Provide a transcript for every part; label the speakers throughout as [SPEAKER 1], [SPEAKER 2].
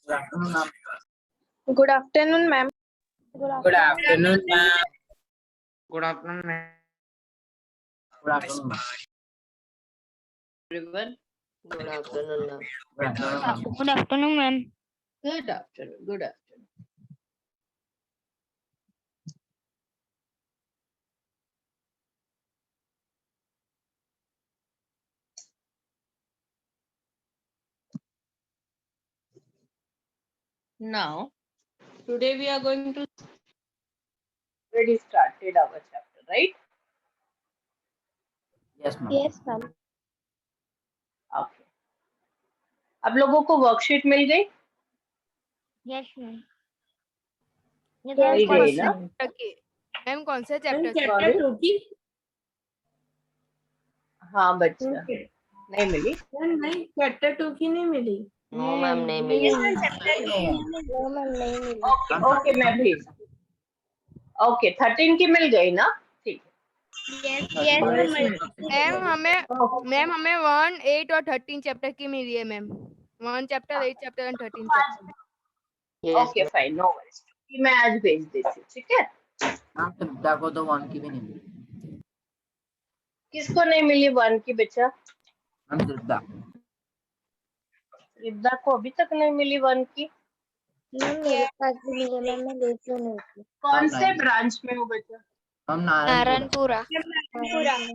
[SPEAKER 1] Good afternoon, ma'am.
[SPEAKER 2] Good afternoon, ma'am.
[SPEAKER 1] Good afternoon, ma'am.
[SPEAKER 3] Good afternoon, ma'am.
[SPEAKER 1] Good afternoon, ma'am.
[SPEAKER 3] Everyone. Good afternoon, ma'am.
[SPEAKER 1] Good afternoon, ma'am.
[SPEAKER 4] Good afternoon, ma'am.
[SPEAKER 3] Good afternoon. Good afternoon. Now, today we are going to already started our chapter, right?
[SPEAKER 1] Yes, ma'am.
[SPEAKER 2] Yes, ma'am.
[SPEAKER 3] Okay. आप लोगों को worksheet मिल गई?
[SPEAKER 4] Yes, ma'am.
[SPEAKER 3] मिल गई ना?
[SPEAKER 5] Ma'am कौन सा chapter
[SPEAKER 3] Sorry?
[SPEAKER 6] 2 की
[SPEAKER 3] हाँ बच्चा
[SPEAKER 6] Okay.
[SPEAKER 3] नहीं मिली?
[SPEAKER 6] नहीं चैप्टर 2 की नहीं मिली।
[SPEAKER 3] नो मैम नहीं मिली।
[SPEAKER 2] No, ma'am, नहीं मिली।
[SPEAKER 3] ओके ओके मैं भेज। ओके 13 की मिल गई ना? ठीक
[SPEAKER 5] मैम हमें 1, 8 और 13 चैप्टर की मिली है ma'am. 1 chapter, 8 chapter and 13 chapter.
[SPEAKER 3] है। Okay fine no worries. मैं आज भेज देती हूँ, ठीक है?
[SPEAKER 1] मैम त्रिप्ता को तो 1 की भी नहीं मिली।
[SPEAKER 3] किसको नहीं मिली 1 की बच्चा?
[SPEAKER 1] मैम त्रिप्ता।
[SPEAKER 3] रिद्धा को अभी तक नहीं मिली 1 की।
[SPEAKER 2] मैम मेरे पास भी नहीं है, मैम मैं लेती हूँ।
[SPEAKER 3] कौन से ब्रांच में हो बच्चा?
[SPEAKER 1] Ma'am Narayanpura.
[SPEAKER 2] Narayanpura.
[SPEAKER 1] Ma'am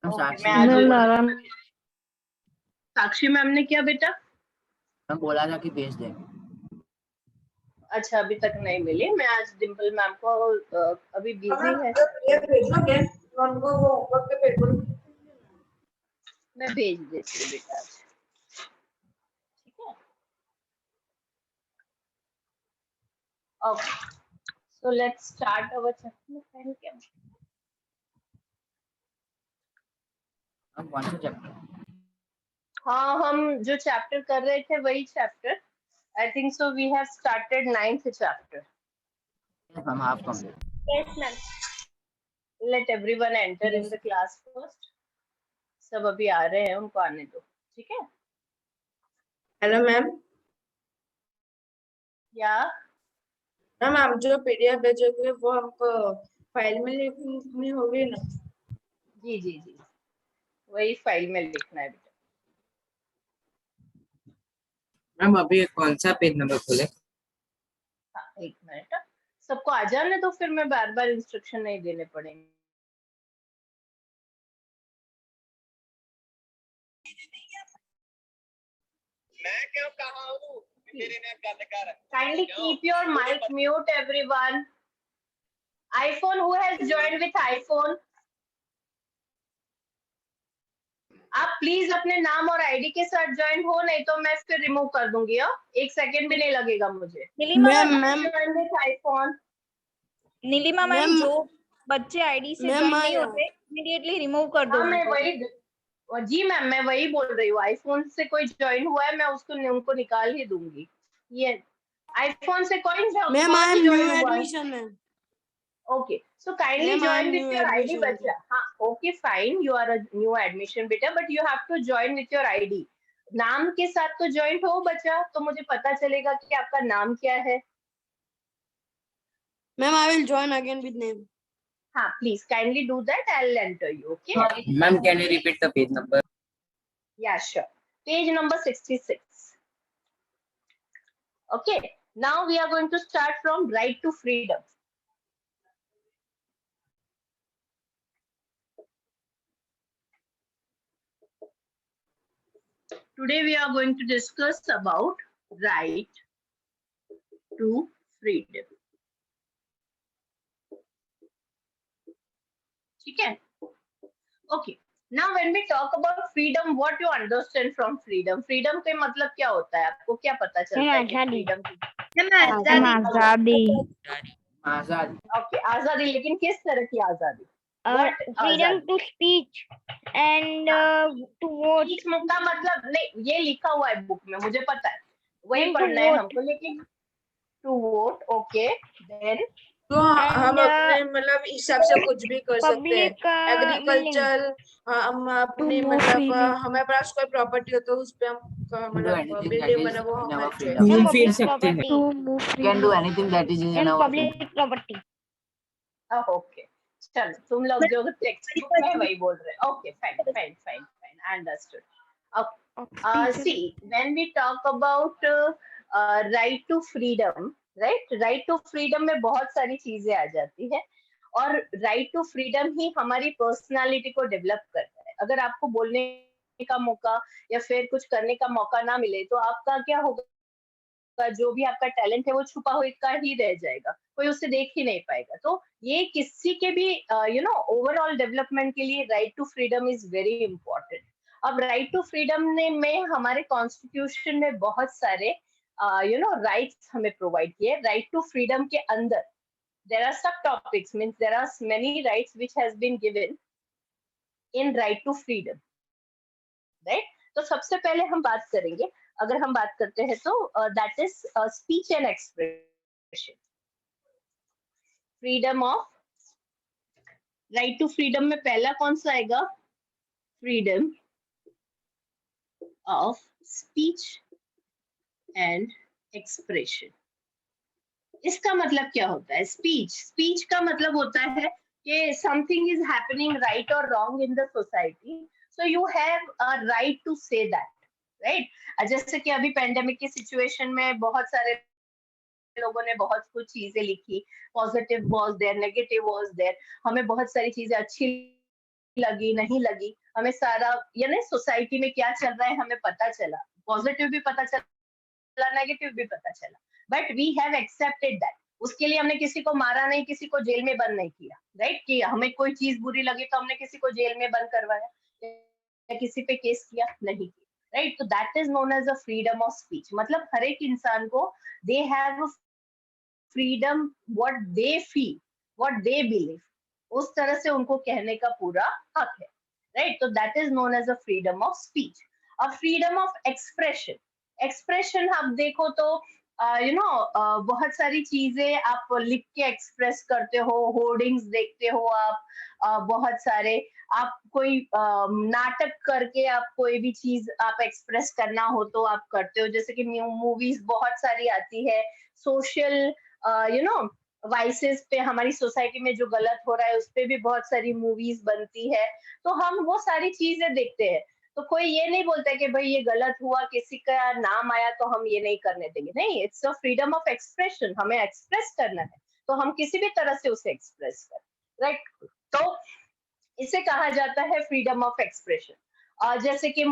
[SPEAKER 3] okay,
[SPEAKER 1] Sakshi
[SPEAKER 3] मैं आज
[SPEAKER 1] मैम
[SPEAKER 3] साक्षी मैम ने किया बेटा?
[SPEAKER 1] बोला था कि भेज दें।
[SPEAKER 3] अच्छा अभी तक नहीं मिली। मैं आज डिम्पल मैम को अभी बिजी है, मैं भेज देती हूँ बेटा आज, ठीक है? Okay so let's start our chapter.
[SPEAKER 1] Ma'am कौन सा चैप्टर?
[SPEAKER 3] हाँ हम जो चैप्टर कर रहे थे वही chapter. I think so we have started 9th chapter.
[SPEAKER 1] Ma'am half complete.
[SPEAKER 2] Yes, ma'am.
[SPEAKER 3] Let everyone enter in the class first. सब अभी आ रहे हैं, उनको आने दो, ठीक है?
[SPEAKER 6] Hello ma'am.
[SPEAKER 3] या
[SPEAKER 6] मैम आप जो पीडीएफ भेजोगे वो हमको फाइल में लिखनी होगी ना?
[SPEAKER 3] जी जी जी वही फाइल में लिखना है बेटा।
[SPEAKER 7] मैम अभी कौन सा पेज नंबर खोले?
[SPEAKER 3] हाँ एक मिनट, सबको आ जाने दो, फिर मैं बार बार इंस्ट्रक्शन नहीं देने पड़ेंगे।
[SPEAKER 8] मैं क्यों कहा हूँ मेरे ने गल कर।
[SPEAKER 3] Kindly keep your mic mute everyone. iPhone, who has joined with iPhone? आप प्लीज अपने नाम और आईडी के साथ ज्वाइन हो, नहीं तो मैं फिर रिमूव कर दूंगी। एक सेकंड भी नहीं लगेगा मुझे।
[SPEAKER 6] Ma'am
[SPEAKER 3] join with iPhone.
[SPEAKER 9] Neelima ma'am जो बच्चे आईडी से ज्वाइन नहीं होते इमीडिएटली रिमूव कर दो।
[SPEAKER 3] हाँ मैं वही जी मैम मैं वही बोल रही हूँ। आईफोन से कोई ज्वाइन हुआ है मैं उनको निकाल ही दूंगी। ये आईफोन से कोई ज्वाइन हुआ है? Okay, so kindly
[SPEAKER 6] Ma'am,
[SPEAKER 3] join
[SPEAKER 6] I'm
[SPEAKER 3] with
[SPEAKER 6] new
[SPEAKER 3] your ID,
[SPEAKER 6] admission.
[SPEAKER 3] बच्चा। हाँ, okay, fine. You are a new admission, बेटा, but you have to join with your ID. नाम के साथ तो join हो बच्चा, तो मुझे पता चलेगा कि आपका नाम क्या है।
[SPEAKER 6] Ma'am, I will join again with name.
[SPEAKER 3] हाँ, please kindly do that. I'll enter you. Okay?
[SPEAKER 7] Ma'am can you repeat the page number?
[SPEAKER 3] Yeah, sure. Page number 66. Okay. Now we are going to start from right to freedom. Today we are going to discuss about right to freedom. ठीक है? Okay. Now when we talk about freedom, what you understand from freedom? Freedom के मतलब क्या होता है? आपको क्या पता चलता है?
[SPEAKER 4] आजादी।
[SPEAKER 3] आजादी।
[SPEAKER 1] आजादी।
[SPEAKER 3] Okay, आजादी, लेकिन किस तरह की आजादी?
[SPEAKER 4] Freedom to speech and to vote.
[SPEAKER 3] का मतलब नहीं, ये लिखा हुआ है बुक में, मुझे पता है, वही पढ़ना है हमको। लेकिन टू वोट, ओके, देन
[SPEAKER 6] तो हम
[SPEAKER 4] And,
[SPEAKER 6] अपने मतलब हिसाब से कुछ भी कर सकते हैं।
[SPEAKER 4] public building.
[SPEAKER 6] एग्रीकल्चर हम अपने
[SPEAKER 5] move
[SPEAKER 6] मतलब
[SPEAKER 5] freely.
[SPEAKER 6] हमारे पास कोई प्रॉपर्टी हो तो उस पे हम
[SPEAKER 1] Do
[SPEAKER 6] मतलब
[SPEAKER 1] anything that
[SPEAKER 6] बिल्डिंग
[SPEAKER 1] is
[SPEAKER 6] बना वो
[SPEAKER 1] in our
[SPEAKER 6] हमारी
[SPEAKER 1] freedom.
[SPEAKER 6] choice।
[SPEAKER 4] And
[SPEAKER 7] घूम फिर
[SPEAKER 4] public
[SPEAKER 7] सकते हैं।
[SPEAKER 4] property.
[SPEAKER 5] To move
[SPEAKER 1] We can do
[SPEAKER 5] freely.
[SPEAKER 1] anything that is in
[SPEAKER 4] And
[SPEAKER 1] our freedom.
[SPEAKER 4] public property.
[SPEAKER 3] Okay, चलो तुम लोग जो टेक्स्ट बुक में है वही बोल रहे हैं। Okay, fine fine fine fine, understood.
[SPEAKER 5] Of speech
[SPEAKER 3] see when we talk about right to freedom, right to freedom में बहुत सारी चीजें आ जाती है, और राइट टू फ्रीडम ही हमारी पर्सनालिटी को डेवलप करता है। अगर आपको बोलने का मौका या फिर कुछ करने का मौका ना मिले तो आपका क्या होगा, जो भी आपका टैलेंट है वो छुपा हुआ ही रह जाएगा, कोई उसे देख ही नहीं पाएगा। तो ये किसी के भी ओवरऑल डेवलपमेंट के लिए right to freedom is very important. अब राइट टू फ्रीडम ने में हमारे कॉन्स्टिट्यूशन में बहुत सारे राइट्स हमें प्रोवाइड किए। राइट टू फ्रीडम के अंदर there are subtopics, means there are many rights which has been given in right to freedom, right? तो सबसे पहले हम बात करेंगे, अगर हम बात करते हैं तो that is speech and expression. Freedom of right to freedom में पहला कौन सा आएगा? Freedom of speech and expression. इसका मतलब क्या होता है? स्पीच का मतलब होता है कि समथिंग इज हैपनिंग राइट और wrong in the society, so you have a right to say that, right? जैसे कि अभी पेंडेमिक की सिचुएशन में बहुत सारे लोगों ने बहुत कुछ चीजें लिखी, positive was there, negative was there, हमें बहुत सारी चीजें अच्छी लगी, नहीं लगी, हमें सारा यानी सोसाइटी में क्या चल रहा है हमें पता चला, पॉजिटिव भी पता चला, नेगेटिव भी पता चला, but we have accepted that. उसके लिए हमने किसी को मारा नहीं, किसी को जेल में बंद नहीं किया, राइट? कि हमें कोई चीज बुरी लगी तो हमने किसी को जेल में बंद करवाया या किसी पे केस किया, नहीं किया, राइट? तो that is known as a freedom of speech. मतलब हर एक इंसान को they have freedom, what they feel, what they believe, उस तरह से उनको कहने का पूरा हक है, राइट? तो that is known as a freedom of speech. अब फ्रीडम ऑफ एक्सप्रेशन आप देखो तो बहुत सारी चीजें आप लिख के एक्सप्रेस करते हो, होर्डिंग्स देखते हो आप, बहुत सारे आप कोई नाटक करके आप कोई भी चीज आप एक्सप्रेस करना हो तो आप करते हो। जैसे कि मूवीज बहुत सारी आती है, सोशल वाइसेस पे, हमारी सोसाइटी में जो गलत हो रहा है उस पे भी बहुत सारी मूवीज बनती है, तो हम वो सारी चीजें देखते हैं। तो कोई ये नहीं बोलता कि भाई ये गलत हुआ, किसी का नाम आया तो हम ये नहीं करने देंगे, नहीं, it's a freedom of expression, हमें एक्सप्रेस करना है तो हम किसी भी तरह से उसे एक्सप्रेस करें, राइट? तो इसे कहा जाता है फ्रीडम ऑफ एक्सप्रेशन। जैसे कि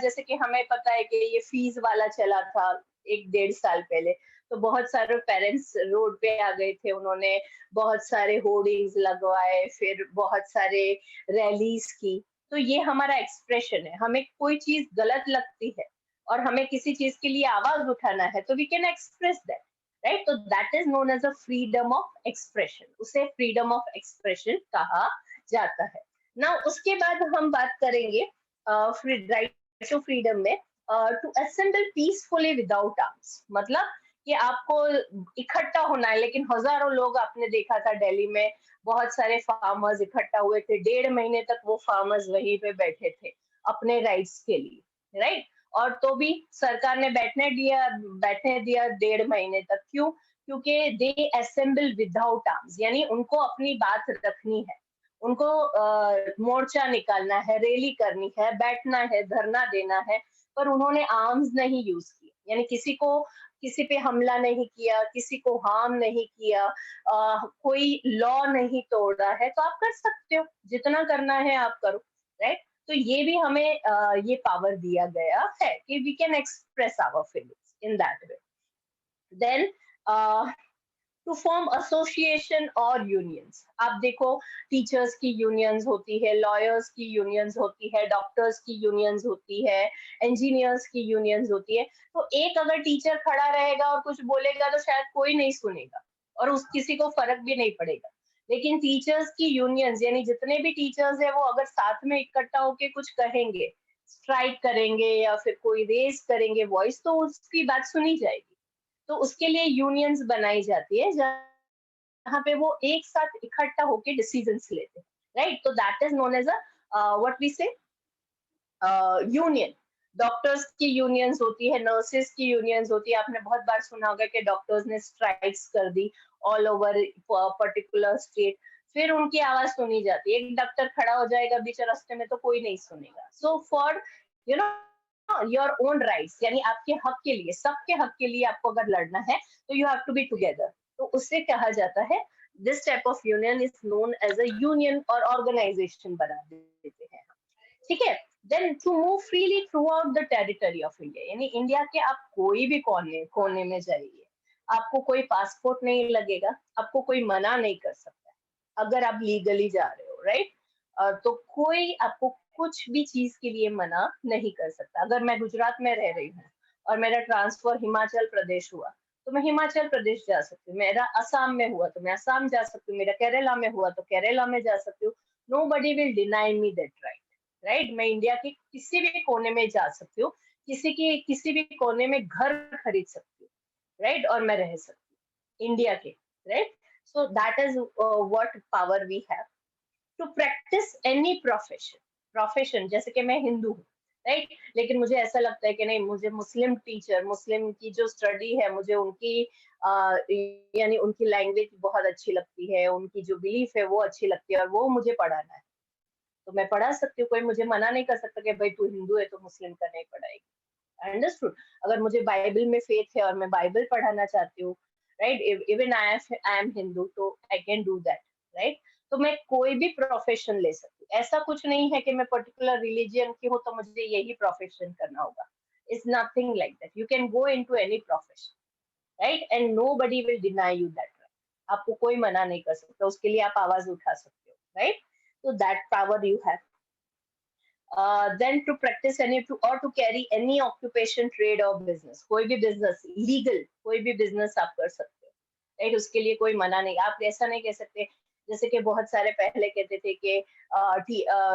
[SPEAKER 3] जैसे कि हमें पता है कि ये फीस वाला चला था 1-1.5 साल पहले, तो बहुत सारे पेरेंट्स रोड पे आ गए थे, उन्होंने बहुत सारे होर्डिंग्स लगवाए, फिर बहुत सारे रैलीज की। तो ये हमारा एक्सप्रेशन है, हमें कोई चीज गलत लगती है और हमें किसी चीज के लिए आवाज उठाना है तो we can express that, right? तो that is known as a freedom of expression, उसे फ्रीडम ऑफ एक्सप्रेशन कहा जाता है ना। उसके बाद हम बात करेंगे राइट टू फ्रीडम में to assemble peacefully without arms. मतलब कि आपको इकट्ठा होना है, लेकिन हजारों लोग आपने देखा था दिल्ली में, बहुत सारे फार्मर्स इकट्ठा हुए थे, 1.5 महीने तक वो फार्मर्स वहीं पे बैठे थे अपने राइट्स के लिए, राइट? और तो भी सरकार ने बैठने दिया 1.5 महीने तक। क्यों? क्योंकि दे असेंबल विदाउट आर्म्स, यानी उनको अपनी बात रखनी है, उनको मोर्चा निकालना है, रैली करनी है, बैठना है, धरना देना है, पर उन्होंने आर्म्स नहीं यूज किए, यानी किसी पे हमला नहीं किया, किसी को हार्म नहीं किया, कोई लॉ नहीं तोड़ा है। तो आप कर सकते हो, जितना करना है आप करो, राइट? तो ये भी हमें ये पावर दिया गया है कि we can express our feelings in that way. Then to form association और यूनियंस। आप देखो, टीचर्स की यूनियंस होती है, लॉयर्स की यूनियंस होती है, डॉक्टर्स की यूनियंस होती है, इंजीनियर्स की यूनियंस होती है। तो एक अगर टीचर खड़ा रहेगा और कुछ बोलेगा तो शायद कोई नहीं सुनेगा और उस किसी को फर्क भी नहीं पड़ेगा। लेकिन टीचर्स की यूनियंस, यानी जितने भी टीचर्स है वो अगर साथ में इकट्ठा होके कुछ कहेंगे, स्ट्राइक करेंगे या फिर कोई रेज करेंगे वॉइस, तो उसकी बात सुनी जाएगी। तो उसके लिए यूनियंस बनाई जाती है, जहाँ पे वो एक साथ इकट्ठा होके डिसीजंस लेते हैं, राइट? तो that is known as a what we say union. Doctors की यूनियंस होती है, नर्सेस की यूनियंस होती है। आपने बहुत बार सुना होगा कि डॉक्टर्स ने स्ट्राइक्स कर the all over particular state, फिर उनकी आवाज सुनी जाती है। एक डॉक्टर खड़ा हो जाएगा बीच रास्ते में तो कोई नहीं सुनेगा। So for you know your own rights, यानी आपके हक के लिए, सबके हक के लिए आपको अगर लड़ना है तो you have to be together. तो उससे कहा जाता है, this type of union is known as a union और ऑर्गेनाइजेशन बना देते हैं, ठीक है? Then to move freely throughout the territory of India, यानी इंडिया के आप कोई भी कोने में जाइए, आपको कोई पासपोर्ट नहीं लगेगा, आपको कोई मना नहीं कर सकता अगर आप लीगली जा रहे हो, राइट? तो कोई आपको कुछ भी चीज के लिए मना नहीं कर सकता। अगर मैं गुजरात में रह रही हूँ और मेरा ट्रांसफर हिमाचल प्रदेश हुआ तो मैं हिमाचल प्रदेश जा सकती हूँ, मेरा असम में हुआ तो मैं असम जा सकती हूँ, मेरा केरला में हुआ तो केरला में जा सकती हूँ। Nobody will deny me that right, right? मैं इंडिया के किसी भी कोने में जा सकती हूँ, किसी भी कोने में घर खरीद सकती हूँ, राइट? और मैं रह सकती हूँ इंडिया के, right? So that is what power we have to practise any profession. जैसे कि मैं हिंदू हूँ, राइट? लेकिन मुझे ऐसा लगता है कि नहीं, मुझे मुस्लिम टीचर, मुस्लिम की जो स्टडी है, मुझे उनकी यानी उनकी लैंग्वेज बहुत अच्छी लगती है, उनकी जो बिलीफ है वो अच्छी लगती है और वो मुझे पढ़ाना है, तो मैं पढ़ा सकती हूँ। कोई मुझे मना नहीं कर सकता कि भाई तू हिंदू है तो मुस्लिम का नहीं पढ़ाएगी। अंडरस्टूड? अगर मुझे बाइबल में फेथ है और मैं बाइबल पढ़ाना चाहती हूँ, right, even I am Hindu, तो I can do that, right? तो मैं कोई भी प्रोफेशन ले सकती हूँ। ऐसा कुछ नहीं है कि मैं पर्टिकुलर रिलीजियन की हूँ तो मुझे यही प्रोफेशन करना होगा। It's nothing like that. You can go into any profession, right? And nobody will deny you that right. आपको कोई मना नहीं कर सकता, उसके लिए आप आवाज उठा सकते हो, right? So that power you have. Then to practice to carry any occupation, trade or business. कोई भी business legal, कोई भी business आप कर सकते हो, राइट? उसके लिए कोई मना नहीं। आप ऐसा नहीं कह सकते जैसे कि बहुत सारे पहले कहते थे कि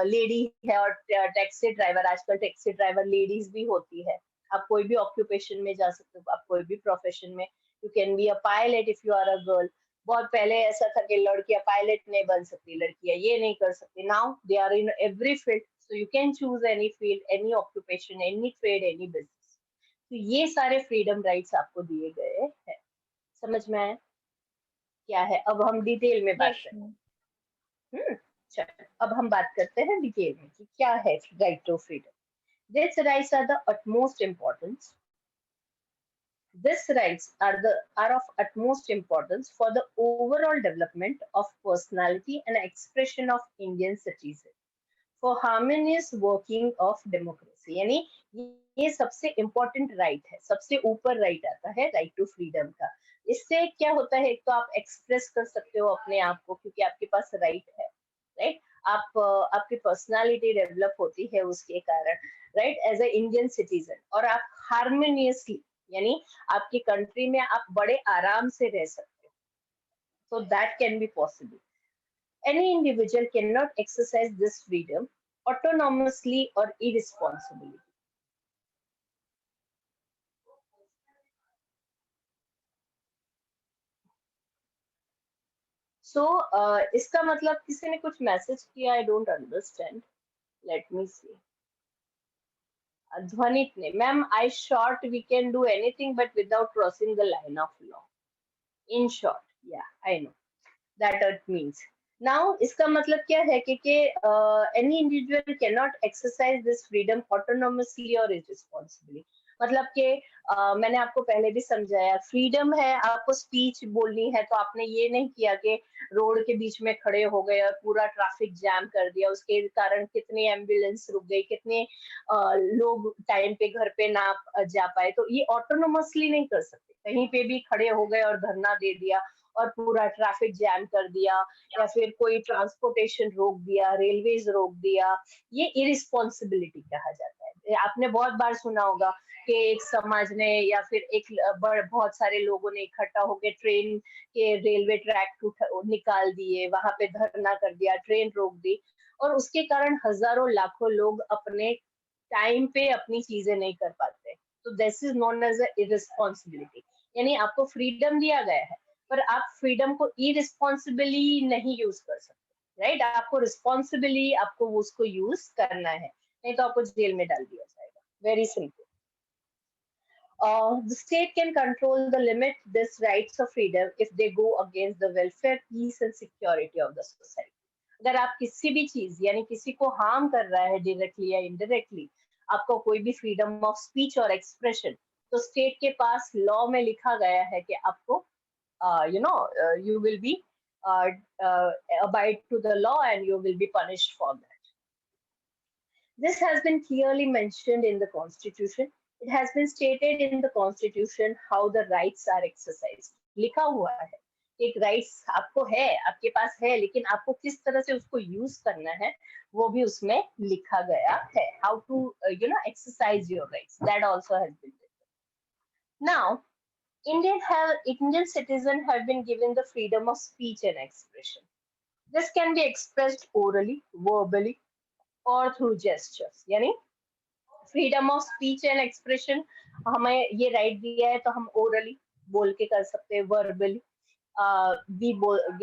[SPEAKER 3] लेडी है और टैक्सी ड्राइवर, आजकल टैक्सी ड्राइवर लेडीज भी होती है। आप कोई भी ऑक्यूपेशन में जा सकते हो, आप कोई भी प्रोफेशन में। You can be a pilot if you are a girl. बहुत पहले ऐसा था कि लड़कियां पायलट नहीं बन सकती, लड़कियां ये नहीं कर सकती। Now they are in every field, so you can choose any field, any occupation, any trade, any business. तो ये सारे फ्रीडम राइट्स आपको दिए गए हैं। समझ में आया क्या है? अब हम डिटेल में बात
[SPEAKER 4] Yes,
[SPEAKER 3] करते
[SPEAKER 4] ma'am.
[SPEAKER 3] हैं। चलो अब हम बात करते हैं डिटेल में कि क्या है right to freedom. This rights are the utmost importance. These rights are of utmost importance for the overall development of personality and expression of Indian citizens for harmonious working of democracy. यानी ये सबसे important right है, सबसे ऊपर right आता है right to freedom का। इससे क्या होता है, एक तो आप एक्सप्रेस कर सकते हो अपने आप को क्योंकि आपके पास राइट है, राइट? आपकी पर्सनालिटी डेवलप होती है उसके कारण, right, as a Indian citizen. और आप हार्मोनियसली, यानी आपकी कंट्री में आप बड़े आराम से रह सकते हो। So that can be possible. Any individual cannot exercise this freedom autonomously or irresponsibly. So इसका मतलब किसी ने कुछ मैसेज किया, I don't understand. Let me see. ध्वनित ने, ma'am I short we can do anything but without crossing the line of law. In short, yeah, I know that it means. Now इसका मतलब क्या है कि any individual cannot exercise this freedom autonomously or irresponsibly. मतलब कि मैंने आपको पहले भी समझाया, फ्रीडम है, आपको स्पीच बोलनी है तो आपने ये नहीं किया कि रोड के बीच में खड़े हो गए और पूरा ट्रैफिक जैम कर दिया, उसके कारण कितनी एम्बुलेंस रुक गई, कितने लोग टाइम पे घर पे ना जा पाए। तो ये ऑटोनोमसली नहीं कर सकते, कहीं पे भी खड़े हो गए और धरना दे दिया और पूरा ट्रैफिक जैम कर दिया या फिर कोई ट्रांसपोर्टेशन रोक दिया, रेलवेज रोक दिया, ये इरिस्पॉन्सिबिलिटी कहा जाता है। आपने बहुत बार सुना होगा कि एक समाज ने या फिर बहुत सारे लोगों ने इकट्ठा होकर ट्रेन के रेलवे ट्रैक निकाल दिए, वहां पे धरना कर दिया, ट्रेन रोक दी और उसके कारण हजारों लाखों लोग अपने टाइम पे अपनी चीजें नहीं कर पाते। तो this is known as a irresponsibility. यानी आपको फ्रीडम दिया गया है पर आप फ्रीडम को इरिस्पॉन्सिबली नहीं यूज कर सकते, राइट? आपको रिस्पॉन्सिबली आपको उसको यूज करना है, नहीं तो आपको जेल में डाल दिया जाएगा. Very simple. The state can control the limit this rights of freedom if they go against the welfare, peace and security of the society. अगर आप किसी भी चीज यानी किसी को हार्म कर रहा है डायरेक्टली या इनडायरेक्टली, आपको कोई भी फ्रीडम ऑफ स्पीच और एक्सप्रेशन, तो स्टेट के पास लॉ में लिखा गया है कि आपको you will be abide to the law and you will be punished for that. This has been clearly mentioned in the Constitution. It has been stated in the Constitution how the rights are exercised. लिखा हुआ है एक rights आपको है, आपके पास है, लेकिन आपको किस तरह से उसको यूज करना है वो भी उसमें लिखा गया है. How to exercise your rights, that also has been written. Now, Indian citizens have been given the freedom of speech and expression. This can be expressed orally, verbally, or through gestures. यानी freedom of speech and expression हमें ये right दिया है, तो हम orally बोल के कर सकते हैं, वर्बली भी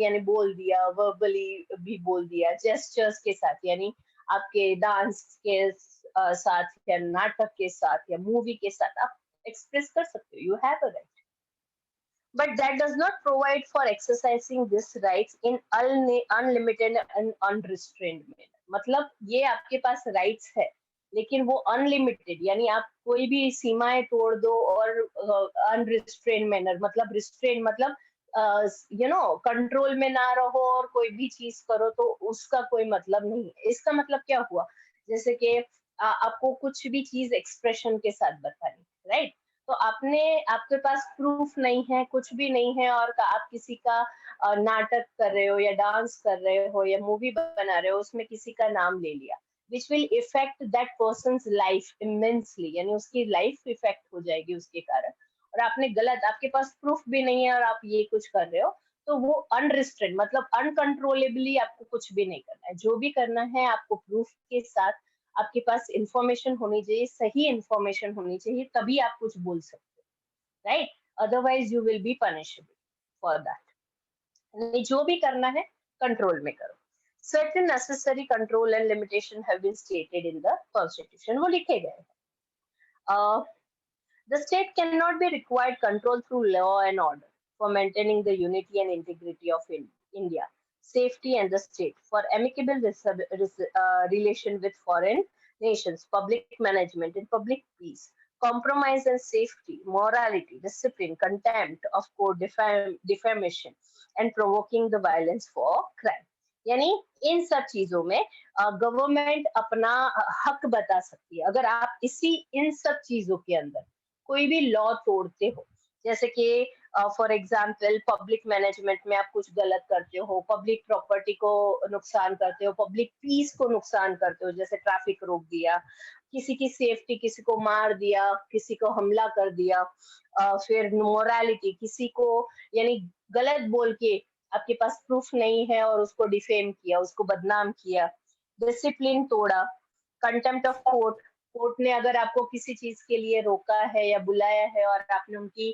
[SPEAKER 3] यानी बोल दिया, वर्बली भी बोल दिया, जेस्चर्स के साथ यानी आपके डांस के साथ या नाटक के साथ या मूवी के साथ आप एक्सप्रेस कर सकते हो. You have a right. But that does not provide for exercising these rights in unlimited and unrestrained manner. मतलब ये आपके पास rights है, लेकिन वो अनलिमिटेड यानी आप कोई भी सीमाएं तोड़ दो, और अनरिस्ट्रेन मैनर मतलब रिस्ट्रेन मतलब कंट्रोल में ना रहो और कोई भी चीज करो, तो उसका कोई मतलब नहीं है. इसका मतलब क्या हुआ, जैसे कि आपको कुछ भी चीज एक्सप्रेशन के साथ बतानी, राइट? तो आपके पास प्रूफ नहीं है, कुछ भी नहीं है, और आप किसी का नाटक कर रहे हो या डांस कर रहे हो या मूवी बना रहे हो, उसमें किसी का नाम ले लिया, which will affect that person's life immensely, यानी उसकी लाइफ इफेक्ट हो जाएगी उसके कारण, और आपने गलत, आपके पास प्रूफ भी नहीं है और आप ये कुछ कर रहे हो, तो वो अनरिस्ट्रेंड मतलब अनकंट्रोलेबली आपको कुछ भी नहीं करना है. जो भी करना है आपको प्रूफ के साथ, आपके पास इंफॉर्मेशन होनी चाहिए, सही इंफॉर्मेशन होनी चाहिए, तभी आप कुछ बोल सकते हो, right? Otherwise you will be punishable for that. जो भी करना है कंट्रोल में करो. Certain necessary control and limitation have been stated in the Constitution. वो लिखे गए हैं. The state cannot be required control through law and order for maintaining the unity and integrity of India, safety and the state, for amicable relation with foreign nations, public management and public peace, compromise and safety, morality, discipline, contempt of court, defamation, and provoking the violence for crime. यानी इन सब चीजों में government अपना हक बता सकती है. अगर आप इन सब चीजों के अंदर कोई भी लॉ तोड़ते हो, जैसे कि फॉर एग्जांपल पब्लिक मैनेजमेंट में आप कुछ गलत करते हो, पब्लिक प्रॉपर्टी को नुकसान करते हो, पब्लिक पीस को नुकसान करते हो, जैसे ट्रैफिक रोक दिया, किसी की सेफ्टी, किसी को मार दिया, किसी को हमला कर दिया, फिर मोरालिटी, किसी को यानी गलत बोल के आपके पास प्रूफ नहीं है और उसको डिफेम किया, उसको बदनाम किया, डिसिप्लिन तोड़ा, कंटेम्प्ट ऑफ कोर्ट, कोर्ट ने अगर आपको किसी चीज के लिए रोका है या बुलाया है और आपने उनकी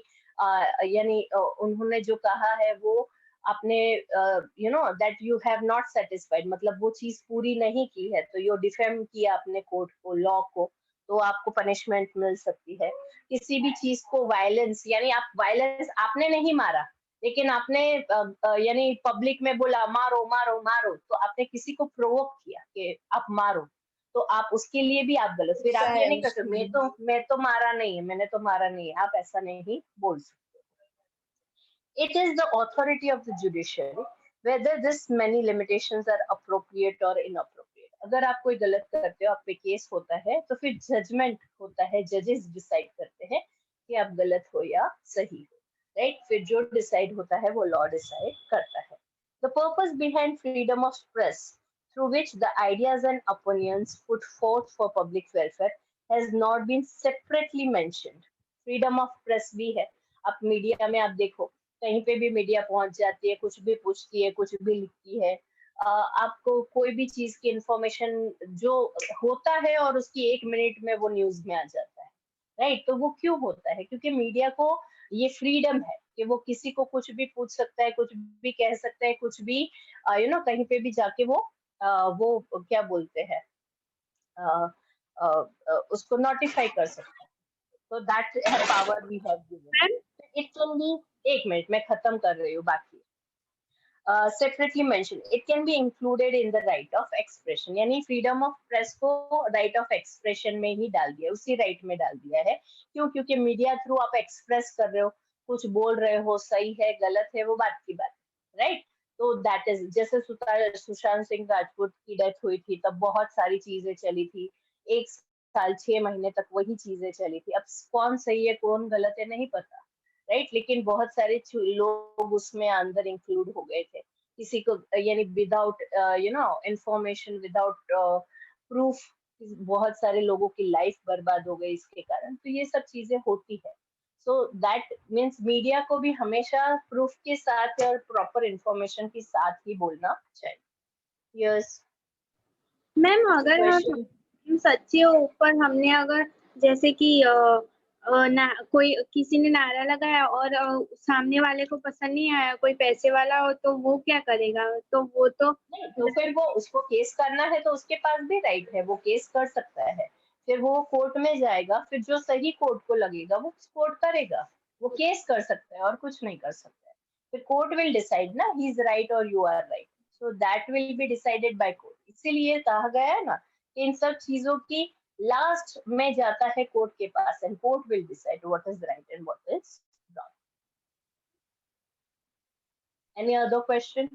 [SPEAKER 3] यानी उन्होंने जो कहा है वो आपने that you have not satisfied, मतलब वो चीज पूरी नहीं की है, तो यू डिफेम किया अपने कोर्ट को, लॉ को, तो आपको पनिशमेंट मिल सकती है. किसी भी चीज को वायलेंस यानी आप वायलेंस आपने नहीं मारा, लेकिन आपने यानी पब्लिक में बोला मारो मारो मारो, तो आपने किसी को प्रोवोक किया कि आप मारो, तो आप उसके लिए भी आप गलत. फिर आप ये नहीं कर सकते मैं तो मारा नहीं है, मैंने तो मारा नहीं है, आप ऐसा नहीं बोल सकते. It is the authority of the judiciary whether this many limitations are appropriate or inappropriate. अगर आप कोई गलत करते हो, आप पे केस होता है, तो फिर जजमेंट होता है, जजेस डिसाइड करते हैं कि आप गलत हो या सही हो, राइट? फिर जो डिसाइड होता है वो लॉ डिसाइड करता है. The purpose behind freedom of press, through which the ideas and opinions put forth for public welfare, has not been separately mentioned. Freedom of press भी है. आप मीडिया में आप देखो, कहीं पे भी मीडिया पहुंच जाती है, कुछ भी पूछती है, कुछ भी लिखती है, आपको कोई भी चीज की इंफॉर्मेशन जो होता है और उसकी 1 मिनट में वो न्यूज में आ जाता है, राइट? तो वो क्यों होता है? क्योंकि मीडिया को ये फ्रीडम है कि वो किसी को कुछ भी पूछ सकता है, कुछ भी कह सकता है, कुछ भी कहीं पे भी जाके वो क्या बोलते हैं, उसको नोटिफाई कर सकता है। तो that power we have given. It can be, एक मिनट मैं खत्म कर रही हूँ बाकी। Separately mention, it can be included in the right of expression, यानी फ्रीडम ऑफ प्रेस को राइट ऑफ एक्सप्रेशन में ही डाल दिया, उसी राइट में डाल दिया है। क्यों? क्योंकि मीडिया थ्रू आप एक्सप्रेस कर रहे हो, कुछ बोल रहे हो, सही है गलत है वो बात की बात, राइट। तो दैट इज, जैसे सुशांत सिंह राजपूत की डेथ हुई थी तब बहुत सारी चीजें चली थी, 1 साल 6 महीने तक वही चीजें चली थी। अब कौन सही है कौन गलत है नहीं पता, राइट, लेकिन बहुत सारे लोग उसमें अंदर इंक्लूड हो गए थे, किसी को यानी विदाउट इंफॉर्मेशन, विदाउट प्रूफ बहुत सारे लोगों की लाइफ बर्बाद हो गई इसके कारण। तो ये सब चीजें होती है। सो दैट मीन्स मीडिया को भी हमेशा प्रूफ के साथ और प्रॉपर इंफॉर्मेशन के साथ ही बोलना चाहिए। यस
[SPEAKER 2] मैम अगर हम सच्चे ऊपर हमने अगर जैसे कि कोई किसी ने नारा लगाया और सामने वाले को पसंद नहीं आया, कोई पैसे वाला हो, तो वो क्या करेगा? तो वो तो
[SPEAKER 3] नहीं, तो फिर वो उसको केस करना है तो उसके पास भी राइट है, वो केस कर सकता है। फिर वो कोर्ट में जाएगा, फिर जो सही कोर्ट को लगेगा वो कोर्ट करेगा, वो केस कर सकता है और कुछ नहीं कर सकता है। फिर कोर्ट विल डिसाइड ना, ही इज राइट और you are right, so that will be decided by court. इसीलिए कहा गया है ना कि इन सब चीजों की लास्ट में जाता है कोर्ट के पास, and court will decide what is right and what is wrong. Any other question?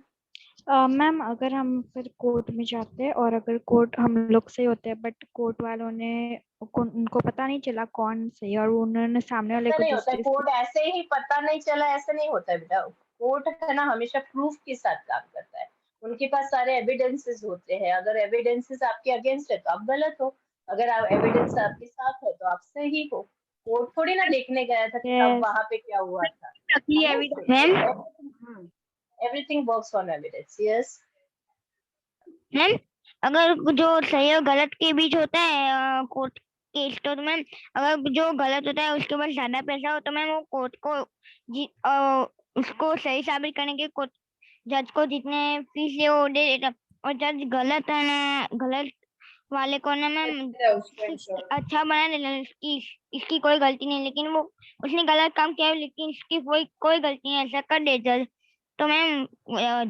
[SPEAKER 4] Ma'am अगर हम फिर कोर्ट में जाते हैं और अगर कोर्ट हम लोग से होते हैं बट कोर्ट वालों ने उनको पता नहीं चला कौन सही और उन्होंने सामने वाले
[SPEAKER 3] ऐसा
[SPEAKER 4] को
[SPEAKER 3] नहीं
[SPEAKER 4] जिस
[SPEAKER 3] होता है,
[SPEAKER 4] चीज
[SPEAKER 3] कोर्ट ऐसे ही पता नहीं चला ऐसा नहीं होता है बेटा। कोर्ट है ना हमेशा प्रूफ के साथ काम करता है, उनके पास सारे एविडेंसेस होते हैं। अगर एविडेंसेस आपके अगेंस्ट है तो आप गलत हो, अगर आप एविडेंस आपके साथ है तो आप सही हो। कोर्ट थोड़ी ना देखने गया था कि तब
[SPEAKER 4] Yes.
[SPEAKER 3] वहां पे क्या हुआ था।
[SPEAKER 2] नकली evidence
[SPEAKER 4] ma'am
[SPEAKER 3] everything works on evidence. Yes
[SPEAKER 4] ma'am अगर जो सही और गलत के बीच होता है कोर्ट केस, तो मैम अगर जो गलत होता है उसके पास ज्यादा पैसा हो तो मैम वो कोर्ट को उसको सही साबित करने के कोर्ट जज को जितने फीस है वो दे देता, और जज गलत है ना, गलत वाले को ना मैम अच्छा बना देना, इसकी कोई गलती नहीं, लेकिन वो उसने गलत काम किया है, लेकिन इसकी कोई गलती नहीं, ऐसा कर दे जज, तो मैम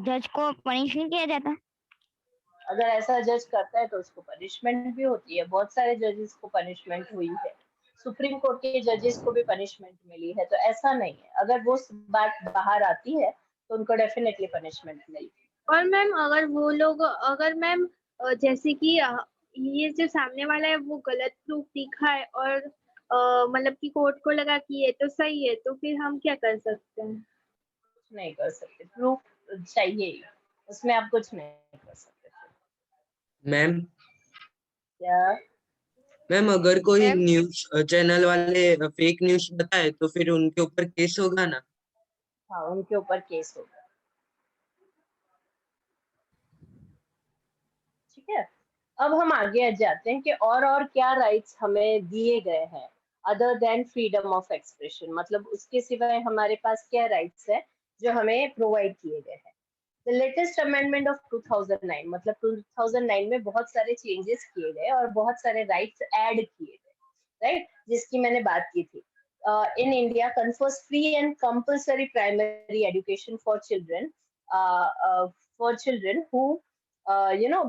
[SPEAKER 4] जज को पनिश नहीं किया जाता।
[SPEAKER 3] अगर ऐसा जज करता है तो उसको पनिशमेंट भी होती है। बहुत सारे जजेस को पनिशमेंट हुई है, सुप्रीम कोर्ट के जजेस को भी पनिशमेंट मिली है। तो ऐसा नहीं है, अगर वो बात बाहर आती है तो उनको डेफिनेटली पनिशमेंट मिलेगी।
[SPEAKER 2] और मैम अगर वो लोग अगर मैम जैसे कि ये जो सामने वाला है वो गलत प्रूफ दिखा है और मतलब कि कोर्ट को लगा कि ये तो सही है, तो फिर हम क्या कर सकते हैं?
[SPEAKER 3] कुछ नहीं कर सकते, प्रूफ चाहिए ही, उसमें आप कुछ नहीं कर सकते।
[SPEAKER 7] मैम
[SPEAKER 3] क्या
[SPEAKER 7] मैम अगर कोई
[SPEAKER 5] मैम
[SPEAKER 7] न्यूज चैनल वाले फेक न्यूज बताए तो फिर उनके ऊपर केस होगा ना?
[SPEAKER 3] हाँ, उनके ऊपर केस होगा। ठीक है, अब हम आगे जाते हैं कि और क्या राइट्स हमें दिए गए हैं other than freedom of expression, मतलब उसके सिवाय हमारे पास क्या राइट्स है जो हमें प्रोवाइड किए गए हैं। द लेटेस्ट अमेंडमेंट ऑफ 2009, मतलब 2009 में बहुत सारे चेंजेस किए गए और बहुत सारे राइट्स ऐड किए गए, राइट, जिसकी मैंने बात की थी। in India confers free and compulsory primary education for children who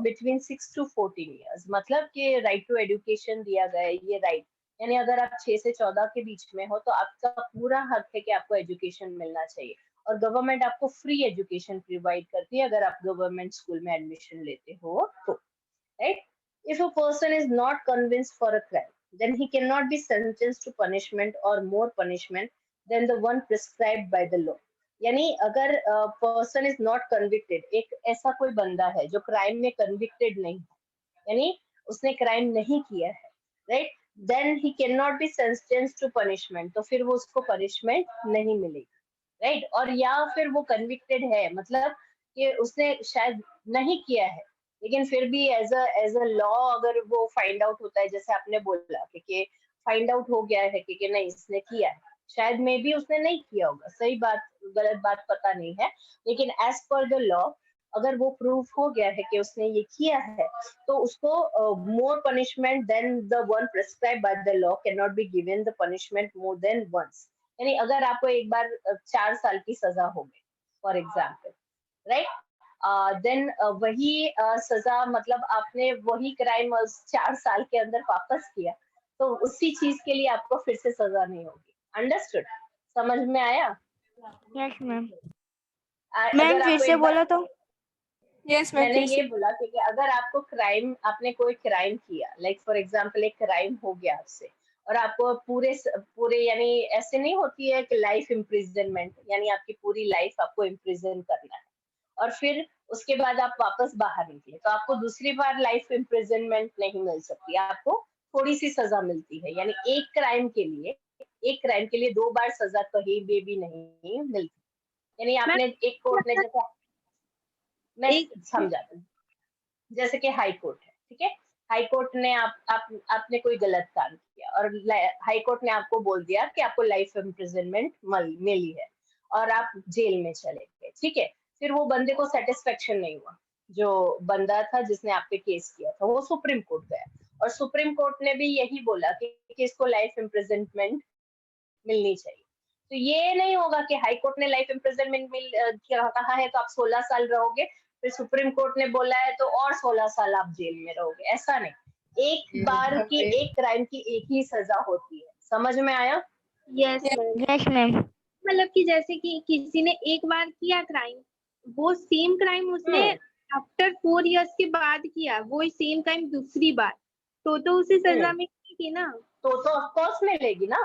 [SPEAKER 3] between 6 to 14 years, मतलब कि राइट टू एजुकेशन दिया गया है। ये राइट यानी अगर आप 6 से 14 के बीच में हो तो आपका पूरा हक है कि आपको एजुकेशन मिलना चाहिए, और गवर्नमेंट आपको फ्री एजुकेशन प्रोवाइड करती है अगर आप गवर्नमेंट स्कूल में एडमिशन लेते हो तो, right. If a person is not convinced for a crime, then he cannot be sentenced to punishment or more punishment than the one prescribed by the law. यानी अगर पर्सन इज नॉट कन्विक्टेड, एक ऐसा कोई बंदा है जो crime में convicted नहीं है, यानी उसने क्राइम नहीं किया है, right, then he can not be sentenced to punishment, तो फिर वो उसको पनिशमेंट नहीं मिलेगी, राइट। और या फिर वो कन्विक्टेड है, मतलब कि उसने शायद नहीं किया है लेकिन फिर भी एज अ लॉ अगर वो फाइंड आउट होता है, जैसे आपने बोला कि फाइंड आउट हो गया है कि नहीं इसने किया है, शायद मे भी उसने नहीं किया होगा, सही बात गलत बात पता नहीं है, लेकिन एज पर द लॉ अगर वो प्रूफ हो गया है कि उसने ये किया है, तो उसको more punishment than the one prescribed by the law can not be given the punishment more than once. यानी अगर आपको एक बार 4 साल की सजा हो गई फॉर एग्जाम्पल, राइट, देन वही सजा मतलब आपने वही क्राइम 4 साल के अंदर वापस किया, तो उसी चीज के लिए आपको फिर से सजा नहीं होगी। अंडरस्टूड? समझ में आया?
[SPEAKER 4] Yes ma'am.
[SPEAKER 3] मैम फिर से बोला
[SPEAKER 6] तो यस मैम,
[SPEAKER 3] मैंने
[SPEAKER 6] फिर से
[SPEAKER 3] ये बोला कि अगर आपको आपने कोई क्राइम किया, लाइक फॉर एग्जांपल एक क्राइम हो गया आपसे, और आपको पूरे यानी ऐसे नहीं होती है कि लाइफ इम्प्रिजनमेंट, यानी आपकी पूरी लाइफ आपको इम्प्रिजन करना है, और फिर उसके बाद आप वापस बाहर निकले, तो आपको दूसरी बार लाइफ इम्प्रिजनमेंट नहीं मिल सकती, आपको थोड़ी सी सजा मिलती है। यानी एक क्राइम के लिए 2 बार सजा कहीं भी नहीं मिलती। यानी आपने एक कोर्ट ने जैसा, मैं समझाती हूँ, जैसे कि हाई कोर्ट है, ठीक है, हाई कोर्ट ने आपने कोई गलत काम किया और हाई कोर्ट ने आपको बोल दिया कि आपको लाइफ इम्प्रिजनमेंट मिली है और आप जेल में चले गए, ठीक है। फिर वो बंदे को सेटिस्फेक्शन नहीं हुआ, जो बंदा था जिसने आप पे केस किया था, वो सुप्रीम कोर्ट गया और सुप्रीम कोर्ट ने भी यही बोला कि इसको लाइफ इम्प्रिजनमेंट मिलनी चाहिए। तो ये नहीं होगा कि हाई कोर्ट ने लाइफ इम्प्रिजनमेंट कहा है तो आप 16 साल रहोगे, फिर सुप्रीम कोर्ट ने बोला है तो और 16 साल आप जेल में रहोगे, ऐसा नहीं। एक बार की एक क्राइम की एक ही सजा होती है। समझ में आया?
[SPEAKER 2] Yes ma'am.
[SPEAKER 4] Yes ma'am.
[SPEAKER 2] मतलब कि जैसे कि किसी ने एक बार किया क्राइम, वो सेम क्राइम उसने आफ्टर 4 इयर्स के बाद किया, वो सेम क्राइम दूसरी बार, तो उसे सजा मिलेगी ना?
[SPEAKER 3] तो ऑफ कोर्स मिलेगी ना,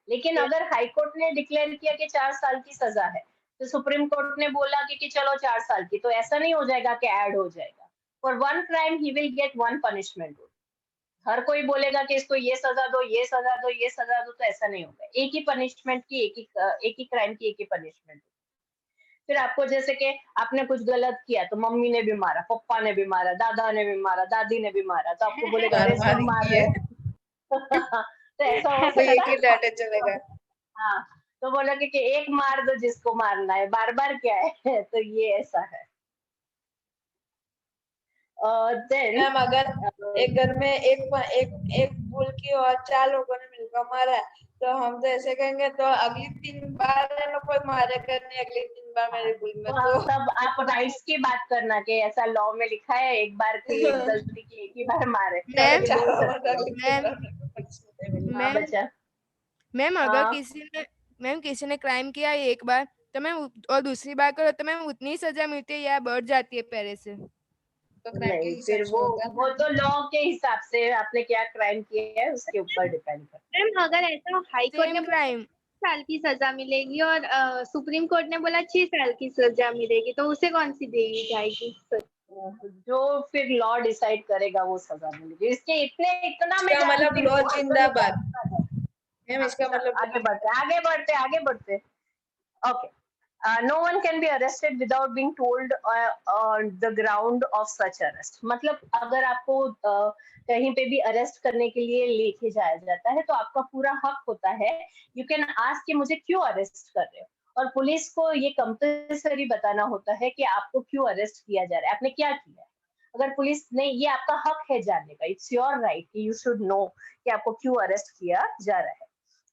[SPEAKER 3] लेकिन अगर हाई कोर्ट ने डिक्लेयर किया कि 4 साल की सजा है, तो सुप्रीम कोर्ट ने बोला कि चलो 4 साल की, तो ऐसा नहीं हो जाएगा कि ऐड हो जाएगा। For one crime he will get one punishment. हर कोई बोलेगा कि इसको ये सजा दो, ये सजा दो, ये सजा दो, तो ऐसा नहीं होगा। एक ही पनिशमेंट की एक ही क्राइम की एक ही पनिशमेंट। फिर आपको जैसे कि आपने कुछ गलत किया तो मम्मी ने भी मारा, पापा ने भी मारा, दादा ने भी मारा, दादी ने भी मारा, तो आपको बोलेगा अरे सब मार रहे हैं। तो ऐसा हो सकता है?
[SPEAKER 6] चलेगा।
[SPEAKER 3] हाँ, तो बोलोगे कि एक मार दो जिसको मारना है, बार बार क्या है? तो ये ऐसा है।
[SPEAKER 6] मैम अगर एक घर में एक भूल की और 4 लोगों ने मिलकर मारा, तो हम तो ऐसे कहेंगे तो अगली 3 बार है ना कोई मारेगा नहीं, अगली 3 बार मेरी भूल में। तो
[SPEAKER 3] तब आप राइट्स की बात करना कि ऐसा लॉ में लिखा है एक बार की एक गलती की एक ही बार मारे।
[SPEAKER 5] मैम अगर किसी ने क्राइम किया है एक बार, तो मैम और दूसरी बार करो तो मैम उतनी सजा मिलती है या बढ़ जाती है पहले से?
[SPEAKER 3] नहीं, फिर वो तो लॉ के हिसाब से आपने क्या क्राइम किया है उसके ऊपर डिपेंड करता है।
[SPEAKER 2] मैम अगर ऐसा हाई कोर्ट ने
[SPEAKER 5] क्राइम
[SPEAKER 2] साल की सजा मिलेगी और सुप्रीम कोर्ट ने बोला 6 साल की सजा मिलेगी, तो उसे कौन सी दी जाएगी?
[SPEAKER 3] जो फिर लॉ डिसाइड करेगा वो सजा मिलेगी। इसके इतना मैं
[SPEAKER 6] मतलब लॉ जिंदाबाद। मैम इसका मतलब
[SPEAKER 3] आगे बढ़ते। Okay. No one can be arrested without being told on the ground of such arrest. मतलब अगर आपको कहीं पे भी अरेस्ट करने के लिए लेके जाया जाता है तो आपका पूरा हक होता है, यू कैन आस्क कि मुझे क्यों अरेस्ट कर रहे हो, और पुलिस को ये कंपल्सरी बताना होता है कि आपको क्यों अरेस्ट किया जा रहा है, आपने क्या किया है। अगर पुलिस ने, ये आपका हक है जानने का, it's your right, you should know कि आपको क्यों अरेस्ट किया जा रहा है।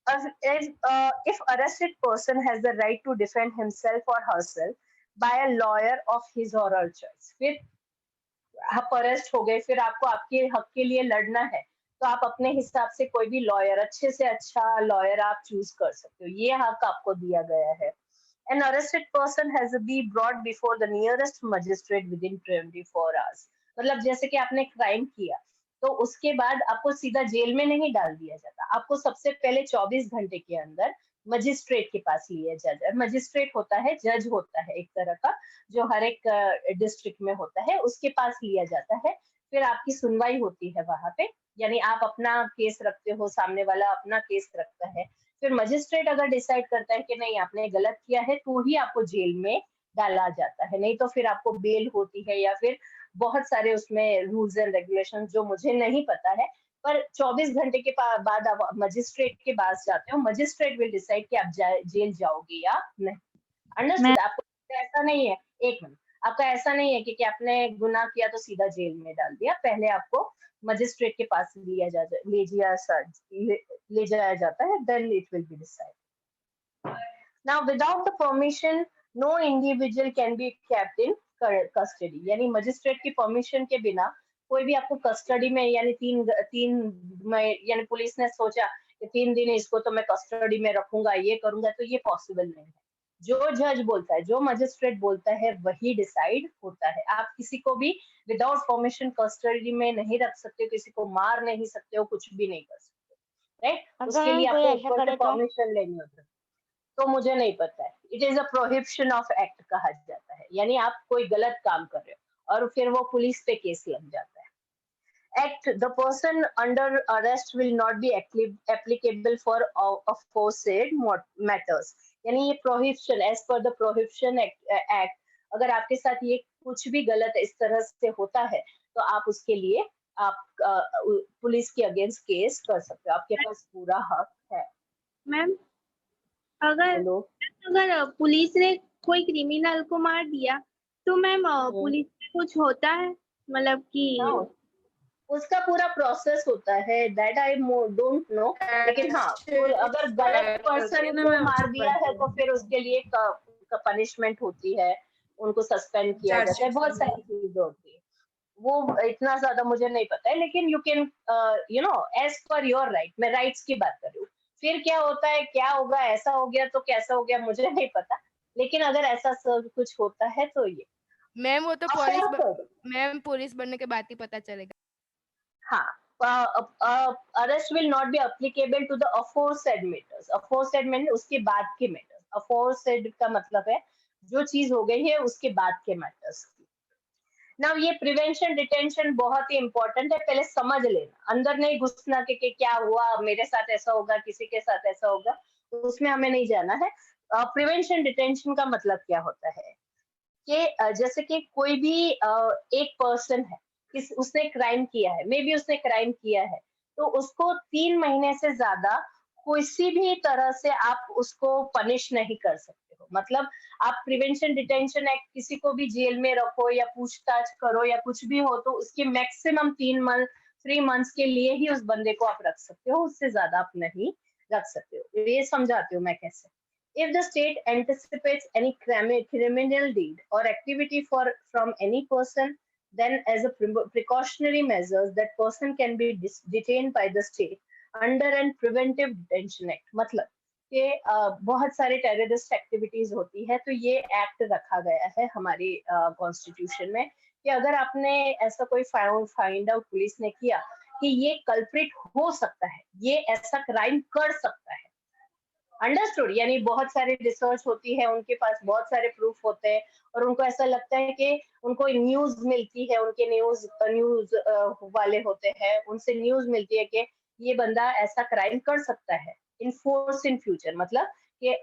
[SPEAKER 3] If arrested person has the right to defend himself or herself by a lawyer of his or her choice. फिर आप अरेस्ट हो गए, फिर आपको आपके हक के लिए लड़ना है, तो आप अपने हिसाब से कोई भी लॉयर, अच्छे से अच्छा लॉयर आप चूज कर सकते हो, ये हक आपको दिया गया है। An arrested person has to be brought before the nearest magistrate within 24 hours. मतलब जैसे कि आपने क्राइम किया तो उसके बाद आपको सीधा जेल में नहीं डाल दिया जाता, आपको सबसे पहले 24 घंटे के अंदर मजिस्ट्रेट के पास लिया जाता है। मजिस्ट्रेट होता है, जज होता है एक तरह का, जो हर एक डिस्ट्रिक्ट में होता है, उसके पास लिया जाता है। फिर आपकी सुनवाई होती है वहां पे, यानी आप अपना केस रखते हो, सामने वाला अपना केस रखता है। फिर मजिस्ट्रेट अगर डिसाइड करता है कि नहीं आपने गलत किया है, तो ही आपको जेल में डाला जाता है, नहीं तो फिर आपको बेल होती है, या फिर बहुत सारे उसमें रूल्स एंड रेगुलेशन जो मुझे नहीं पता है, पर 24 घंटे के बाद आप मजिस्ट्रेट के पास जाते हो, मजिस्ट्रेट विल डिसाइड कि आप जेल जाओगे या नहीं। अंडरस्टूड? आपको ऐसा नहीं है, एक मिनट, आपका ऐसा नहीं है कि आपने गुनाह किया तो सीधा जेल में डाल दिया, पहले आपको मजिस्ट्रेट के पास ले जाया जाता है, then it will be decide. Now without the permission no individual can be kept in custody, यानी मजिस्ट्रेट की परमिशन के बिना कोई भी आपको कस्टडी में, यानी यानी पुलिस ने सोचा कि 3 दिन इसको तो मैं कस्टडी में रखूंगा, ये करूंगा, तो ये पॉसिबल नहीं है। जो जज बोलता है, जो मजिस्ट्रेट बोलता है, वही डिसाइड होता है। आप किसी को भी विदाउट परमिशन कस्टडी में नहीं रख सकते हो, किसी को मार नहीं सकते हो, कुछ भी नहीं कर सकते, राइट? उसके लिए आपको ऊपर से परमिशन लेनी होती है। तो मुझे नहीं पता है, it is a prohibition of act कहा जाता है, यानी आप कोई गलत काम कर रहे हो और फिर वो पुलिस पे केस लग जाता है। Act, the person under arrest will not be applicable for aforesaid matters, यानी ये प्रोहिबिशन, एज पर द प्रोहिबिशन एक्ट, अगर आपके साथ ये कुछ भी गलत इस तरह से होता है तो आप उसके लिए आप पुलिस के अगेंस्ट केस कर सकते हो, आपके पास पूरा हक है।
[SPEAKER 2] मैम अगर पुलिस ने कोई क्रिमिनल को मार दिया तो मैम पुलिस में कुछ होता है, मतलब कि
[SPEAKER 3] उसका पूरा प्रोसेस होता है, दैट आई डोंट नो, लेकिन हाँ, अगर गलत पर्सन को मार दिया है तो फिर उसके लिए पनिशमेंट होती है, उनको सस्पेंड किया जाता है, बहुत सारी चीजें होती है, वो इतना ज्यादा मुझे नहीं पता है, लेकिन you can you know as per your right, मैं राइट्स की बात कर रही हूँ। फिर क्या होता है, क्या होगा, ऐसा हो गया तो कैसा हो गया मुझे नहीं पता, लेकिन अगर ऐसा सब कुछ होता है तो ये
[SPEAKER 5] मैम वो तो मैम पुलिस बनने के बाद ही पता चलेगा।
[SPEAKER 3] हाँ, arrest will not be applicable to the aforesaid matters, aforesaid mean उसके बाद के मैटर्स, अफोरसेड का मतलब है जो चीज हो गई है उसके बाद के मैटर्स। नाउ ये प्रिवेंशन डिटेंशन बहुत ही इंपॉर्टेंट है, पहले समझ लेना, अंदर नहीं घुसना कि क्या हुआ, मेरे साथ ऐसा होगा, किसी के साथ ऐसा होगा, तो उसमें हमें नहीं जाना है। प्रिवेंशन डिटेंशन का मतलब क्या होता है कि जैसे कि कोई भी एक पर्सन है, उसने क्राइम किया है, मे बी उसने क्राइम किया है, तो उसको 3 महीने से ज्यादा किसी भी तरह से आप उसको पनिश नहीं कर सकते हो। मतलब आप प्रिवेंशन डिटेंशन एक्ट, किसी को भी जेल में रखो या पूछताछ करो या कुछ भी हो, तो उसके मैक्सिमम 3 मंथ्स के लिए ही उस बंदे को आप रख सकते हो, उससे ज्यादा आप नहीं रख सकते हो। ये समझाती हूँ मैं कैसे। If the state anticipates any criminal deed or activity from any person, then as a precautionary measures, that person can be detained by the state under an preventive detention act. मतलब कि बहुत सारे टेररिस्ट एक्टिविटीज होती है, तो ये act रखा गया है हमारी कॉन्स्टिट्यूशन में कि अगर आपने ऐसा कोई फाइंड आउट पुलिस ने किया कि ये कल्प्रिट हो सकता है, ये ऐसा क्राइम कर सकता है, अंडरस्टूड, यानी बहुत सारे रिसर्च होती है, उनके पास बहुत सारे प्रूफ होते हैं और उनको ऐसा लगता है कि उनको न्यूज मिलती है, उनके न्यूज वाले होते हैं, उनसे न्यूज मिलती है कि ये बंदा ऐसा क्राइम कर सकता है इन फ्यूचर, मतलब कि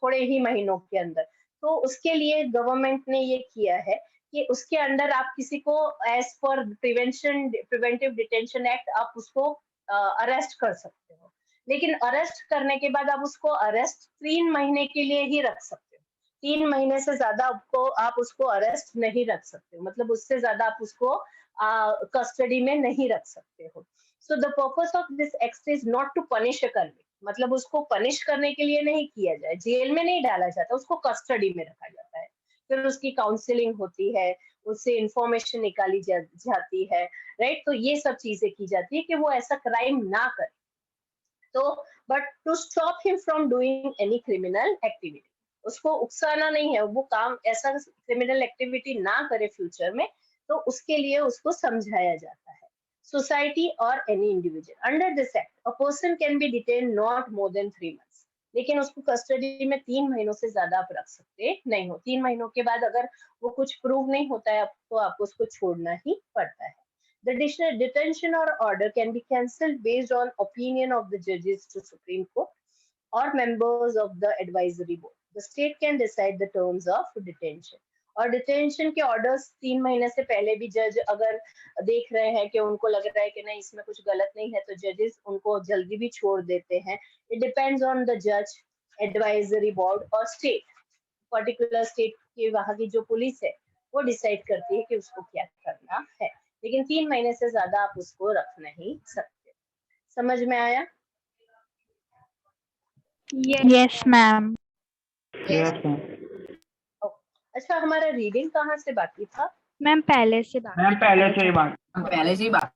[SPEAKER 3] थोड़े ही महीनों के अंदर। तो उसके लिए गवर्नमेंट ने ये किया है कि उसके अंदर आप किसी को as per preventive detention act आप उसको अरेस्ट कर सकते हो, लेकिन अरेस्ट करने के बाद आप उसको अरेस्ट 3 महीने के लिए ही रख सकते हो, 3 महीने से ज्यादा आप उसको अरेस्ट नहीं रख सकते हो, मतलब उससे ज्यादा आप उसको कस्टडी में नहीं रख सकते हो। So the purpose of this act is not to punish a convict, मतलब उसको पनिश करने के लिए नहीं किया जाए, जेल में नहीं डाला जाता, उसको कस्टडी में रखा जाता है, फिर उसकी काउंसलिंग होती है, उससे इंफॉर्मेशन निकाली जाती है, राइट? तो ये सब चीजें की जाती है कि वो ऐसा क्राइम ना करे। तो but to stop him from doing any criminal activity, उसको उकसाना नहीं है, वो काम ऐसा क्रिमिनल एक्टिविटी ना करे फ्यूचर में, तो उसके लिए उसको समझाया जाता है। सोसाइटी और any individual under this act a person can be detain not more than 3 months, लेकिन उसको कस्टडी में 3 महीनों से ज्यादा आप रख सकते नहीं हो। 3 महीनों के बाद अगर वो कुछ प्रूव नहीं होता है तो आपको उसको छोड़ना ही पड़ता है। The detention or order can be cancelled based on opinion of the judges to Supreme Court or members of the advisory board. The state can decide the terms of detention. और डिटेंशन के orders 3 महीने से पहले भी जज अगर देख रहे हैं कि उनको लग रहा है कि नहीं इसमें कुछ गलत नहीं है, तो जजेस उनको जल्दी भी छोड़ देते हैं. इट डिपेंड्स ऑन द जज, एडवाइजरी बोर्ड और स्टेट. पर्टिकुलर स्टेट की वहाँ की जो पुलिस है वो डिसाइड करती है कि उसको क्या करना है. लेकिन 3 महीने से ज्यादा आप उसको रख नहीं सकते. समझ में आया?
[SPEAKER 9] Yes, ma'am.
[SPEAKER 1] Yes, ma'am.
[SPEAKER 3] अच्छा, हमारा रीडिंग कहाँ से बाकी था?
[SPEAKER 9] मैम पहले से बात.
[SPEAKER 1] हम पहले से ही बात.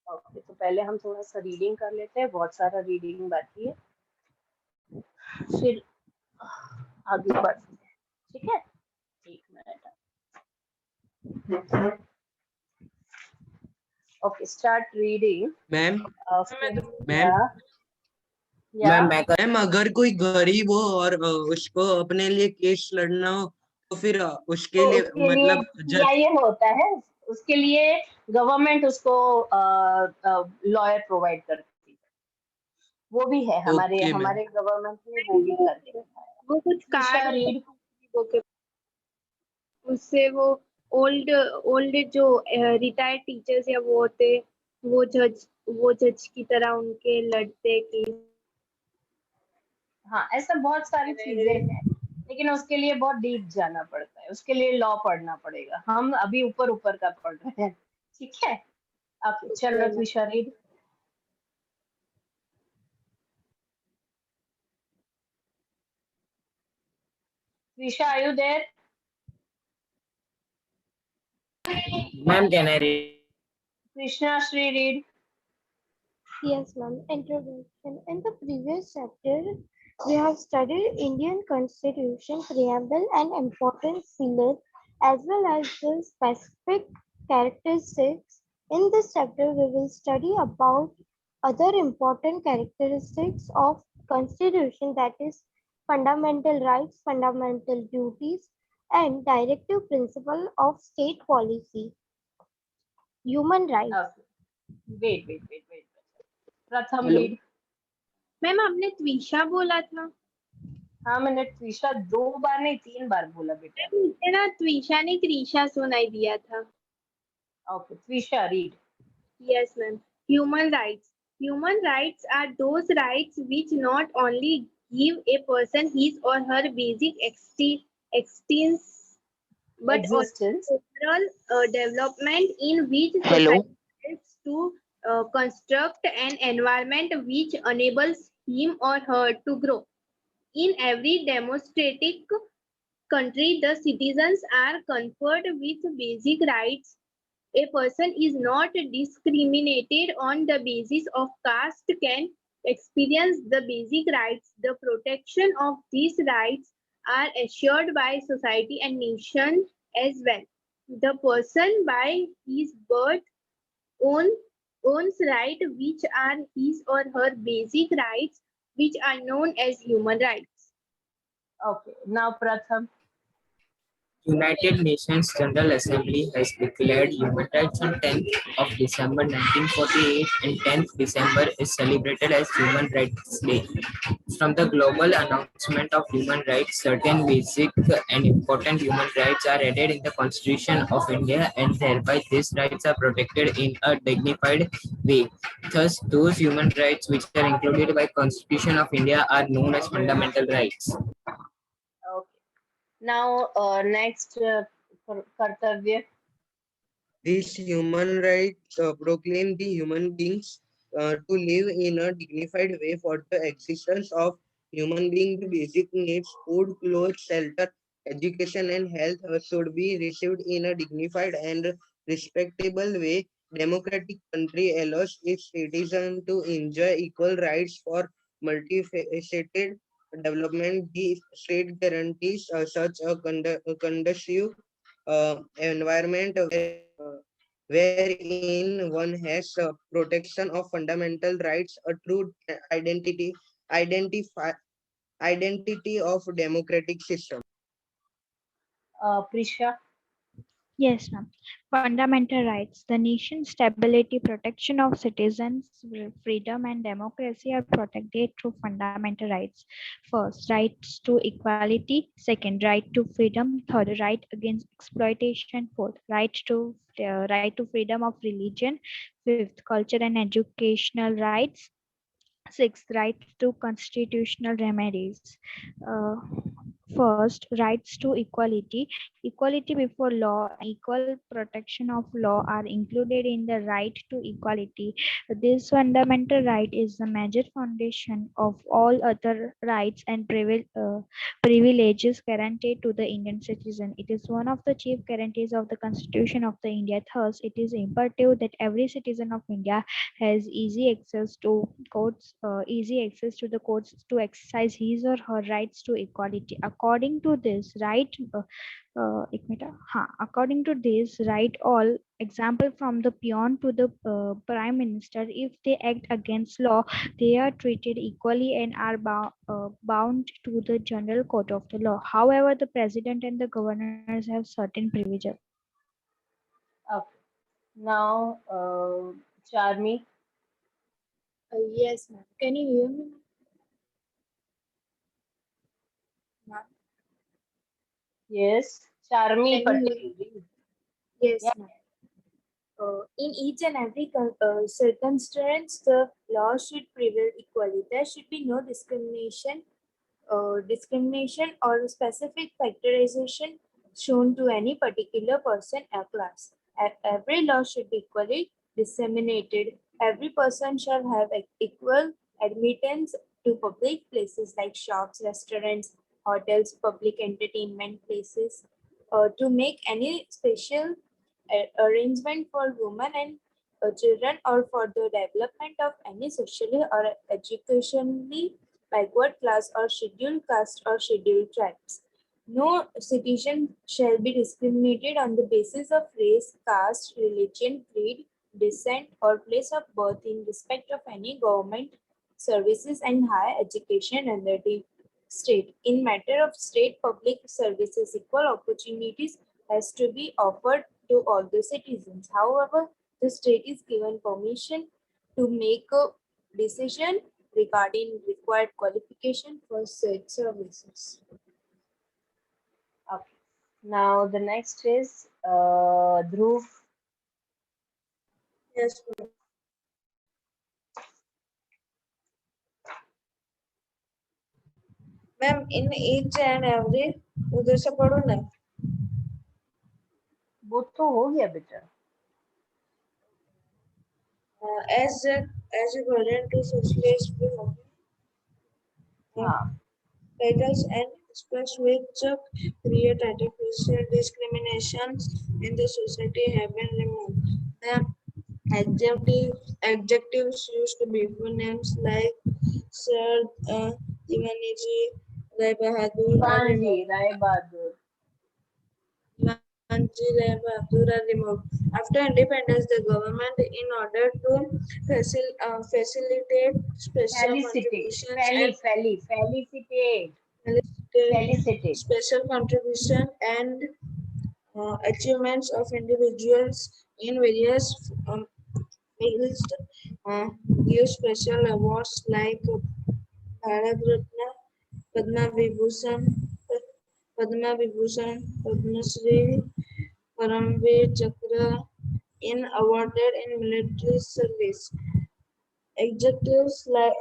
[SPEAKER 3] ओके, तो पहले हम थोड़ा सा रीडिंग कर लेते हैं. बहुत सारा रीडिंग बाकी है, फिर आगे बढ़ते हैं. ठीक है, 1 minute. Okay, start reading.
[SPEAKER 7] Ma'am
[SPEAKER 3] ma'am,
[SPEAKER 7] ma'am अगर कोई गरीब हो और उसको अपने लिए केस लड़ना हो तो फिर उसके लिए मतलब
[SPEAKER 3] CIM होता है, उसके लिए गवर्नमेंट उसको लॉयर प्रोवाइड करती है. वो भी है हमारे
[SPEAKER 7] Okay,
[SPEAKER 3] हमारे गवर्नमेंट में वो भी करते हैं.
[SPEAKER 2] वो कुछ कार्ड
[SPEAKER 3] रीड.
[SPEAKER 2] उससे वो ओल्ड जो रिटायर्ड टीचर्स या वो होते, वो जज की तरह उनके लड़ते केस.
[SPEAKER 3] हाँ, ऐसा बहुत सारी चीजें हैं, लेकिन उसके लिए बहुत डीप जाना पड़ता है. उसके लिए लॉ पढ़ना पड़ेगा. हम अभी ऊपर ऊपर का पढ़ रहे हैं. ठीक है, ओके, चलो Tvisha read. Tvisha, are you there?
[SPEAKER 1] Ma'am, can I read?
[SPEAKER 3] Krishna Shri read.
[SPEAKER 4] Yes, ma'am. Introduction. In the previous chapter, we have studied Indian Constitution preamble and important pillars as well as the specific characteristics. In this chapter, we will study about other important characteristics of Constitution, that is fundamental rights, fundamental duties, and directive principle of state policy. Human rights.
[SPEAKER 3] Wait. Pratham
[SPEAKER 1] Hello.
[SPEAKER 3] Read.
[SPEAKER 2] Ma'am आपने त्विषा बोला था.
[SPEAKER 3] हाँ, मैंने त्विषा 2 बार नहीं 3 बार बोला बेटा.
[SPEAKER 2] मुझे ना त्विषा ने त्रिषा सुनाई दिया था.
[SPEAKER 3] Okay, त्विषा read.
[SPEAKER 2] Yes, ma'am. Human rights. Human rights are those rights which not only give a person his or her basic existence, but
[SPEAKER 3] Existence.
[SPEAKER 2] also overall development in which
[SPEAKER 1] Hello.
[SPEAKER 2] society helps to construct an environment which enables him or her to grow. In every democratic country, the citizens are conferred with basic rights. A person is not discriminated on the basis of caste can experience the basic rights. The protection of these rights are assured by society and nation as well. The person by his birth owns rights which are his or her basic rights, which are known as human rights.
[SPEAKER 3] Okay, now Pratham.
[SPEAKER 1] United Nations General Assembly has declared human rights on 10th of December 1948, and 10th December is celebrated as Human Rights Day. From the global announcement of human rights, certain basic and important human rights are added in the Constitution of India, and thereby these rights are protected in a dignified way. Thus, those human rights which are included by Constitution of India are known as fundamental rights.
[SPEAKER 3] Okay. Now, next, Kartavya.
[SPEAKER 7] These human rights proclaim the human beings to live in a dignified way. For the existence of human being, the basic needs, food, clothes, shelter, education, and health should be received in a dignified and respectable way. Democratic country allows its citizens to enjoy equal rights for multifaceted development. The state guarantees such a conducive environment wherein one has protection of fundamental rights, a true identity of democratic system.
[SPEAKER 3] Prisha.
[SPEAKER 10] Yes, ma'am. Fundamental rights. The nation's stability, protection of citizens, freedom, and democracy are protected through fundamental rights. First, rights to equality. Second, right to freedom. Third, right against exploitation. Fourth, right to freedom of religion. Fifth, culture and educational rights. Sixth, right to constitutional remedies. Uh, First, rights to equality. Equality before law and equal protection of law are included in the right to equality. This fundamental right is the major foundation of all other rights and privileges guaranteed to the Indian citizen. It is one of the chief guarantees of the Constitution of the India. Thus, it is imperative that every citizen of India has easy access to the courts to exercise his or her rights to equality. According to this right, all example from the peon to the prime minister, if they act against law, they are treated equally and are bound to the general court of the law. However, the president and the governors have certain privileges.
[SPEAKER 3] Okay. Now, Charmi.
[SPEAKER 2] Yes, ma'am. Can you hear me? Ma'am?
[SPEAKER 3] Yes, Charmi
[SPEAKER 2] Can you
[SPEAKER 3] Patel.
[SPEAKER 2] hear? Yes,
[SPEAKER 3] Yeah.
[SPEAKER 2] ma'am. In each and every circumstance, the law should prevail equally. There should be no discrimination or specific factorization shown to any particular person or class. Every law should be equally disseminated. Every person shall have equal admittance to public places like shops, restaurants, hotels, public entertainment places. To make any special arrangement for women and children or for the development of any socially or educationally backward class or scheduled caste or scheduled tribes. No citizen shall be discriminated on the basis of race, caste, religion, creed, descent, or place of birth in respect of any government services and higher education under the state. In matter of state public services, equal opportunities has to be offered to all the citizens. However, the state is given permission to make a decision regarding required qualification for such services.
[SPEAKER 3] Okay. Now the next is Dhruv.
[SPEAKER 6] Yes, ma'am. In each and every उधर से पढ़ो ना.
[SPEAKER 3] वो तो हो गया बेटा.
[SPEAKER 6] As equivalent to socialist titles and express which create artificial discriminations in the society have been removed. The adjectives used before names like Sir, Divaniji, Rai Bahadur are removed. Divanji, Rai Bahadur are removed. After independence, the government, in order to facilitate special contributions special contribution and achievements of individuals in various fields, give special awards like Bharat Ratna, Padma Vibhushan, Padma Shri, Paramveer Chakra in awarded in military service. Adjectives like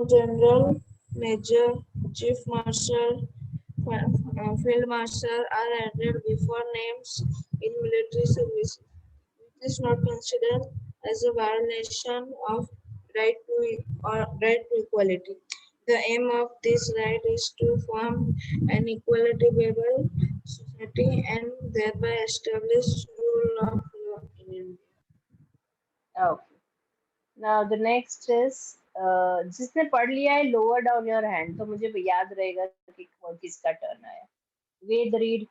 [SPEAKER 6] General, Major, Chief Marshal, Field Marshal are added before names in military service. It is not considered as a violation of right to equality. The aim of this right is to form an equitable society and thereby establish rule of law in India.
[SPEAKER 3] Okay. Now the next is जिसने पढ़ लिया है lower down your hand तो मुझे याद रहेगा कि किसका turn आया. Ved, read.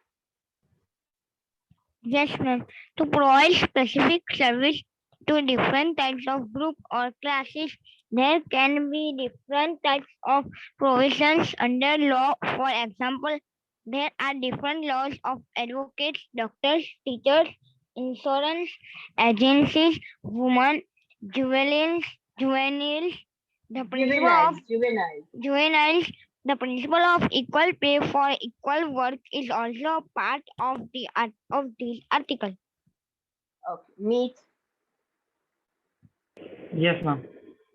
[SPEAKER 4] Yes, ma'am. To provide specific service to different types of group or classes, there can be different types of provisions under law. For example, There are different laws of advocates, doctors, teachers, insurance agencies, women, juveniles, juveniles, the principle of juveniles. The principle of equal pay for equal work is also a part of of this article.
[SPEAKER 3] Okay. Meet.
[SPEAKER 11] Yes, ma'am.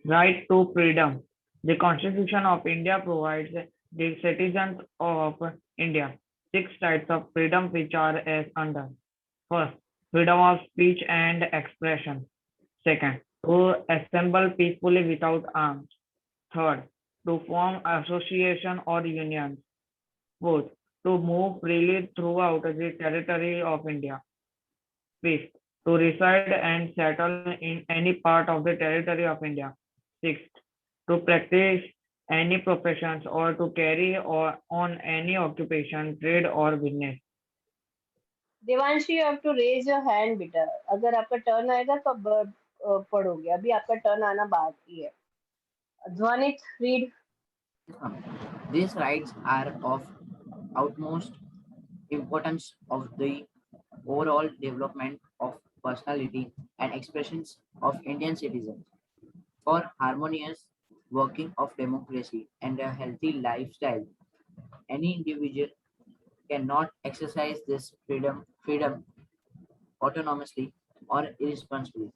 [SPEAKER 11] Right to freedom. The Constitution of India provides the citizens of India six types of freedom which are as under. First, freedom of speech and expression. Second, to assemble peacefully without arms. Third, to form association or unions. Fourth, to move freely throughout the territory of India. Fifth, to reside and settle in any part of the territory of India. Sixth, to practice any professions or to carry or on any occupation, trade or business.
[SPEAKER 3] Devanshi you have to raise your hand बेटा, अगर आपका turn आएगा तो पढ़ोगे, अभी आपका turn आना बाकी है. ध्वनित read.
[SPEAKER 1] These rights are of utmost importance of the overall development of personality and expressions of Indian citizens. For harmonious working of democracy and a healthy lifestyle, any individual cannot exercise this freedom autonomously or irresponsibly.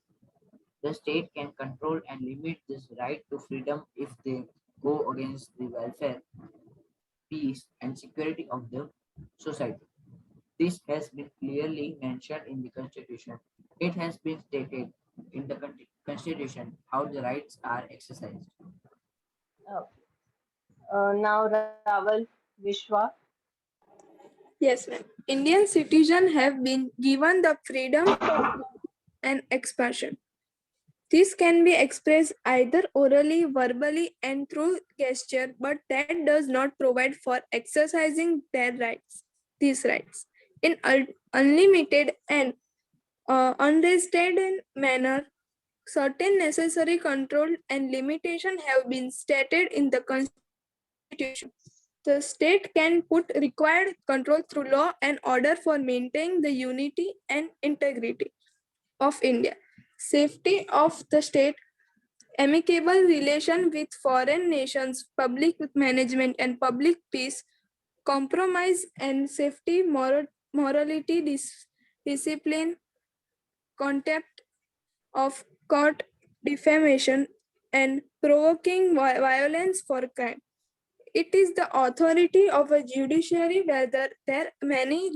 [SPEAKER 1] The state can control and limit this right to freedom if they go against the welfare, peace, and security of the society. This has been clearly mentioned in the Constitution. It has been stated in the Constitution how the rights are exercised.
[SPEAKER 3] Now Raval, Vishwa.
[SPEAKER 12] Yes, ma'am. Indian citizens have been given the freedom and expression. This can be expressed either orally, verbally, and through gesture, but that does not provide for exercising their rights, these rights, in unlimited and unrestrained manner. Certain necessary control and limitation have been stated in the Constitution. The state can put required control through law and order for maintaining the unity and integrity of India, safety of the state, amicable relation with foreign nations, public management and public peace, compromise and safety, morality, discipline, contempt of court, defamation, and provoking violence for crime. It is the authority of a judiciary whether there many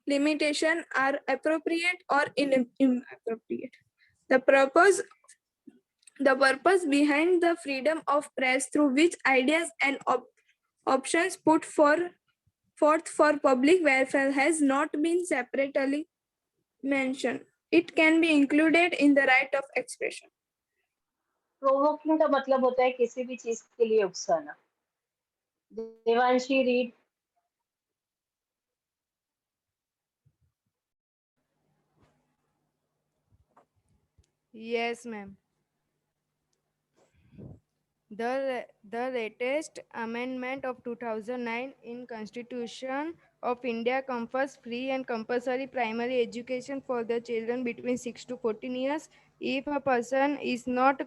[SPEAKER 12] limitations are appropriate or inappropriate. The purpose behind the freedom of press through which ideas and options put forth for public welfare has not been separately mentioned. It can be included in the right of expression.
[SPEAKER 3] Provoking का मतलब होता है किसी भी चीज के लिए उकसाना. Devanshi read.
[SPEAKER 5] Yes, ma'am. The latest amendment of 2009 in Constitution of India confers free and compulsory primary education for the children between 6 to 14 years. If a person is not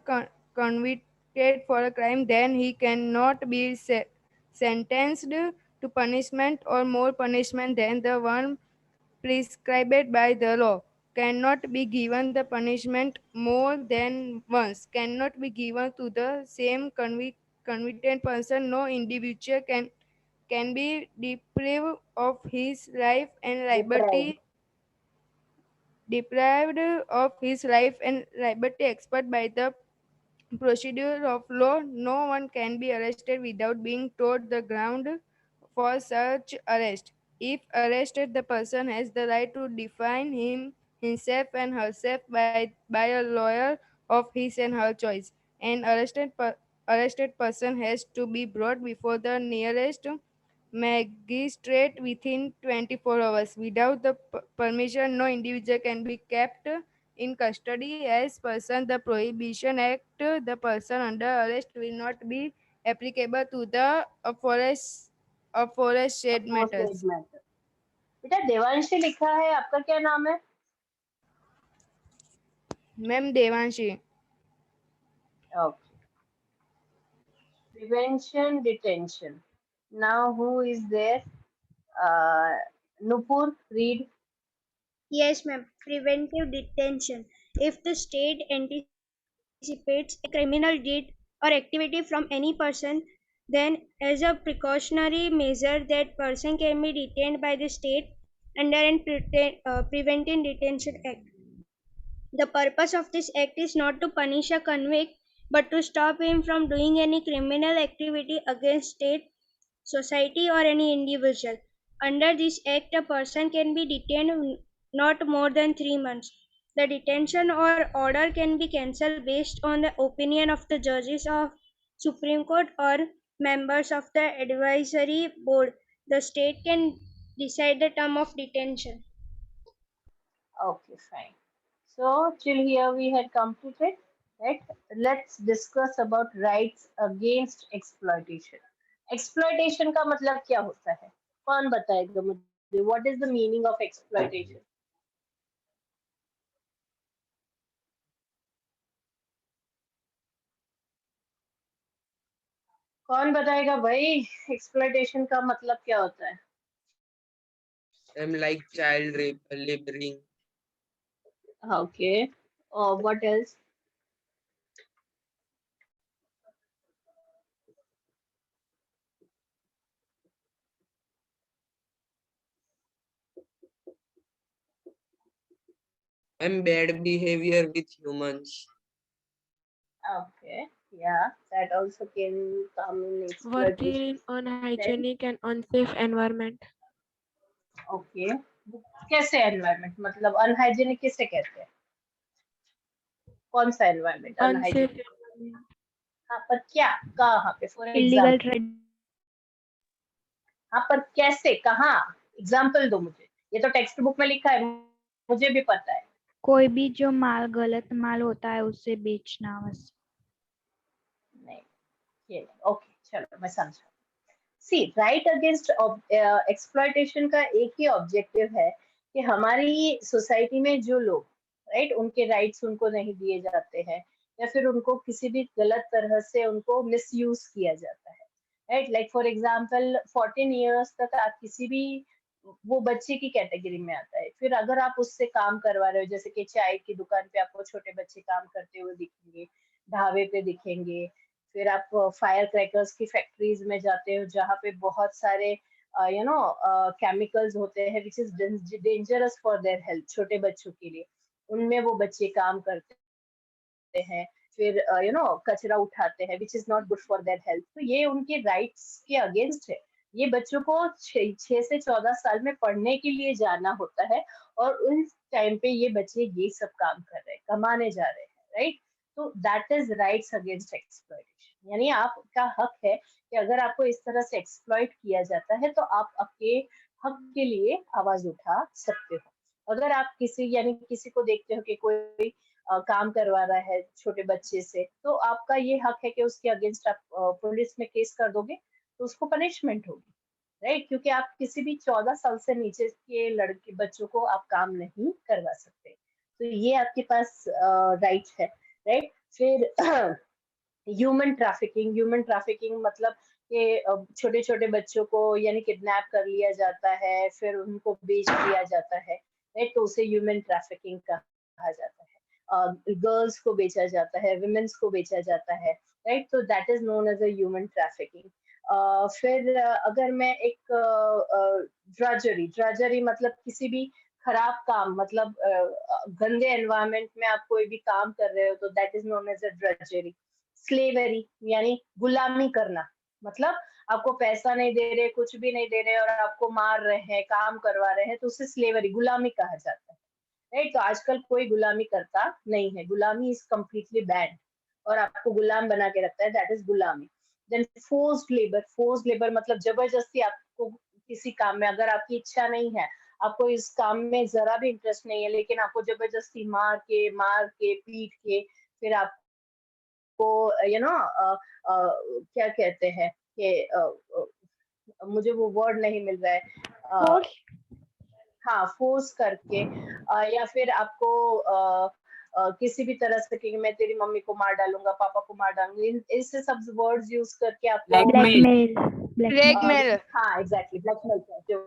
[SPEAKER 5] convicted for a crime, then he cannot be sentenced to punishment or more punishment than the one prescribed by the law, cannot be given the punishment more than once, cannot be given to the same convicted person. No individual can be deprived of his life and liberty, deprived of his life and liberty except by the procedure of law. No one can be arrested without being told the ground for such arrest. If arrested, the person has the right to defend himself and herself by a lawyer of his and her choice. An arrested person has to be brought before the nearest magistrate within 24 hours. Without the permission, no individual can be kept in custody. As person the Prohibition Act, the person under arrest will not be applicable to the of forest shade matters.
[SPEAKER 3] बेटा देवांशी लिखा है, आपका क्या नाम है?
[SPEAKER 5] Ma'am Devanshi.
[SPEAKER 3] Okay. Prevention, detention. Now who is there? Nupur, read.
[SPEAKER 13] Yes, ma'am. Preventive detention. If the state anticipates a criminal deed or activity from any person, then as a precautionary measure, that person can be detained by the state under an Preventive Detention Act. The purpose of this act is not to punish a convict, but to stop him from doing any criminal activity against state, society, or any individual. Under this act, a person can be detained not more than 3 months. The detention or order can be cancelled based on the opinion of the judges of Supreme Court or members of the advisory board. The state can decide the term of detention.
[SPEAKER 3] Okay, fine. So till here we had completed, right? Let's discuss about rights against exploitation. Exploitation का मतलब क्या होता है? कौन बताएगा मुझे? What is the meaning of exploitation? कौन बताएगा भाई? Exploitation का मतलब क्या होता है?
[SPEAKER 7] Like child rape, laboring.
[SPEAKER 3] Okay. What else?
[SPEAKER 7] And bad behavior with humans.
[SPEAKER 3] Okay. Yeah, that also can come in exploitation.
[SPEAKER 12] Working in unhygienic and unsafe environment.
[SPEAKER 3] Okay. कैसे environment मतलब अनहाइजीनिक किसे कहते हैं? कौन सा एनवायरनमेंट अनहाइजीनिक? हाँ पर क्या कहाँ पे फॉर एग्जांपल? हाँ पर कैसे कहाँ एग्जांपल दो मुझे. ये तो टेक्स्ट बुक में लिखा है, मुझे भी पता है.
[SPEAKER 10] कोई भी जो माल गलत माल होता है उसे बेचना बस.
[SPEAKER 3] नहीं ये नहीं. ओके चलो मैं समझा. सी राइट अगेंस्ट एक्सप्लॉयटेशन का एक ही ऑब्जेक्टिव है कि हमारी सोसाइटी में जो लोग राइट उनके राइट्स उनको नहीं दिए जाते हैं या फिर उनको किसी भी गलत तरह से उनको मिसयूज किया जाता है right. Like for example 14 years तक आप किसी भी वो बच्चे की कैटेगरी में आता है. फिर अगर आप उससे काम करवा रहे हो जैसे कि चाय की दुकान पे आपको छोटे बच्चे काम करते हुए दिखेंगे, ढाबे पे दिखेंगे, फिर आप फायर क्रैकर्स की फैक्ट्रीज में जाते हो जहाँ पे बहुत सारे केमिकल्स होते हैं which is dangerous for their health छोटे बच्चों के लिए, उनमें वो बच्चे काम करते हैं. फिर कचरा उठाते हैं which is not good for their health. तो ये उनके राइट्स के अगेंस्ट है. ये बच्चों को 6 से 14 साल में पढ़ने के लिए जाना होता है और उस टाइम पे ये बच्चे ये सब काम कर रहे हैं, कमाने जा रहे हैं राइट. तो that is rights against exploitation. यानी आपका हक है कि अगर आपको इस तरह से एक्सप्लॉइट किया जाता है तो आप आपके हक के लिए आवाज उठा सकते हो. अगर आप किसी को देखते हो कि कोई काम करवा रहा है छोटे बच्चे से तो आपका ये हक है कि उसके अगेंस्ट आप पुलिस में केस कर दोगे तो उसको पनिशमेंट होगी राइट. क्योंकि आप किसी भी 14 साल से नीचे के लड़के बच्चों को आप काम नहीं करवा सकते. तो ये आपके पास राइट है राइट. फिर ह्यूमन ट्रैफिकिंग मतलब कि छोटे छोटे बच्चों को यानी किडनैप कर लिया जाता है फिर उनको बेच दिया जाता है राइट. तो उसे ह्यूमन ट्रैफिकिंग कहा जाता है. गर्ल्स को बेचा जाता है, विमेन्स को बेचा जाता है राइट. तो that is known as a human trafficking. फिर अगर मैं एक ड्रजरी मतलब किसी भी खराब काम मतलब गंदे एनवायरनमेंट में आप कोई भी काम कर रहे हो तो that is known as a drudgery. Slavery यानी गुलामी करना मतलब आपको पैसा नहीं दे रहे, कुछ भी नहीं दे रहे और आपको मार रहे हैं, काम करवा रहे हैं तो उसे स्लेवरी गुलामी कहा जाता है राइट. तो आजकल कोई गुलामी करता नहीं है. गुलामी इज कम्प्लीटली बैड और आपको गुलाम बना के रखता है, दैट इज गुलामी. देन फोर्स्ड लेबर मतलब जबरदस्ती आपको किसी काम में, अगर आपकी इच्छा नहीं है, आपको इस काम में जरा भी इंटरेस्ट नहीं है लेकिन आपको जबरदस्ती मार के पीट के फिर आपको क्या कहते हैं कि मुझे वो वर्ड नहीं मिल रहा है, हाँ फोर्स करके, या फिर आपको किसी भी तरह से कि मैं तेरी मम्मी को मार डालूंगा, पापा को मार डालूंगी, इससे सब वर्ड्स यूज करके आपको
[SPEAKER 5] ब्लैकमेल।
[SPEAKER 3] हाँ एग्जैक्टली ब्लैकमेल करते हो।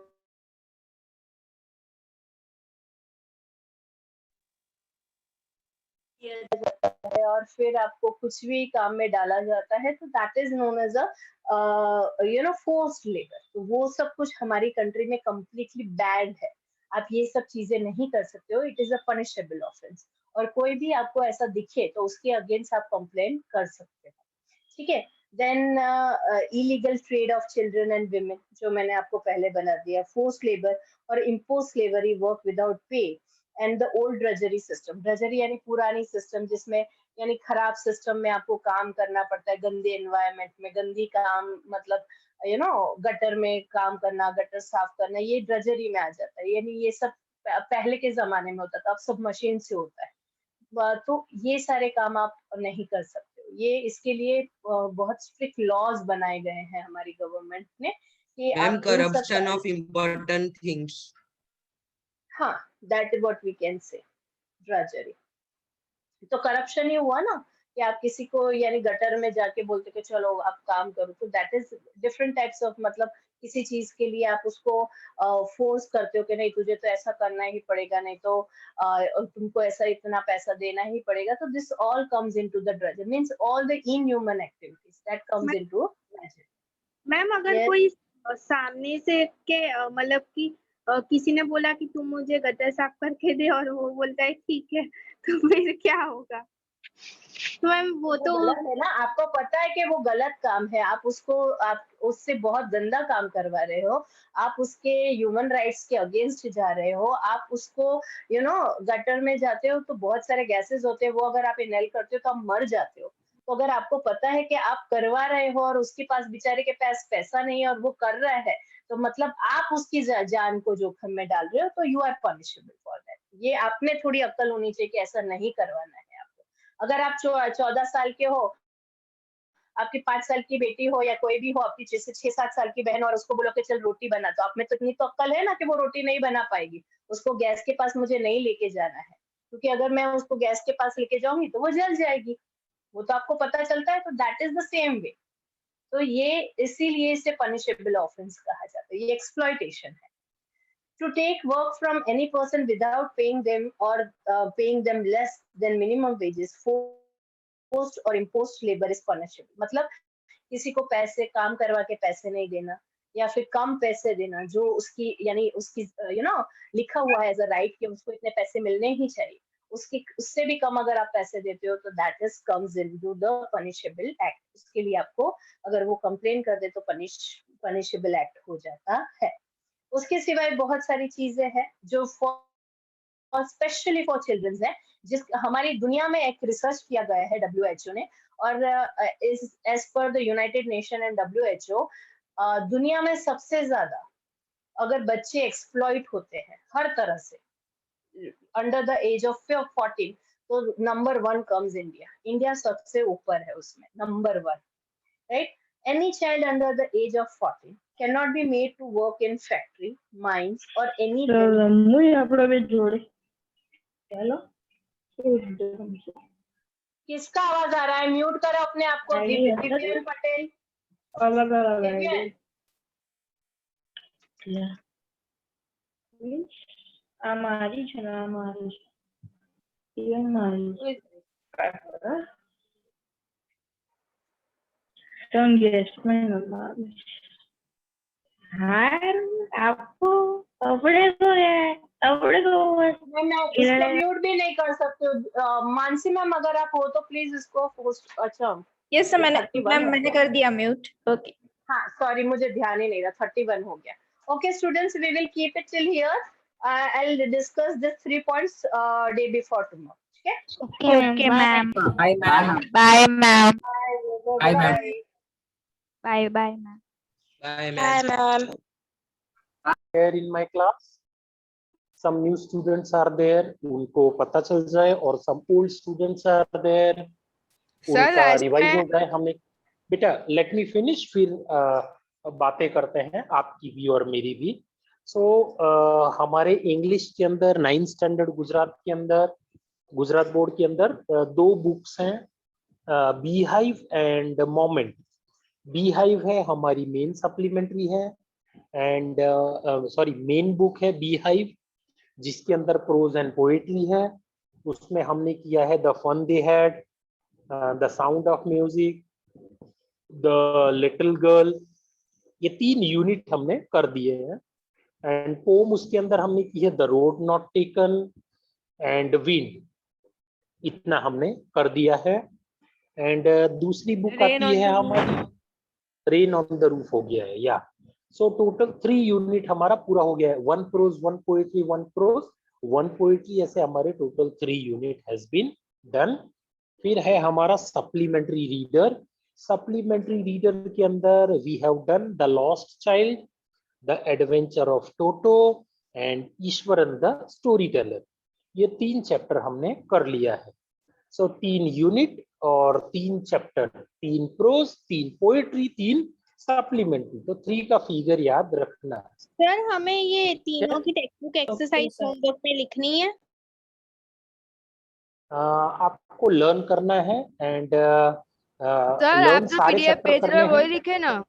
[SPEAKER 3] और फिर आपको कुछ भी काम में डाला जाता है तो that is known as a forced labour. तो वो सब कुछ हमारी कंट्री में कम्प्लीटली बैड है, आप ये सब चीजें नहीं कर सकते हो, it is a punishable offence. और कोई भी आपको ऐसा दिखे तो उसके अगेंस्ट आप कंप्लेन कर सकते हो, ठीक है। Then illegal trade of children and women, जो मैंने आपको पहले बना दिया, फोर्स्ड लेबर और impose slavery, work without pay, and the old drudgery system. Drudgery यानी पुरानी सिस्टम, जिसमें यानी खराब सिस्टम में आपको काम करना पड़ता है, गंदे एनवायरनमेंट में, गंदी काम, मतलब गटर में काम करना, गटर साफ करना, ये ड्रजरी में आ जाता है। यानी ये सब पहले के जमाने में होता था, अब सब मशीन से होता है। तो ये सारे काम आप नहीं कर सकते हो। ये इसके लिए बहुत स्ट्रिक्ट लॉज बनाए गए हैं हमारी गवर्नमेंट ने कि
[SPEAKER 7] मैम,
[SPEAKER 3] आप
[SPEAKER 7] करप्शन ऑफ इम्पोर्टेंट थिंग्स।
[SPEAKER 3] हाँ, that is what we can say drudgery. तो करप्शन ही हुआ ना कि आप किसी को यानी गटर में जाके बोलते कि चलो आप काम करो, तो that is different types of, मतलब किसी चीज के लिए आप उसको फोर्स करते हो कि नहीं तुझे तो ऐसा करना ही पड़ेगा, नहीं तो तुमको ऐसा इतना पैसा देना ही पड़ेगा। तो this all comes into the drudgery, means all the inhuman activities that comes into drudgery.
[SPEAKER 2] Ma'am अगर कोई सामने से के मतलब कि किसी ने बोला कि तुम मुझे गटर साफ करके दे और वो बोलता है ठीक है, तो फिर क्या होगा? तो मैम वो तो
[SPEAKER 3] गलत है ना, आपको पता है कि वो गलत काम है, आप उससे बहुत गंदा काम करवा रहे हो, आप उसके ह्यूमन राइट्स के अगेंस्ट जा रहे हो, आप उसको गटर में जाते हो तो बहुत सारे गैसेस होते हैं, वो अगर आप इनहेल करते हो तो आप मर जाते हो। तो अगर आपको पता है कि आप करवा रहे हो और उसके पास बेचारे के पास पैसा नहीं है और वो कर रहा है, तो मतलब आप उसकी जान को जोखिम में डाल रहे हो, तो you are punishable for that. ये आप में थोड़ी अक्ल होनी चाहिए कि ऐसा नहीं करवाना है। अगर आप 14 साल के हो, आपकी 5 साल की बेटी हो या कोई भी हो, आपकी 6-7 साल की बहन, और उसको बोलो कि चल रोटी बना, तो आप में तो इतनी तो अक्ल है ना कि वो रोटी नहीं बना पाएगी। उसको गैस के पास मुझे नहीं लेके जाना है, क्योंकि अगर मैं उसको गैस के पास लेके जाऊंगी तो वो जल जाएगी। वो तो आपको पता चलता है, तो that is the same way. तो ये इसीलिए इसे पनिशेबल ऑफेंस कहा जाता है, ये एक्सप्लॉयटेशन है। To take work from any person without paying them or paying them less than minimum wages, forced or imposed labor is punishable। मतलब किसी को पैसे काम करवा के पैसे नहीं देना, या फिर कम पैसे देना, जो उसकी यानी उसकी लिखा हुआ है एज अ राइट कि उसको इतने पैसे मिलने ही चाहिए, उससे भी कम अगर आप पैसे देते हो, तो that is comes into the punishable act. उसके लिए आपको अगर वो कंप्लेन कर दे तो पनिशेबल एक्ट हो जाता है। उसके सिवाय बहुत सारी चीजें हैं जो फॉर स्पेशली फॉर चिल्ड्रंस है, जिस हमारी दुनिया में एक रिसर्च किया गया है WHO ने, और एज पर the United Nation and WHO, दुनिया में सबसे ज्यादा अगर बच्चे एक्सप्लॉइट होते हैं हर तरह से अंडर द एज ऑफ 14, तो नंबर 1 कम्स इंडिया। इंडिया सबसे ऊपर है उसमें, number 1, right. Any child under the age of 14 cannot be made to work in factory, mines or any किसका आवाज आ रहा है? म्यूट करो अपने आप को। दिव्यन पटेल,
[SPEAKER 14] हमारी आपको अपने को है, अपने को
[SPEAKER 3] इसको म्यूट भी नहीं कर सकते। मानसी मैम अगर आप हो तो प्लीज इसको पोस्ट। अच्छा
[SPEAKER 9] यस मैंने कर दिया म्यूट। ओके
[SPEAKER 3] हाँ सॉरी, मुझे ध्यान ही नहीं रहा। 31 हो गया। Okay students, we will keep it till here. I will discuss this 3 points day before tomorrow.
[SPEAKER 10] Okay, ma'am.
[SPEAKER 1] Bye, ma'am.
[SPEAKER 10] Bye, ma'am.
[SPEAKER 1] Bye, ma'am.
[SPEAKER 10] Bye, bye, ma'am.
[SPEAKER 7] Bye,
[SPEAKER 9] bye ma'am.
[SPEAKER 15] Here in my class, some new students are there, उनको पता चल जाए, और some old students are there, उनका revise हो जाए। हमने बेटा लेट मी फिनिश, फिर बातें करते हैं, आपकी भी और मेरी भी। सो हमारे इंग्लिश के अंदर 9th स्टैंडर्ड गुजरात के अंदर, गुजरात बोर्ड के अंदर 2 बुक्स हैं, बीहाइव एंड मोमेंट। बीहाइव है हमारी मेन सप्लीमेंट्री है, एंड सॉरी मेन बुक है बीहाइव, जिसके अंदर प्रोज एंड पोएट्री है। उसमें हमने किया है the fun they had, the sound of music, the little girl, ये 3 यूनिट हमने कर दिए हैं। एंड पोम उसके अंदर हमने की है the road not taken and wind, इतना हमने कर दिया है। एंड दूसरी बुक आती है हमारी रेन ऑन द रूफ, हो गया है या। सो टोटल 3 यूनिट हमारा पूरा हो गया है, 1 प्रोज 1 पोएट्री 1 प्रोज 1 पोएट्री, ऐसे हमारे total 3 unit has been done. फिर है हमारा सप्लीमेंट्री रीडर। सप्लीमेंट्री रीडर के अंदर we have done the lost child, the adventure of Toto and Iswaran the storyteller, ये 3 चैप्टर हमने कर लिया है। सो 3 यूनिट और 3 चैप्टर, 3 प्रोज 3 पोएट्री 3 सप्लीमेंट्री, तो 3 का फिगर याद रखना।
[SPEAKER 2] सर हमें ये तीनों की टेक्स्ट एक्सरसाइज नोटबुक में लिखनी है?
[SPEAKER 15] आपको लर्न करना है एंड
[SPEAKER 5] सर आप जो पीडीएफ भेज रहे हो वही लिखे ना?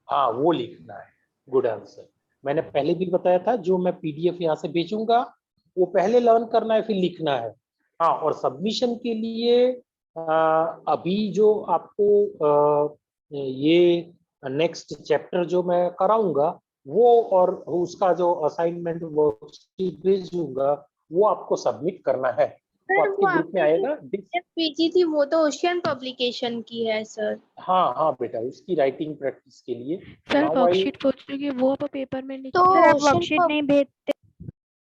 [SPEAKER 15] हाँ वो लिखना है, गुड आंसर। मैंने पहले भी बताया था, जो मैं पीडीएफ यहाँ से भेजूंगा वो पहले लर्न करना है फिर लिखना है। हाँ, और सबमिशन के लिए अभी जो आपको ये नेक्स्ट चैप्टर जो मैं कराऊंगा वो, और उसका जो असाइनमेंट वर्कशीट भेजूंगा वो आपको सबमिट करना है, वो आपके ग्रुप में आएगा।
[SPEAKER 2] भेजी थी वो तो ओशियन पब्लिकेशन की है सर।
[SPEAKER 15] हाँ हाँ बेटा, उसकी राइटिंग प्रैक्टिस के लिए।
[SPEAKER 10] सर वर्कशीट पूछ रही है, वो आप पेपर में लिख,
[SPEAKER 2] तो
[SPEAKER 10] वर्कशीट नहीं भेजते?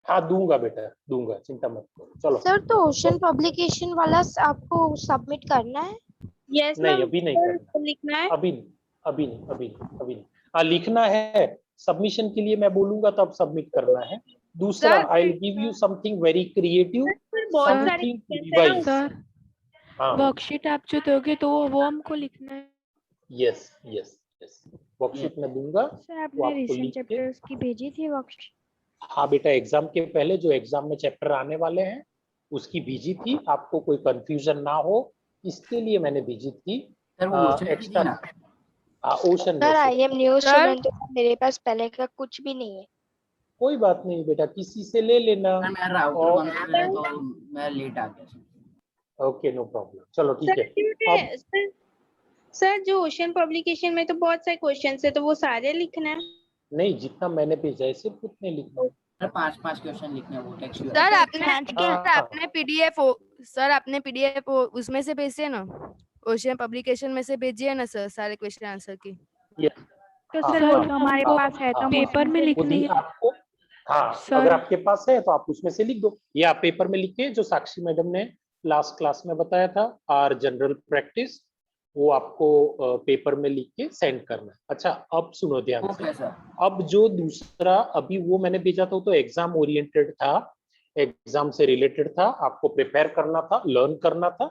[SPEAKER 15] हाँ दूंगा बेटा, दूंगा, चिंता मत करो। चलो
[SPEAKER 13] सर तो ओशन पब्लिकेशन वाला आपको सबमिट करना है?
[SPEAKER 2] यस
[SPEAKER 15] नहीं अभी नहीं करना,
[SPEAKER 2] लिखना है
[SPEAKER 15] अभी नहीं। हाँ लिखना है, सबमिशन के लिए मैं बोलूंगा तब सबमिट करना है। दूसरा, I will give you something very creative, something revise. हाँ
[SPEAKER 10] वर्कशीट आप जो दोगे तो वो हमको लिखना है।
[SPEAKER 15] यस यस यस, वर्कशीट में दूंगा।
[SPEAKER 10] सर आपने रिसेंट चैप्टर्स की भेजी थी वर्कशीट?
[SPEAKER 15] हाँ बेटा, एग्जाम के पहले जो एग्जाम में चैप्टर आने वाले हैं उसकी भेजी थी, आपको कोई कंफ्यूजन ना हो इसके लिए मैंने भेजी थी। Extra ocean.
[SPEAKER 13] Sir I M new student, तो मेरे पास पहले का कुछ भी नहीं है।
[SPEAKER 15] कोई बात नहीं बेटा, किसी से ले लेना।
[SPEAKER 1] मैं लेट आ गया।
[SPEAKER 15] ओके नो प्रॉब्लम, चलो ठीक है।
[SPEAKER 2] सर जो ओशन पब्लिकेशन में तो बहुत सारे क्वेश्चन है, तो वो सारे लिखना है?
[SPEAKER 15] नहीं, जितना मैंने भेजा है सिर्फ उतने लिखना है।
[SPEAKER 1] 5 क्वेश्चन लिखने हैं वो टेक्स्ट।
[SPEAKER 5] सर आपने पीडीएफ उसमें से भेजिए ना, ओशन पब्लिकेशन में से भेजिए ना सर, सारे क्वेश्चन आंसर की।
[SPEAKER 10] तो सर वो तो हमारे पास है, तो पेपर में लिखनी है
[SPEAKER 15] आपको। हाँ अगर आपके पास है तो आप उसमें से लिख दो, या पेपर में लिख के जो साक्षी मैडम ने लास्ट क्लास में बताया था आर जनरल प्रैक्टिस, वो आपको पेपर में लिख के सेंड करना है। अच्छा अब सुनो ध्यान से, अब जो दूसरा अभी वो मैंने भेजा था तो एग्जाम ओरिएंटेड था, एग्जाम से रिलेटेड था, आपको प्रिपेयर करना था, लर्न करना था।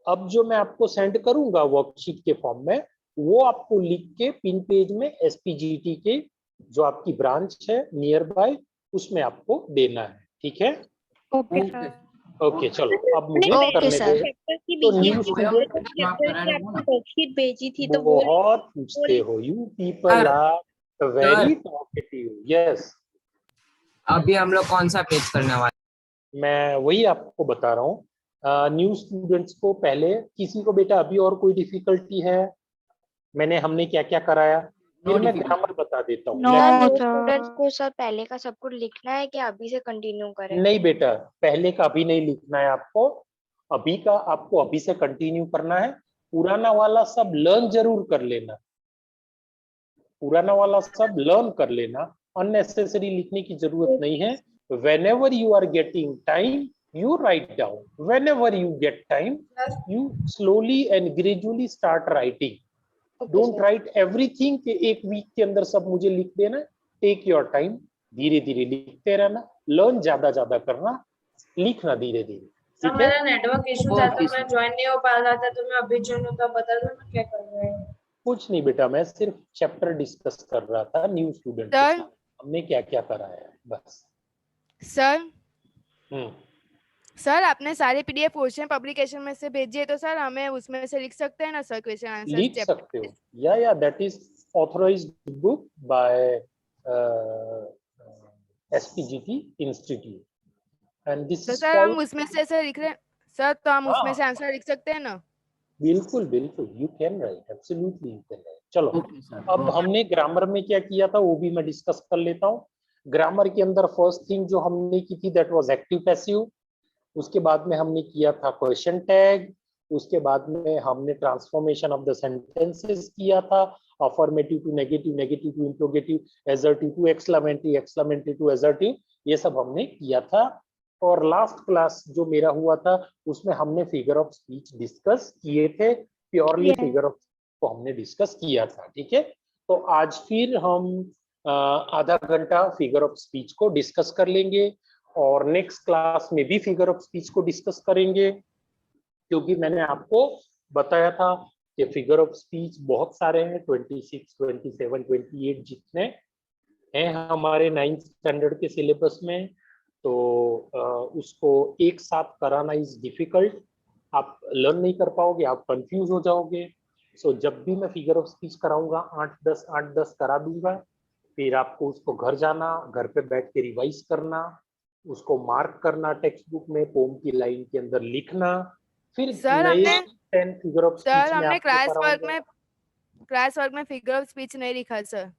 [SPEAKER 15] अब जो मैं आपको सेंड करूंगा वर्कशीट के फॉर्म में, वो आपको लिख के पिन पेज में एसपीजीटी के जो आपकी ब्रांच है नियर बाय उसमें आपको देना है, ठीक है?
[SPEAKER 10] Okay sir.
[SPEAKER 15] ओके चलो अब मुझे करने दो। तो न्यू स्टूडेंट
[SPEAKER 2] भेजी थी तो
[SPEAKER 15] बहुत पूछते हो, you people are very talkative. Yes,
[SPEAKER 1] अभी हम लोग कौन सा पेज करने वाले?
[SPEAKER 15] मैं वही आपको बता रहा हूँ। न्यू स्टूडेंट्स को पहले, किसी को बेटा अभी और कोई डिफिकल्टी है? हमने क्या क्या कराया, फिर मैं ग्रामर बता देता हूँ।
[SPEAKER 13] स्टूडेंट्स को सर पहले का सब कुछ लिखना है कि अभी से कंटिन्यू करें?
[SPEAKER 15] नहीं बेटा, पहले का अभी नहीं लिखना है आपको, अभी का आपको अभी से कंटिन्यू करना है। पुराना वाला सब लर्न जरूर कर लेना, पुराना वाला सब लर्न कर लेना, अननेसेसरी लिखने की जरूरत नहीं है। whenever you are getting time you write down, whenever you get time you slowly and gradually start writing. Don't write everything कि एक वीक के अंदर सब मुझे लिख देना, टेक योर टाइम, धीरे धीरे लिखते रहना, लर्न ज्यादा करना, लिखना धीरे धीरे।
[SPEAKER 6] मेरा नेटवर्क इशू था तो मैं ज्वाइन नहीं हो पा रहा था, तो मैं अभी ज्वाइन होता बता दो मैं क्या कर रहा हूँ।
[SPEAKER 15] कुछ नहीं बेटा, मैं सिर्फ चैप्टर डिस्कस कर रहा था न्यू स्टूडेंट के साथ, हमने क्या क्या कराया है बस।
[SPEAKER 5] सर सर आपने सारे पीडीएफ क्वेश्चन पब्लिकेशन में से भेजिए, तो सर हमें उसमें से लिख सकते हैं ना सर क्वेश्चन आंसर?
[SPEAKER 15] लिख सकते हो, या that is authorised book by SPGT institute and this
[SPEAKER 5] तो
[SPEAKER 15] इज
[SPEAKER 5] सर हम उसमें से ऐसे लिख रहे सर, तो हम उसमें से आंसर लिख सकते हैं ना?
[SPEAKER 15] बिल्कुल बिल्कुल, you can write, absolutely you can write. चलो अब हमने ग्रामर में क्या किया था वो भी मैं डिस्कस कर लेता हूँ। ग्रामर के अंदर फर्स्ट थिंग जो हमने की थी दैट वाज एक्टिव पैसिव, उसके बाद में हमने किया था क्वेश्चन टैग, उसके बाद में हमने ट्रांसफॉर्मेशन ऑफ द सेंटेंसेस किया था, affirmative to negative, negative to interrogative, assertive to exclamatory, exclamatory to assertive, ये सब हमने किया था। और लास्ट क्लास जो मेरा हुआ था उसमें हमने फिगर ऑफ स्पीच डिस्कस किए थे, प्योरली फिगर ऑफ को हमने डिस्कस किया था। ठीक है, तो आज फिर हम आधा घंटा फिगर ऑफ स्पीच को डिस्कस कर लेंगे और नेक्स्ट क्लास में भी फिगर ऑफ स्पीच को डिस्कस करेंगे, क्योंकि मैंने आपको बताया था कि फिगर ऑफ स्पीच बहुत सारे हैं, 26, 27, 28 जितने हैं हमारे 9th स्टैंडर्ड के सिलेबस में, तो उसको एक साथ कराना इज डिफिकल्ट, आप लर्न नहीं कर पाओगे, आप कंफ्यूज हो जाओगे। सो जब भी मैं फिगर ऑफ स्पीच कराऊंगा 8-10 करा दूंगा, फिर आपको उसको घर जाना, घर पे बैठ के रिवाइज करना, उसको मार्क करना टेक्स्ट बुक में, पोम की लाइन के अंदर लिखना, फिर
[SPEAKER 5] सर
[SPEAKER 15] नए
[SPEAKER 5] हमने
[SPEAKER 15] 10 फिगर ऑफ स्पीच
[SPEAKER 5] सर
[SPEAKER 15] में
[SPEAKER 5] हमने
[SPEAKER 15] आपको
[SPEAKER 5] क्लास वर्क में फिगर ऑफ स्पीच नहीं लिखा सर।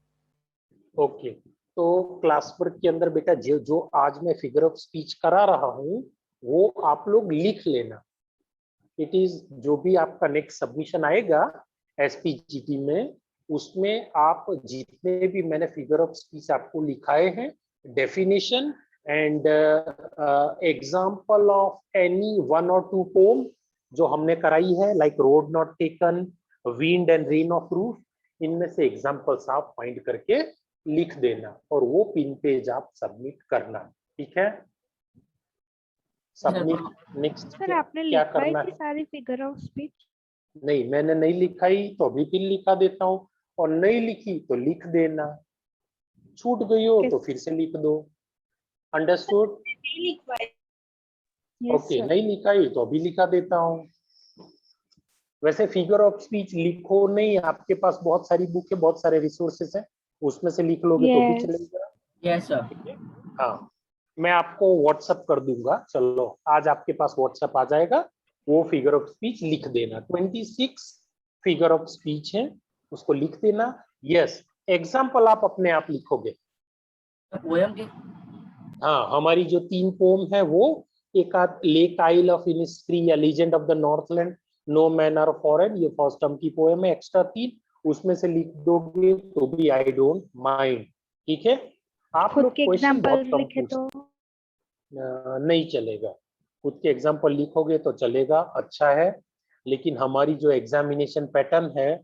[SPEAKER 15] ओके, तो क्लास वर्क के अंदर बेटा जो आज मैं फिगर ऑफ स्पीच करा रहा हूँ वो आप लोग लिख लेना। इट इज जो भी आपका नेक्स्ट सबमिशन आएगा एसपीजीटी में, उसमें आप जितने भी मैंने फिगर ऑफ स्पीच आपको लिखाए हैं, definition and example of any 1 or 2 poem जो हमने कराई है, like road not taken, wind and rain of roof, इनमें से एग्जाम्पल्स आप फाइंड करके लिख देना और वो पिन पेज आप सबमिट करना। ठीक है, सबमिट नेक्स्ट
[SPEAKER 10] सर आपने
[SPEAKER 15] क्या
[SPEAKER 10] लिखवाई
[SPEAKER 15] करना
[SPEAKER 10] थी
[SPEAKER 15] है?
[SPEAKER 10] सारी फिगर ऑफ स्पीच?
[SPEAKER 15] नहीं, मैंने नहीं लिखाई तो अभी फिर लिखा देता हूँ, और नहीं लिखी तो लिख देना, छूट गई हो तो फिर से लिख दो। अंडरस्टूड? ओके, नहीं लिखाई तो अभी लिखा देता हूँ। वैसे फिगर ऑफ स्पीच लिखो नहीं, आपके पास बहुत सारी बुक है, बहुत सारे रिसोर्सेस हैं, उसमें से लिख लोगे तो भी चलेगा।
[SPEAKER 1] Yes sir.
[SPEAKER 15] हाँ, मैं आपको व्हाट्सएप कर दूंगा, चलो आज आपके पास व्हाट्सएप आ जाएगा, वो फिगर ऑफ स्पीच लिख देना। 26 फिगर ऑफ स्पीच है, उसको लिख देना। यस, एग्जाम्पल आप अपने आप लिखोगे।
[SPEAKER 1] पोएम के?
[SPEAKER 15] हाँ, हमारी जो 3 पोम है वो, एक आध लेक आइल ऑफ इनिस्ट्री या legend of the northland, no man are foreign, ये फर्स्ट टर्म की पोएम है, एक्स्ट्रा 3 उसमें से लिख दोगे तो भी आई डोंट माइंड। ठीक है, आप लोग क्वेश्चन बहुत कम पूछते, नहीं चलेगा, खुद के एग्जाम्पल लिखोगे तो चलेगा, अच्छा है, लेकिन हमारी जो एग्जामिनेशन पैटर्न है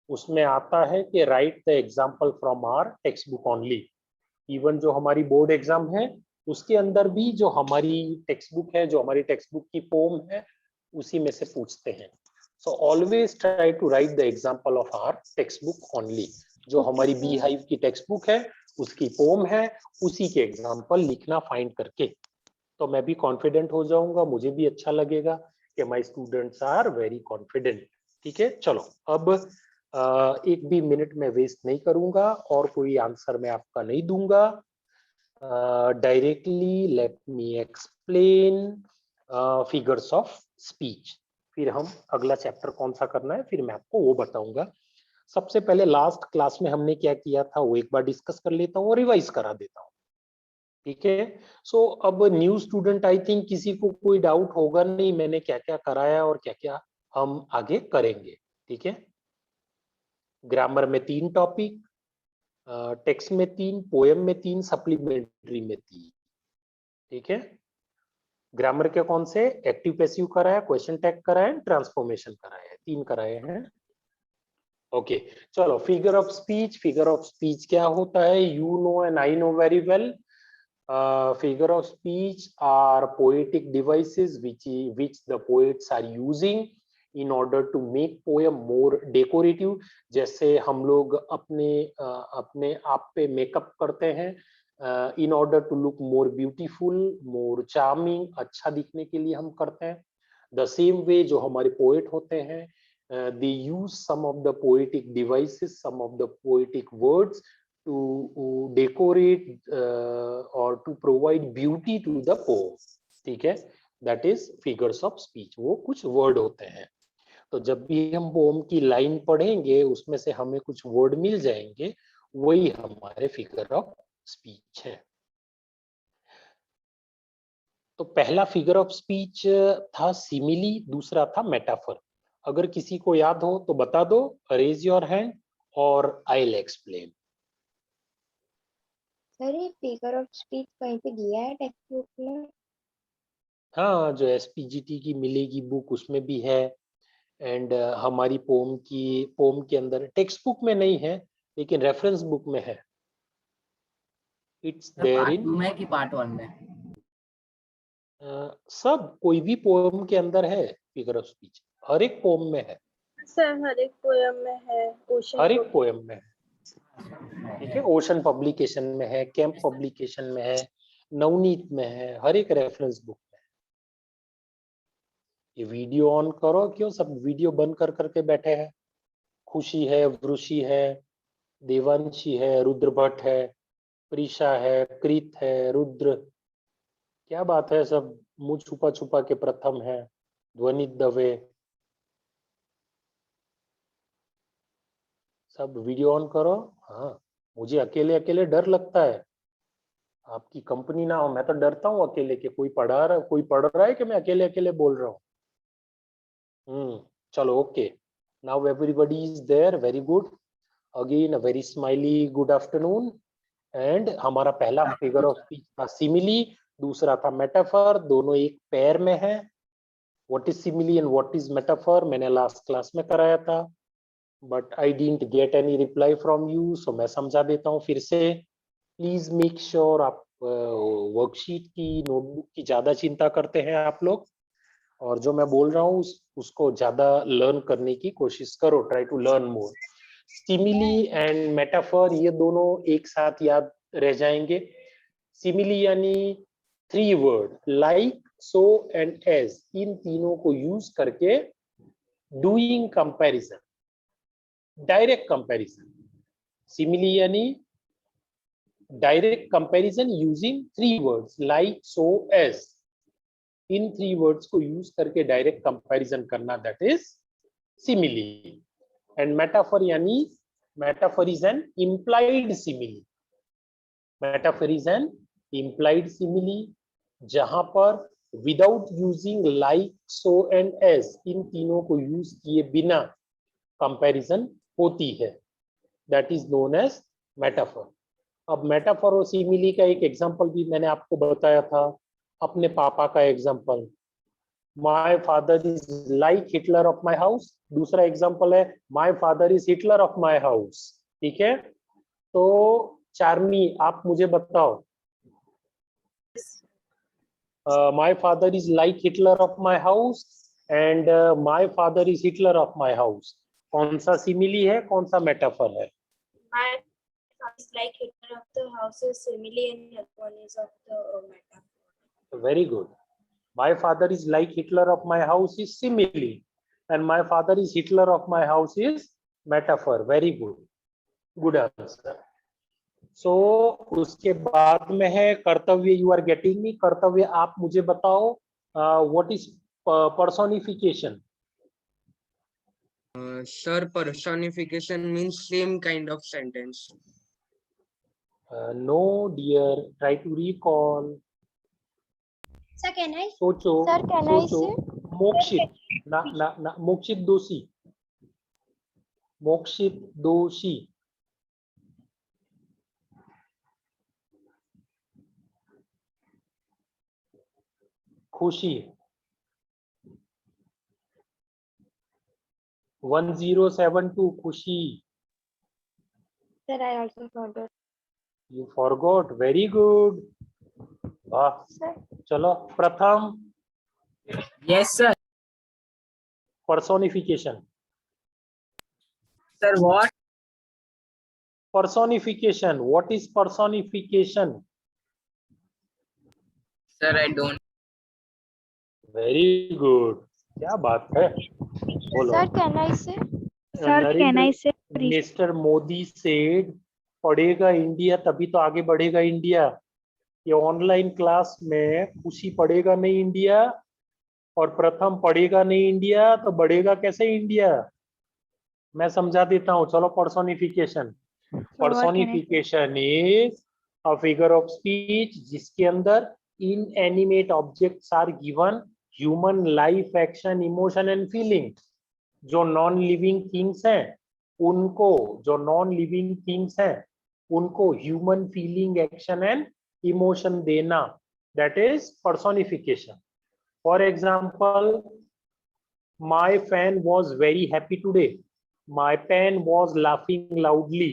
[SPEAKER 15] उसमें आता है कि write the example from our text book only. Even जो हमारी बोर्ड एग्जाम है उसके अंदर भी जो हमारी टेक्स्ट बुक है, जो हमारी टेक्स्ट बुक की पोम है, उसी में से पूछते हैं। So always try to write the example of our text book only. जो हमारी बी हाइव की टेक्स्ट बुक है उसकी पोम है, उसी के एग्जाम्पल लिखना फाइंड करके, तो मैं भी कॉन्फिडेंट हो जाऊंगा, मुझे भी अच्छा लगेगा कि my students are very confident. ठीक है, चलो अब एक भी मिनट में वेस्ट नहीं करूंगा और कोई आंसर मैं आपका नहीं दूंगा। Directly let me explain figures of speech, फिर हम अगला चैप्टर कौन सा करना है फिर मैं आपको वो बताऊंगा। सबसे पहले लास्ट क्लास में हमने क्या किया था वो एक बार डिस्कस कर लेता हूँ और रिवाइज करा देता हूँ। ठीक है, सो अब न्यू स्टूडेंट, आई थिंक किसी को कोई डाउट होगा नहीं मैंने क्या क्या कराया और क्या क्या हम आगे करेंगे। ठीक है, ग्रामर में 3 टॉपिक, टेक्स्ट में 3, पोएम में 3, सप्लीमेंट्री में 3। ठीक है, ग्रामर के कौन से? एक्टिव पैसिव कराया, क्वेश्चन टैग कराया, ट्रांसफॉर्मेशन कराया, 3 कराए हैं। ओके, चलो figure of speech. Figure of speech क्या होता है? You know and I know very well. Figure of speech are poetic devices which the poets are using in order to make poem more decorative. जैसे हम लोग अपने आप पे makeup करते हैं in order to look more beautiful, more charming, अच्छा दिखने के लिए हम करते हैं. The same way जो हमारे poet होते हैं, they use some of the poetic devices, some of the poetic words to decorate or to provide beauty to the poem. ठीक है, that is figures of speech. वो कुछ word होते हैं. तो जब भी हम पोम की लाइन पढ़ेंगे उसमें से हमें कुछ वर्ड मिल जाएंगे, वही हमारे फिगर ऑफ स्पीच है. तो पहला फिगर ऑफ स्पीच था सिमिली, दूसरा था मेटाफर. अगर किसी को याद हो तो बता दो, रेज योर हैंड और आई विल एक्सप्लेन.
[SPEAKER 4] सर ये फिगर ऑफ स्पीच कहीं पे दिया है टेक्स्ट बुक में?
[SPEAKER 15] हाँ, जो एसपीजीटी की मिलेगी बुक उसमें भी है. एंड हमारी पोम के अंदर टेक्स्ट बुक में नहीं है लेकिन रेफरेंस बुक में है. इट्स देयर इन
[SPEAKER 1] में कि पार्ट 1 में?
[SPEAKER 15] सब कोई भी पोम के अंदर है फिगर ऑफ स्पीच. हर एक पोम में है
[SPEAKER 2] सर, हर एक पोएम में है. ओशन
[SPEAKER 15] हर एक पोएम में है. ठीक है, ओशन पब्लिकेशन में है, कैंप पब्लिकेशन में है, नवनीत में है, हर एक रेफरेंस बुक में. ये वीडियो ऑन करो. क्यों सब वीडियो बंद कर करके बैठे हैं? खुशी है, वृषि है, देवांशी है, रुद्र भट्ट है, प्रीशा है, कृत है, रुद्र. क्या बात है, सब मुंह छुपा छुपा के प्रथम है. ध्वनित दवे, सब वीडियो ऑन करो. हाँ, मुझे अकेले अकेले डर लगता है. आपकी कंपनी ना हो, मैं तो डरता हूँ अकेले के. कोई पढ़ रहा है कि मैं अकेले अकेले बोल रहा हूँ. चलो, okay. Now everybody is there. Very good. Again a very smiley good afternoon. And हमारा पहला फिगर ऑफ स्पीच था सिमिली, दूसरा था मेटाफर. दोनों एक पेयर में है. What is simile and what is metaphor मैंने लास्ट क्लास में कराया था, but I didn't get any reply from you. So मैं समझा देता हूँ फिर से. प्लीज मेक श्योर आप वर्कशीट की, नोटबुक की ज्यादा चिंता करते हैं आप लोग, और जो मैं बोल रहा हूँ उसको ज्यादा लर्न करने की कोशिश करो. Try to learn more. Simile and metaphor ये दोनों एक साथ याद रह जाएंगे. सिमिली यानी 3 word, like, so and as. इन तीनों को यूज करके doing comparison, direct comparison. Simile यानी direct comparison using 3 words, like, so, as. इन 3 वर्ड्स को यूज करके डायरेक्ट कंपैरिजन करना, that is simile. And metaphor यानी metaphor is an implied simile. Metaphor is an implied simile जहां पर without using like, so and as, इन तीनों को यूज किए बिना कंपैरिजन होती है. That is known as metaphor. अब मेटाफर और सिमिली का एक एग्जांपल भी मैंने आपको बताया था, अपने पापा का example. My father is like Hitler of my house. दूसरा एग्जांपल है my father is Hitler of my house. ठीक है, तो चार्मी आप मुझे बताओ, my father is like Hitler of my house and my father is Hitler of my house. कौन सा सिमिली है, कौन सा मेटाफर है?
[SPEAKER 13] My father is like Hitler of the house is simile and the other one is of the metaphor.
[SPEAKER 15] Very good. My father is like Hitler of my house is simile and my father is Hitler of my house is metaphor. Very good. Good answer. So उसके बाद में है कर्तव्य. You are getting me? कर्तव्य आप मुझे बताओ, what is personification?
[SPEAKER 7] Sir, personification means same kind of sentence.
[SPEAKER 15] No, dear. Try to recall.
[SPEAKER 13] Sir, can I?
[SPEAKER 15] सोचो.
[SPEAKER 13] Sir, can I
[SPEAKER 15] सोचो.
[SPEAKER 13] say?
[SPEAKER 15] मोक्षित. ना मोक्षित दोषी. मोक्षित दोषी. खुशी. 1072 खुशी.
[SPEAKER 4] Sir, I also forgot.
[SPEAKER 15] You forgot. Very good. वाह. चलो प्रथम.
[SPEAKER 1] Yes sir.
[SPEAKER 15] personification.
[SPEAKER 1] Sir, what?
[SPEAKER 15] Personification. What is personification?
[SPEAKER 1] Sir, I don't.
[SPEAKER 15] Very good. क्या बात है? बोलो.
[SPEAKER 10] Sir, can I say? Sir, can I say?
[SPEAKER 15] Mister Modi said, पढ़ेगा India तभी तो आगे बढ़ेगा इंडिया. ये ऑनलाइन क्लास में खुशी पढ़ेगा नहीं इंडिया और प्रथम पढ़ेगा नहीं इंडिया तो बढ़ेगा कैसे इंडिया? मैं समझा देता हूँ. चलो personification. Personification is a figure of speech जिसके अंदर inanimate objects are given human life, action, emotion and feeling. जो नॉन लिविंग थिंग्स हैं उनको human feeling, action and emotion देना, that is personification. For example, my fan was very happy today. My pen was laughing loudly.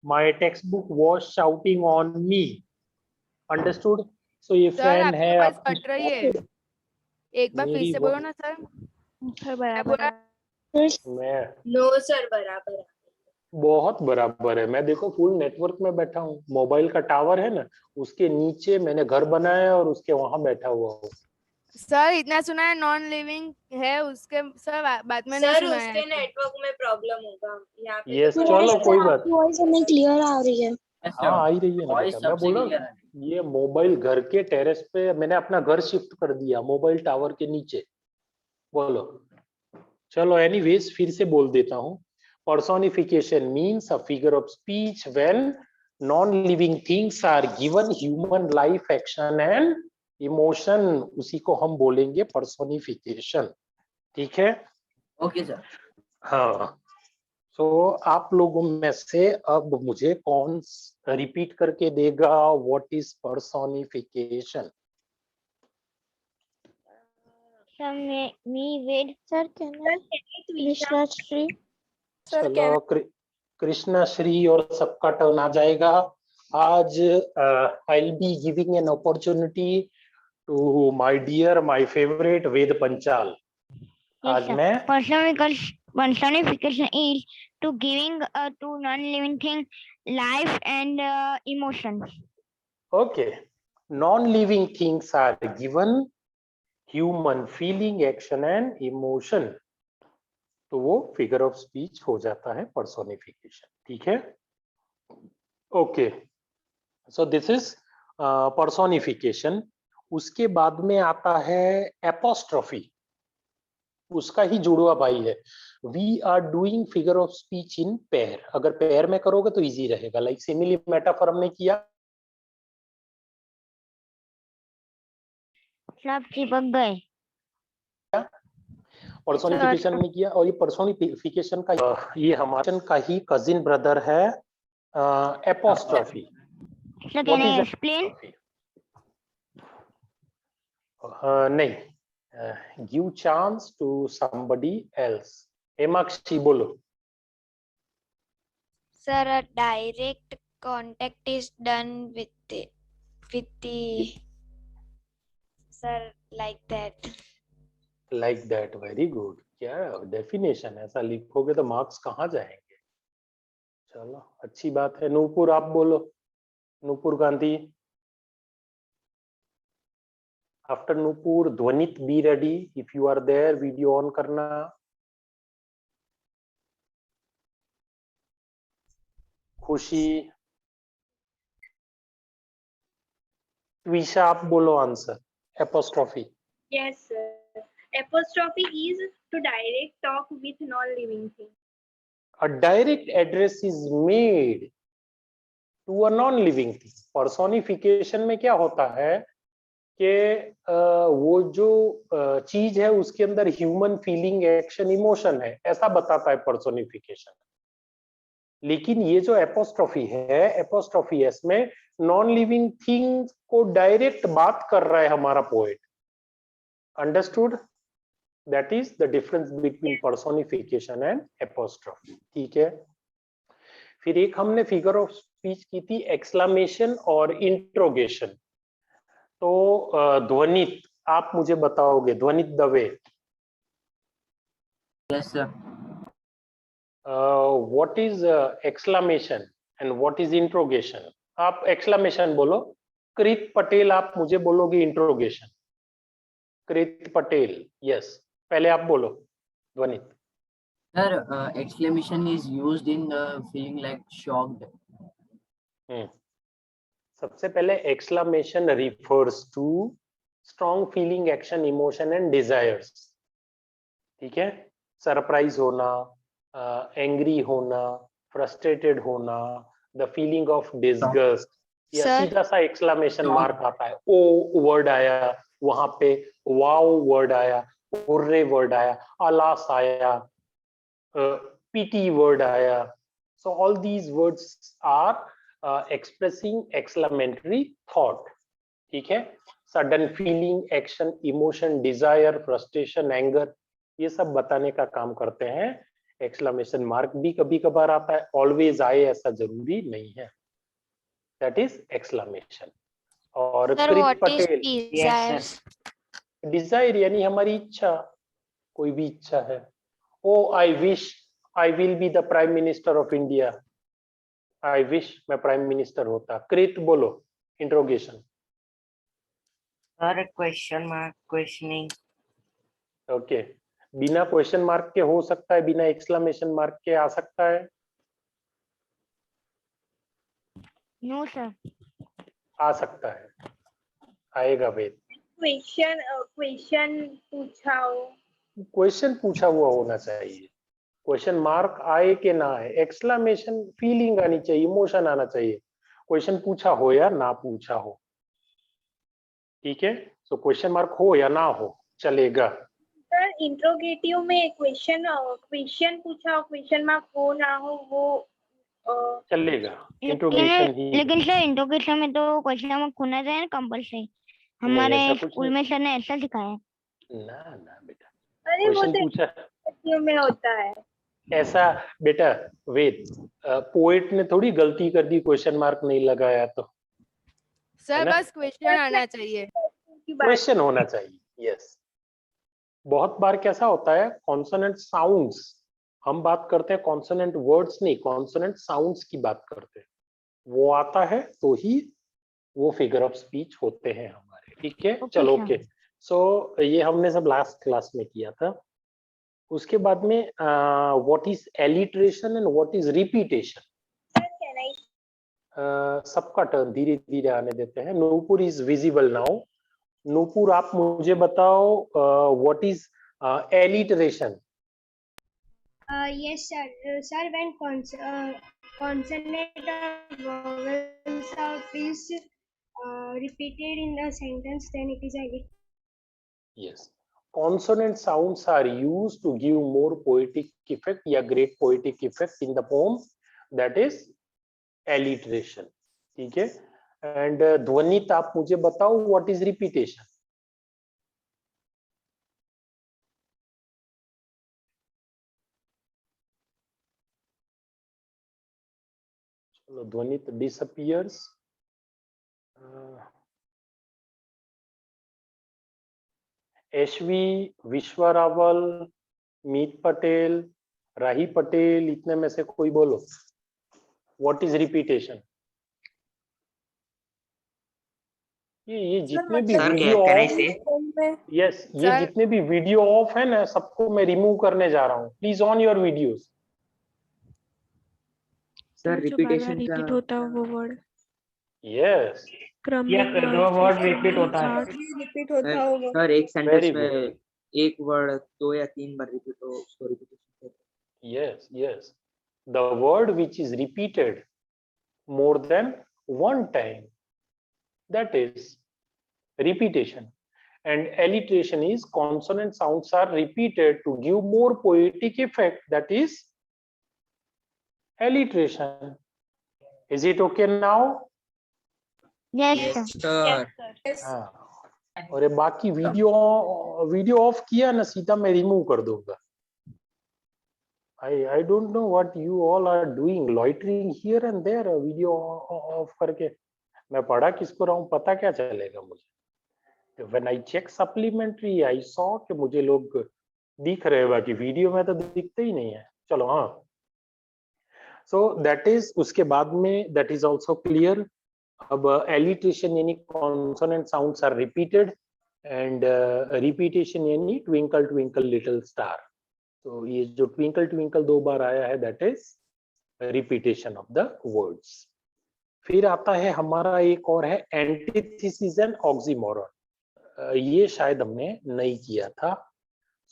[SPEAKER 15] My textbook was shouting on me. Understood? So ये fan है.
[SPEAKER 5] आपकी cut रही है. एक बार फिर से बोलो ना सर.
[SPEAKER 10] सर बराबर.
[SPEAKER 15] मैं
[SPEAKER 6] नो सर बराबर.
[SPEAKER 15] बहुत बराबर है. मैं देखो फुल नेटवर्क में बैठा हूँ. मोबाइल का टावर है ना, उसके नीचे मैंने घर बनाया और उसके वहां बैठा हुआ हूँ.
[SPEAKER 5] सर इतना सुना है नॉन लिविंग है उसके. सर बाद में नहीं सुना है.
[SPEAKER 6] उसके नेटवर्क में प्रॉब्लम होगा यहाँ पे.
[SPEAKER 15] यस, चलो कोई बात.
[SPEAKER 14] वॉइस हमें क्लियर आ रही है.
[SPEAKER 15] हाँ आ ही रही है ना बेटा. मैं बोल रहा हूँ ये मोबाइल घर के टेरेस पे मैंने अपना घर शिफ्ट कर दिया मोबाइल टावर के नीचे. बोलो. चलो एनीवेज फिर से बोल देता हूँ. Personification means a figure of speech when non living things are given human life, action and emotion. उसी को हम बोलेंगे पर्सोनिफिकेशन. ठीक है?
[SPEAKER 1] Okay sir.
[SPEAKER 15] हाँ. तो आप लोगों में से अब मुझे कौन रिपीट करके देगा what is personification?
[SPEAKER 10] Sir, can I? Krishna Shri.
[SPEAKER 15] चलो कृष्णा श्री और सबका टर्न आ जाएगा. आज I will be giving an opportunity to my dear, my favourite Ved Panchal. आज मैं
[SPEAKER 4] personification is to giving to non-living thing life and emotions.
[SPEAKER 15] Okay. Non-living things are given human feeling, action and emotion. तो वो figure of speech हो जाता है personification. ठीक है? Okay. So this is personification. उसके बाद में आता है एपोस्ट्रोफी. उसका ही जुड़वा भाई है. We are doing figure of speech in pair. अगर पेयर में करोगे तो इजी रहेगा. लाइक सिमिली मेटाफर हमने किया.
[SPEAKER 4] सब चिपक गए.
[SPEAKER 15] पर्सोनिफिकेशन में किया. और ये पर्सोनिफिकेशन का ये हमारे का ही कजिन ब्रदर है एपोस्ट्रोफी.
[SPEAKER 4] Can I explain?
[SPEAKER 15] नहीं. Give chance to somebody else. Hemakshi बोलो.
[SPEAKER 16] Sir, a direct contact is done with the sir like that.
[SPEAKER 15] Like that. Very good. क्या डेफिनेशन. ऐसा लिखोगे तो मार्क्स कहाँ जाएंगे? चलो अच्छी बात है. नूपुर आप बोलो. Nupur Gandhi. After Nupur Dhvanit be ready. If you are there video on करना. खुशी. त्विषा आप बोलो answer. Apostrophe.
[SPEAKER 2] Yes, sir. Apostrophe is to direct talk with non-living thing.
[SPEAKER 15] A direct address is made to a non-living thing. Personification में क्या होता है कि वो जो चीज है उसके अंदर ह्यूमन फीलिंग, एक्शन, इमोशन है, ऐसा बताता है पर्सोनिफिकेशन. लेकिन ये जो एपोस्ट्रोफी है, एपोस्ट्रोफी एस में नॉन लिविंग थिंग को डायरेक्ट बात कर रहा है हमारा poet. Understood? That is the difference between personification and apostrophe. ठीक है? फिर एक हमने फिगर ऑफ स्पीच की थी एक्सक्लेमेशन और इंट्रोगेशन. तो ध्वनित आप मुझे बताओगे. ध्वनित Dave.
[SPEAKER 1] Yes, sir.
[SPEAKER 15] What is exclamation and what is interrogation? आप exclamation बोलो, कृत पटेल आप मुझे बोलोगे interrogation. कृत पटेल, yes. पहले आप बोलो, ध्वनित.
[SPEAKER 1] Sir, exclamation is used in feeling like shocked.
[SPEAKER 15] सबसे पहले exclamation refers to strong feeling, action, emotion and desires. ठीक है, सरप्राइज होना, एंग्री होना, फ्रस्ट्रेटेड होना, द फीलिंग ऑफ डिसगस्ट, या
[SPEAKER 16] Sir.
[SPEAKER 15] सीधा सा एक्सक्लेमेशन मार्क आता है. ओ वर्ड आया वहां पे, वाओ वर्ड आया, हुर्रे वर्ड आया, अलास आया, पीटी वर्ड आया. So all these words are expressing exclamatory thought. ठीक है, sudden feeling, action, emotion, desire, frustration, anger, ये सब बताने का काम करते हैं. एक्सक्लेमेशन मार्क भी कभी कभार आता है, ऑलवेज आए ऐसा जरूरी नहीं है. That is exclamation. और
[SPEAKER 16] Sir,
[SPEAKER 15] Krit
[SPEAKER 16] what is
[SPEAKER 15] Patel,
[SPEAKER 16] desires?
[SPEAKER 15] Desire यानी हमारी इच्छा, कोई भी इच्छा है. Oh I wish I will be the prime minister of India. I wish मैं प्राइम मिनिस्टर होता. कृत बोलो, interrogation.
[SPEAKER 17] Sir question mark, questioning.
[SPEAKER 15] Okay, बिना क्वेश्चन मार्क के हो सकता है, बिना एक्सक्लेमेशन मार्क के आ सकता है?
[SPEAKER 4] No sir.
[SPEAKER 15] आ सकता है, आएगा वेद.
[SPEAKER 2] क्वेश्चन पूछा हो,
[SPEAKER 15] क्वेश्चन पूछा हुआ होना चाहिए. क्वेश्चन मार्क आए कि ना आए, एक्सक्लेमेशन फीलिंग आनी चाहिए, इमोशन आना चाहिए. क्वेश्चन पूछा हो या ना पूछा हो, ठीक है. सो क्वेश्चन मार्क हो या ना हो चलेगा.
[SPEAKER 2] सर इंट्रोगेटिव में क्वेश्चन पूछा हो, क्वेश्चन मार्क हो ना हो वो
[SPEAKER 15] चलेगा. इंट्रोगेशन ही.
[SPEAKER 4] लेकिन सर इंट्रोगेशन में तो क्वेश्चन मार्क होना चाहिए कंपल्सरी. हमारे स्कूल में सर ने ऐसा सिखाया है.
[SPEAKER 15] ना ना बेटा,
[SPEAKER 2] अरे वो
[SPEAKER 15] क्वेश्चन पूछा
[SPEAKER 2] तो में होता है
[SPEAKER 15] ऐसा. बेटा वेद, पोएट ने थोड़ी गलती कर दी, क्वेश्चन मार्क नहीं लगाया तो.
[SPEAKER 5] सर बस क्वेश्चन आना चाहिए,
[SPEAKER 15] क्वेश्चन होना चाहिए. यस. बहुत बार कैसा होता है, कॉन्सोनेंट साउंड्स, हम बात करते हैं कॉन्सोनेंट वर्ड्स नहीं, कॉन्सोनेंट साउंड्स की बात करते हैं. वो आता है तो ही वो फिगर ऑफ स्पीच होते हैं हमारे. ठीक है, चलो ओके. सो ये हमने सब लास्ट क्लास में किया था. उसके बाद में what is alliteration and what is repetition. सबका टर्न धीरे धीरे आने देते हैं. Nupur is visible now. Nupur आप मुझे बताओ, what is alliteration.
[SPEAKER 13] Yes, sir. Sir, when consonant or vowel sound is repeated in the sentence, then it is alliteration.
[SPEAKER 15] Yes. Consonant sounds are used to give more poetic effect या great poetic effect in the poem. That is alliteration. ठीक है. And ध्वनित आप मुझे बताओ what is repetition. चलो ध्वनित disappears. एशवी, विश्वा रावल, मीत पटेल, राही पटेल, इतने में से कोई बोलो व्हाट इज रिपीटेशन. ये जितने भी वीडियो ऑफ, यस, ये जितने भी वीडियो ऑफ है ना, सबको मैं रिमूव करने जा रहा हूँ. Please on your videos.
[SPEAKER 1] Sir repetition
[SPEAKER 12] repeat होता है वो वर्ड.
[SPEAKER 15] यस,
[SPEAKER 11] वो वर्ड रिपीट होता है.
[SPEAKER 12] रिपीट होता होगा.
[SPEAKER 1] सर एक सेंटेंस में एक वर्ड 2 या 3 बार रिपीट हो, उसको रिपीटेशन कहते हैं.
[SPEAKER 15] Yes yes, the word which is repeated more than one time, that is repetition. And alliteration is consonant sounds are repeated to give more poetic effect, that is alliteration. Is it okay now?
[SPEAKER 4] Yes sir.
[SPEAKER 15] और बाकी video of किया ना, सीधा मैं remove कर दूंगा. I don't know what you all are doing, loitering here and there, video of करके. मैं पढ़ा किसको रहा हूँ पता क्या चलेगा मुझे. When I check supplementary, I saw कि मुझे लोग दिख रहे हैं, बाकी वीडियो में तो दिखते ही नहीं है। चलो हाँ, सो दैट इज, उसके बाद में दैट इज ऑल्सो क्लियर। अब एलिट्रेशन यानी consonant sounds are repeated and repetition यानी ट्विंकल ट्विंकल लिटिल स्टार। तो ये जो ट्विंकल ट्विंकल 2 बार आया है that is repetition of the words. फिर आता है हमारा एक और है एंटीथेसिस एंड ऑक्सीमोरॉन। ये शायद हमने नहीं किया था,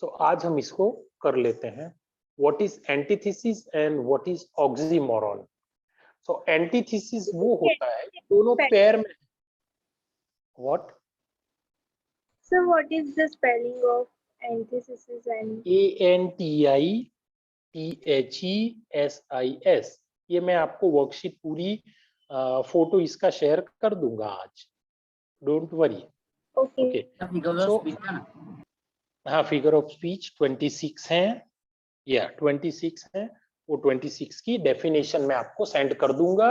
[SPEAKER 15] सो आज हम इसको कर लेते हैं। What is antithesis and what is oxymoron? So antithesis वो होता है दोनों पैर में। What?
[SPEAKER 2] So what is the spelling of antithesis and
[SPEAKER 15] ANTITHESIS? ये मैं आपको वर्कशीट पूरी फोटो इसका शेयर कर दूंगा आज, डोंट वरी। ओके, सो हाँ, फिगर ऑफ स्पीच 26 है या 26 है, वो 26 की डेफिनेशन मैं आपको सेंड कर दूंगा,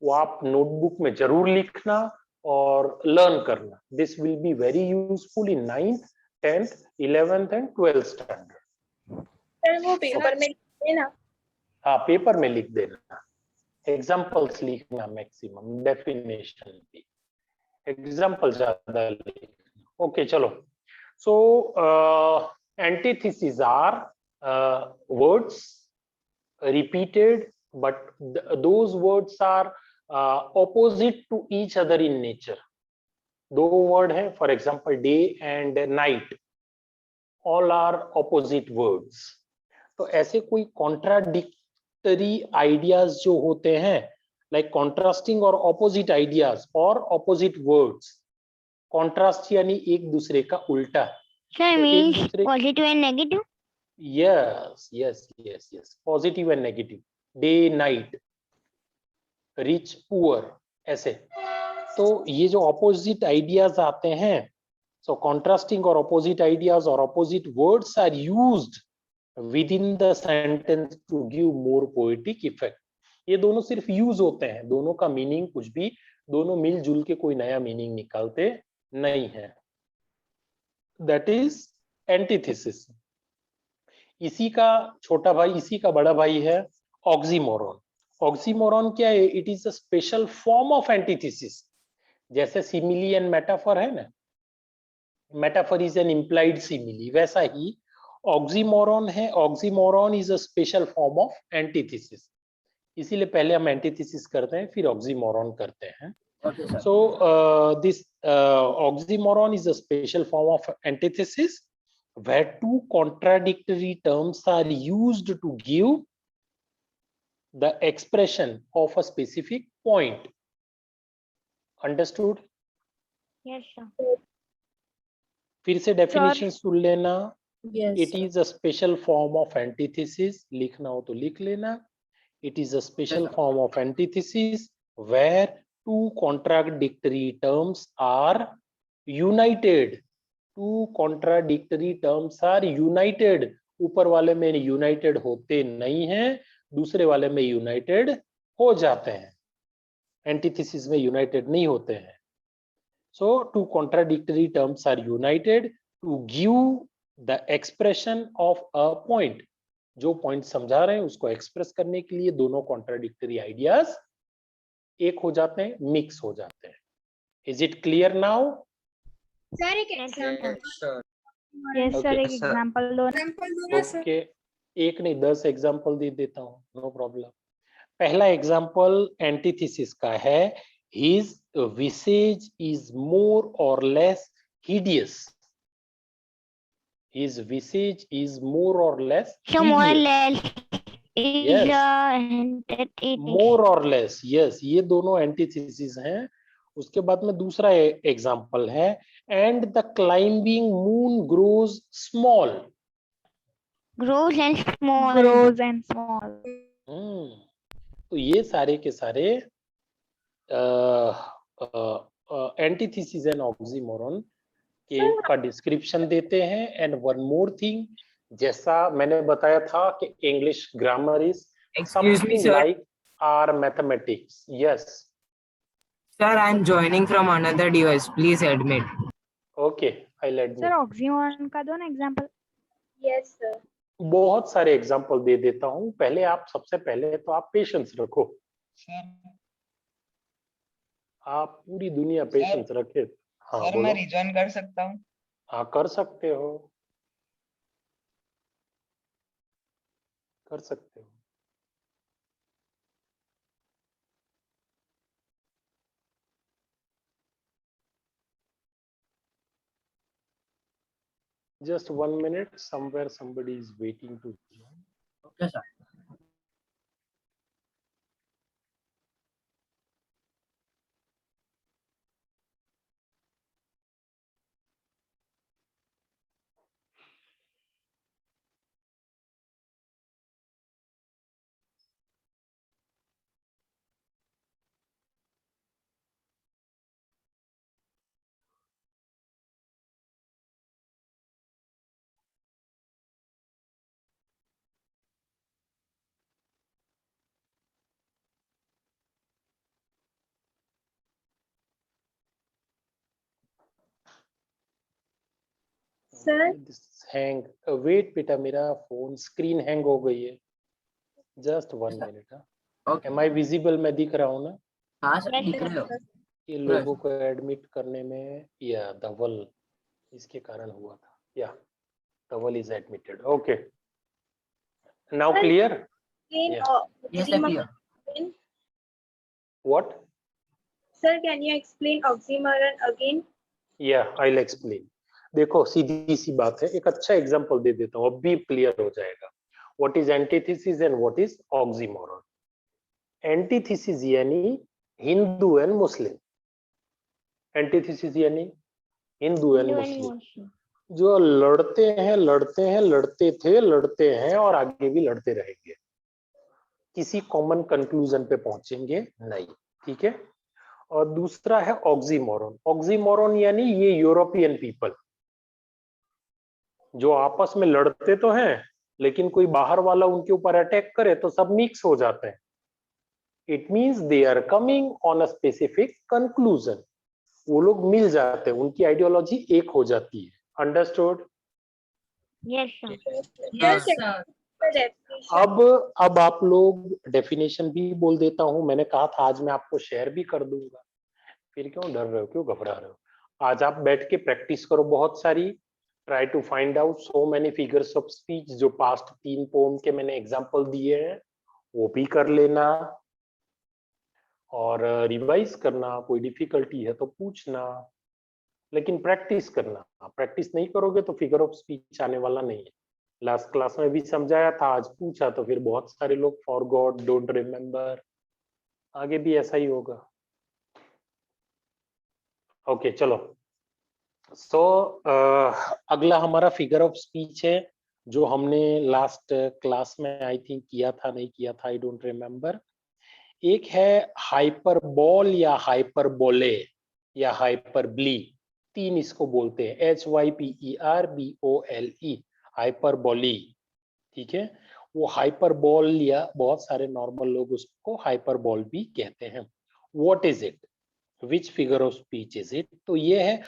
[SPEAKER 15] वो आप नोटबुक में जरूर लिखना और लर्न करना। This will be very useful in 9th, 10th, 11th and 12th standard.
[SPEAKER 2] Sir वो पेपर में लिख देना।
[SPEAKER 15] हाँ, पेपर में लिख देना, एग्जाम्पल्स लिखना, मैक्सिमम डेफिनेशन भी एग्जाम्पल ज्यादा लिखना। ओके चलो, so antithesis are words repeated, but those words are opposite to each other in nature. दो वर्ड है, for example day and night, all are opposite words. तो ऐसे कोई कॉन्ट्राडिक्टरी आइडियाज जो होते हैं, लाइक कॉन्ट्रास्टिंग और ऑपोजिट आइडियाज और ऑपोजिट वर्ड्स। कॉन्ट्रास्ट यानी एक दूसरे का उल्टा।
[SPEAKER 4] Positive and negative.
[SPEAKER 15] Yes, yes, yes, yes. Positive and negative. Day, night, rich, poor, ऐसे। तो ये जो opposite ideas आते हैं, so contrasting or opposite ideas or opposite words are used within the sentence to give more poetic effect. ये दोनों सिर्फ use होते हैं, दोनों का मीनिंग कुछ भी, दोनों मिलजुल के कोई नया मीनिंग निकालते नहीं है। That is antithesis. इसी का छोटा भाई, इसी का बड़ा भाई है ऑक्सीमोरॉन। ऑक्सीमोरॉन क्या है? It is a special form of antithesis. जैसे सिमिली एंड मेटाफर है ना, metaphor is an implied simile, वैसा ही ऑक्सीमोरॉन है। Oxymoron is a special form of antithesis. इसीलिए पहले हम एंटीथेसिस करते हैं, फिर ऑक्सीमोरॉन करते हैं। So this oxymoron is a special form of antithesis where two contradictory terms are used to give the expression of a specific point. Understood?
[SPEAKER 4] Yes, sir.
[SPEAKER 15] फिर से definition सुन लेना।
[SPEAKER 12] Yes,
[SPEAKER 15] It is a special form of antithesis. लिखना हो तो लिख लेना। It is a special form of antithesis where two contradictory terms are united. Two contradictory terms are united. ऊपर वाले में यूनाइटेड होते नहीं हैं, दूसरे वाले में यूनाइटेड हो जाते हैं, एंटीथेसिस में यूनाइटेड नहीं होते हैं। So two contradictory terms are united to give the expression of a point. जो पॉइंट समझा रहे हैं उसको एक्सप्रेस करने के लिए दोनों कॉन्ट्राडिक्टरी आइडियाज एक हो जाते हैं, मिक्स हो जाते हैं। Is it clear now?
[SPEAKER 13] Sir एक एग्जांपल।
[SPEAKER 10] यस सर, एक एग्जांपल दो ना।
[SPEAKER 15] ओके, एक नहीं 10 एग्जांपल दे देता हूँ, नो प्रॉब्लम। पहला एग्जांपल एंटीथेसिस का है, हिज विसेज इज मोर और less hideous. His visage is more or less
[SPEAKER 4] So more or
[SPEAKER 15] hideous.
[SPEAKER 4] less is
[SPEAKER 15] Yes.
[SPEAKER 4] antithesis.
[SPEAKER 15] More or less, yes, ये दोनों एंटीथेसिस हैं। उसके बाद में दूसरा एग्जांपल है, and the climbing moon grows small.
[SPEAKER 4] Grows and small.
[SPEAKER 10] Grows and small.
[SPEAKER 15] तो ये सारे के सारे एंटीथेसिस एंड ऑक्सीमोरॉन के का डिस्क्रिप्शन देते हैं। एंड वन मोर थिंग, जैसा मैंने बताया था कि English grammar is something like our mathematics. Yes
[SPEAKER 1] sir, I am joining from another device, please admit.
[SPEAKER 15] Okay, I let
[SPEAKER 10] sir oxymoron का दो ना एग्जांपल।
[SPEAKER 2] Yes, sir.
[SPEAKER 15] बहुत सारे एग्जांपल दे देता हूं, पहले आप सबसे पहले तो आप पेशेंस रखो। आप पूरी दुनिया पेशेंस रखे। हाँ
[SPEAKER 6] सर
[SPEAKER 15] बोलो।
[SPEAKER 6] मैं रिजॉइन कर सकता हूँ?
[SPEAKER 15] हाँ कर सकते हो, कर सकते हो। Just 1 minute, somewhere somebody is waiting to join.
[SPEAKER 1] Okay, sir.
[SPEAKER 2] Sir,
[SPEAKER 15] hang wait बेटा, मेरा फोन स्क्रीन हैंग हो गई है। Just 1 minute. Am I visible? मैं दिख रहा हूँ ना?
[SPEAKER 1] हाँ सर, दिख रहे हो।
[SPEAKER 15] ये लोगों को एडमिट करने में या धवल इसके कारण हुआ था। या Dhaval is admitted. Okay, now clear?
[SPEAKER 1] Yes, sir, clear.
[SPEAKER 15] What?
[SPEAKER 2] Sir, can you explain oxymoron again?
[SPEAKER 15] या आई विल एक्सप्लेन। देखो सीधी सी बात है, एक अच्छा एग्जांपल दे देता हूँ, अब भी क्लियर हो जाएगा। What is antithesis and what is oxymoron? Antithesis यानी हिंदू एंड मुस्लिम। एंटीथेसिस यानी हिंदू एंड मुस्लिम, जो लड़ते हैं, लड़ते थे, लड़ते हैं और आगे भी लड़ते रहेंगे, किसी कॉमन कंक्लूजन पे पहुंचेंगे नहीं। ठीक है। और दूसरा है ऑक्सीमोरन। ऑक्सीमोरन यानी ये यूरोपियन पीपल जो आपस में लड़ते तो हैं, लेकिन कोई बाहर वाला उनके ऊपर अटैक करे तो सब मिक्स हो जाते हैं। It means they are coming on a specific conclusion. वो लोग मिल जाते हैं, उनकी आइडियोलॉजी एक हो जाती है। अंडरस्टूड?
[SPEAKER 4] Yes
[SPEAKER 2] sir.
[SPEAKER 15] अब आप लोग डेफिनेशन भी बोल देता हूं। मैंने कहा था आज मैं आपको शेयर भी कर दूंगा, फिर क्यों डर रहे हो, क्यों घबरा रहे हो? आज आप बैठ के प्रैक्टिस करो बहुत सारी। Try to find out so many figures of speech. जो पास्ट 3 पोम के मैंने एग्जांपल दिए हैं वो भी कर लेना और रिवाइज करना। कोई डिफिकल्टी है तो पूछना, लेकिन प्रैक्टिस करना। प्रैक्टिस नहीं करोगे तो फिगर ऑफ स्पीच आने वाला नहीं है। लास्ट क्लास में भी समझाया था, आज पूछा तो फिर बहुत सारे लोग फॉरगॉट, डोंट रिमेम्बर। आगे भी ऐसा ही होगा। ओके चलो। सो अगला हमारा फिगर ऑफ स्पीच है जो हमने लास्ट क्लास में आई थिंक किया था, नहीं किया था, आई डोंट रिमेम्बर। एक है हाइपरबोल या हाइपरबोले या हाइपरबली, 3 इसको बोलते हैं। HYPERBOLE, hyperbole. ठीक है। वो हाइपरबोल या बहुत सारे नॉर्मल लोग उसको हाइपरबोल भी कहते हैं। What is it? Which figure of speech is it? तो ये है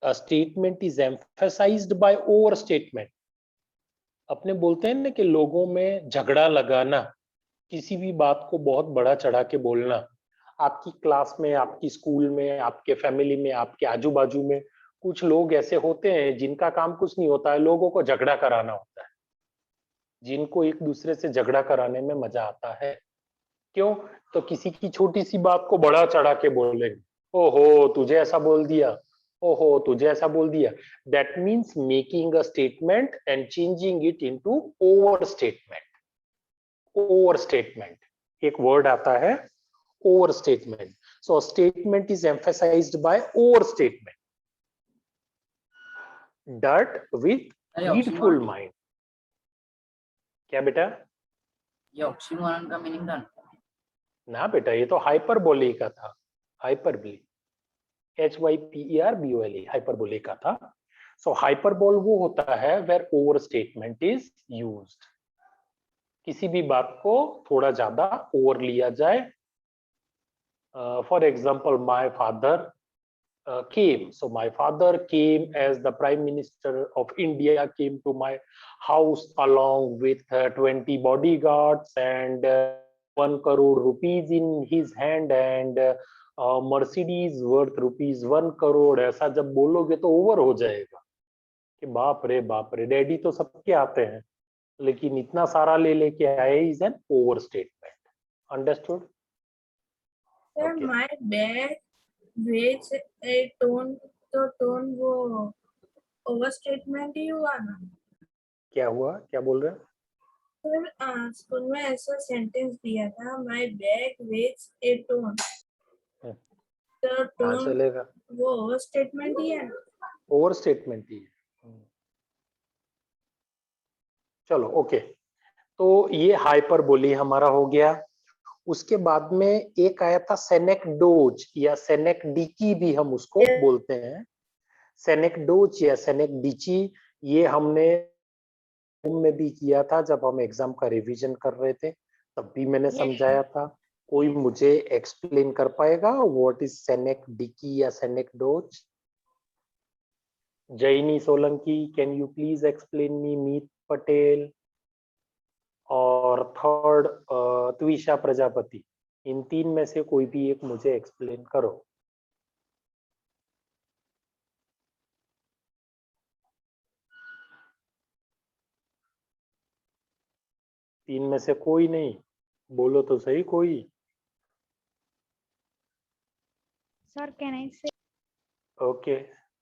[SPEAKER 15] a statement is emphasized by overstatement। अपने बोलते हैं ना कि लोगों में झगड़ा लगाना, किसी भी बात को बहुत बड़ा चढ़ा के बोलना। आपकी क्लास में, आपकी स्कूल में, आपके फैमिली में, आपके आजू बाजू में कुछ लोग ऐसे होते हैं जिनका काम कुछ नहीं होता है, लोगों को झगड़ा कराना होता है, जिनको एक दूसरे से झगड़ा कराने में मजा आता है। क्यों? तो किसी की छोटी सी बात को बड़ा चढ़ा के बोलेंगे, ओहो तुझे ऐसा बोल दिया, ओहो तुझे ऐसा बोल दिया। That means making a statement and changing it into over statement. Over statement एक वर्ड आता है, over statement. So statement is emphasized by over statement. That with hateful mind. क्या बेटा?
[SPEAKER 1] ये ऑक्सीमोरन का मीनिंग था
[SPEAKER 15] ना बेटा, ये तो हाइपरबोले का था। हाइपरबोले, HYPERBOLE, हाइपरबोले का था। सो हाइपरबोल वो होता है where overstatement is used. किसी भी बात को थोड़ा ज्यादा ओवर लिया जाए। For example, my father came. So my father came as the Prime Minister of India, came to my house along with 20 bodyguards and 1 crore rupees in his hand and Mercedes worth rupees 1 crore. ऐसा जब बोलोगे तो over हो जाएगा कि बाप रे daddy तो सबके आते हैं लेकिन इतना सारा ले लेके आए is an over statement. Understood?
[SPEAKER 12] Sir, my bag weighs a ton, तो टोन वो ओवरस्टेटमेंट ही हुआ ना.
[SPEAKER 15] क्या हुआ? क्या बोल रहे हैं?
[SPEAKER 12] सर स्कूल में ऐसा सेंटेंस दिया था, my bag weighs a ton. तो टोन
[SPEAKER 15] चलेगा,
[SPEAKER 12] वो ओवरस्टेटमेंट ही है.
[SPEAKER 15] ओवर स्टेटमेंट ही है. चलो ओके. तो ये हाइपरबोली हमारा हो गया. उसके बाद में एक आया था सेनेक्डोज या सेनेक्डिची भी हम उसको बोलते हैं. सेनेक्डोज या सेनेक्डिची ये हमने में भी किया था जब हम एग्जाम का रिवीजन कर रहे थे, तब भी मैंने समझाया था. कोई मुझे एक्सप्लेन कर पाएगा व्हाट इज सेनेक्डिची या synecdoche? Jaini Solanki, can you please explain me? Meet Patel और थर्ड त्विषा प्रजापति. इन तीन में से कोई भी एक मुझे एक्सप्लेन करो. तीन में से कोई नहीं? बोलो तो सही कोई.
[SPEAKER 10] Sir, can I say?
[SPEAKER 15] Okay,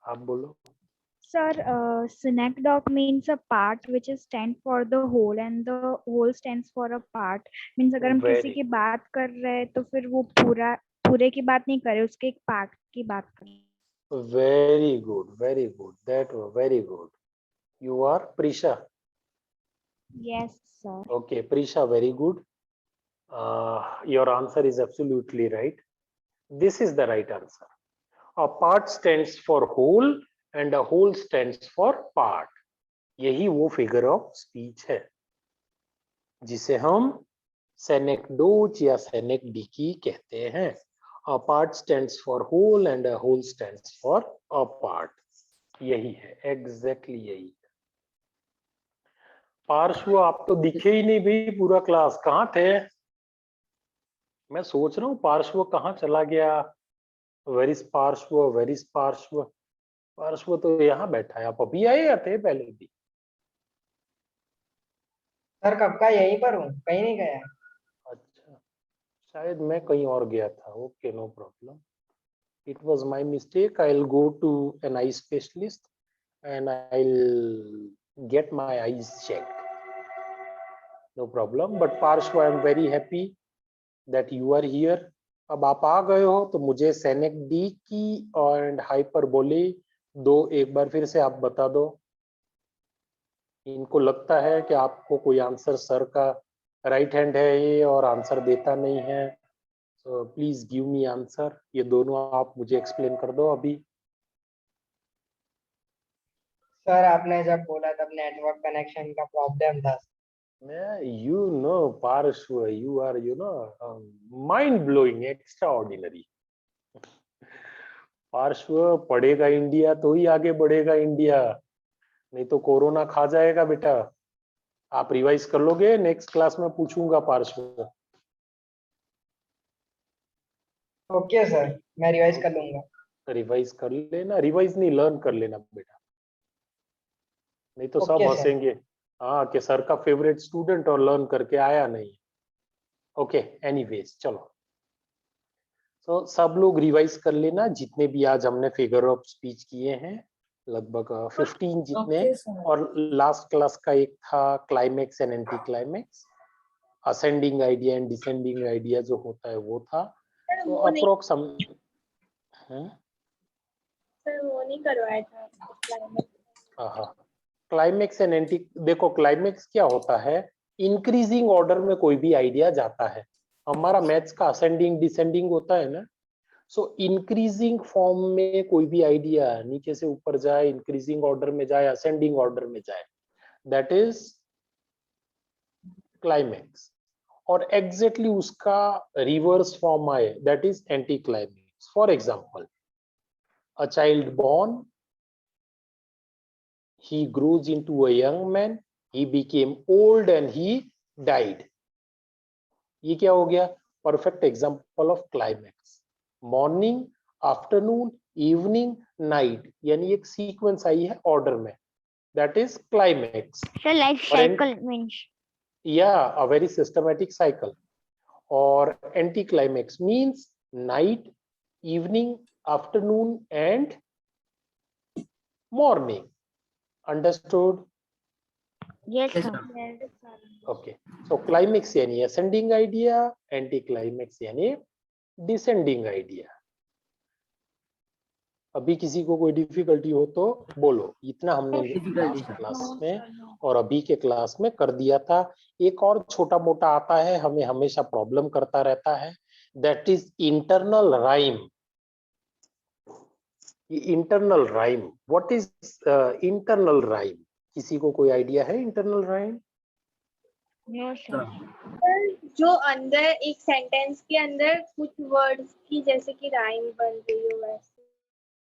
[SPEAKER 15] आप बोलो.
[SPEAKER 10] Sir, synecdoche means a part which is stand for the whole and the whole stands for a part. Means अगर हम किसी की बात कर रहे हैं तो फिर वो पूरे की बात नहीं कर रहे, उसके एक पार्ट की बात कर रहे हैं.
[SPEAKER 15] Very good. That was very good. You are Prisha?
[SPEAKER 10] Yes, sir.
[SPEAKER 15] Okay, Prisha, very good. Your answer is absolutely right. This is the right answer. A part stands for whole and a whole stands for part. यही वो figure of speech है जिसे हम सेनेक्डोज या सेनेक्डिकी कहते हैं. A part stands for whole and a whole stands for a part. यही है, exactly यही. पार्श्व, आप तो दिखे ही नहीं भाई पूरा क्लास. कहाँ थे? मैं सोच रहा हूँ पार्श्व कहाँ चला गया. वेर इज पार्श्व? वेर इज पार्श्व? पार्श्व तो यहाँ बैठा है. आप अभी आए या थे पहले भी?
[SPEAKER 18] सर कब का यहीं पर हूँ, कहीं नहीं गया.
[SPEAKER 15] अच्छा, शायद मैं कहीं और गया था. Okay, no problem. It was my mistake. I will go to an eye specialist and I will get my eyes checked. No problem. But Parshva, I am very happy that you are here. अब आप आ गए हो तो मुझे सेनेक्डिकी और hyperbole दो एक बार फिर से आप बता दो. इनको लगता है कि आपको कोई आंसर सर का राइट हैंड है ये और आंसर देता नहीं है. So please give me answer. ये दोनों आप मुझे एक्सप्लेन कर दो अभी.
[SPEAKER 18] सर आपने जब बोला तब नेटवर्क कनेक्शन का प्रॉब्लम था.
[SPEAKER 15] You know, Parshva, you are, mind-blowing, extraordinary. पार्श्व, पढ़ेगा इंडिया तो ही आगे बढ़ेगा इंडिया, नहीं तो कोरोना खा जाएगा बेटा. आप रिवाइज कर लोगे? नेक्स्ट क्लास में पूछूंगा पार्श्व.
[SPEAKER 18] ओके सर, मैं रिवाइज कर लूंगा.
[SPEAKER 15] रिवाइज कर लेना. रिवाइज नहीं, लर्न कर लेना बेटा, नहीं तो सब हंसेंगे. हाँ, कि सर का फेवरेट स्टूडेंट और लर्न करके आया नहीं. ओके, एनीवेज चलो. तो सब लोग रिवाइज कर लेना जितने भी आज हमने फिगर ऑफ स्पीच किए हैं, लगभग 15 जितने. और लास्ट क्लास का एक था climax and anti climax, ascending idea and descending idea जो होता है वो था. तो अप्रोक्स हम
[SPEAKER 12] सर वो नहीं करवाया था.
[SPEAKER 15] हाँ, क्लाइमेक्स एंड एंटी. देखो क्लाइमेक्स क्या होता है, इंक्रीजिंग ऑर्डर में कोई भी आइडिया जाता है. हमारा मैथ्स का असेंडिंग डिसेंडिंग होता है ना. सो इंक्रीजिंग फॉर्म में कोई भी आइडिया नीचे से ऊपर जाए, इंक्रीजिंग ऑर्डर में जाए, असेंडिंग ऑर्डर में जाए, दैट इज क्लाइमेक्स. और एग्जैक्टली उसका रिवर्स फॉर्म आए, that is anti climax. For example, a child born, he grows into a young man, he became old and he died. ये क्या हो गया? Perfect example of climax. Morning, afternoon, evening, night, यानी एक sequence आई है order में. That is climax.
[SPEAKER 4] So life cycle means.
[SPEAKER 15] Yeah, a very systematic cycle. Or anti-climax means night, evening, afternoon, and morning. Understood?
[SPEAKER 4] Yes,
[SPEAKER 1] Yes,
[SPEAKER 4] sir.
[SPEAKER 1] sir.
[SPEAKER 15] Okay. So climax यानी ascending idea, anti-climax यानी descending idea. अभी किसी को कोई difficulty हो तो बोलो. इतना हमने लास्ट क्लास में और अभी के क्लास में कर दिया था. एक और छोटा मोटा आता है, हमें हमेशा प्रॉब्लम करता रहता है. That is internal rhyme. Internal rhyme, what is internal rhyme? किसी को कोई आइडिया है इंटरनल राइम?
[SPEAKER 4] No, sir.
[SPEAKER 2] जो अंदर एक सेंटेंस के अंदर कुछ वर्ड्स की जैसे कि राइम बन रही हो वैसे.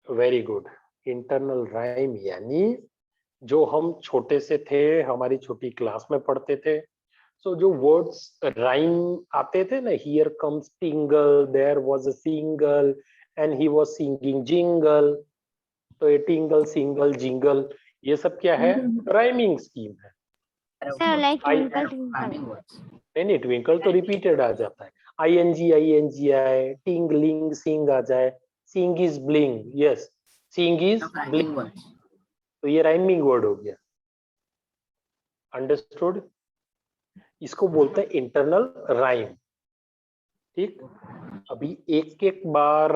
[SPEAKER 15] Very good. इंटरनल राइम यानी जो हम छोटे से थे, हमारी छोटी क्लास में पढ़ते थे. सो जो वर्ड्स राइम आते थे ना, here comes tingle, there was a single and he was singing jingle. तो ये टिंगल, सिंगल, जिंगल, ये सब क्या है? राइमिंग स्कीम है.
[SPEAKER 4] Sir, like twinkle twinkle.
[SPEAKER 15] नहीं, ट्विंकल तो रिपीटेड आ जाता है. आईएनजी आए, टिंगलिंग सिंग आ जाए. Sing is bling. Yes, sing is bling. तो ये राइमिंग वर्ड हो गया. अंडरस्टूड? इसको बोलते हैं इंटरनल राइम. ठीक. अभी एक एक बार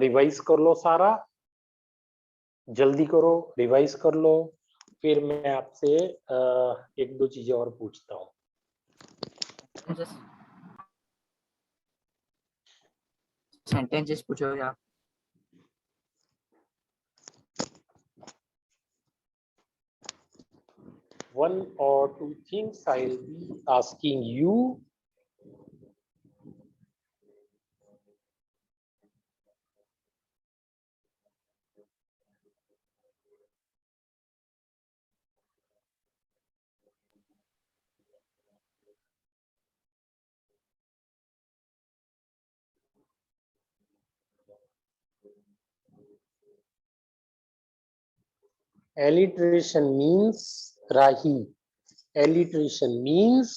[SPEAKER 15] रिवाइज कर लो सारा. जल्दी करो, रिवाइज कर लो. फिर मैं आपसे एक दो चीजें और पूछता हूँ.
[SPEAKER 1] सेंटेंसेस पूछोगे आप?
[SPEAKER 15] One or two things I'll be asking you. Alliteration means rahi. Alliteration means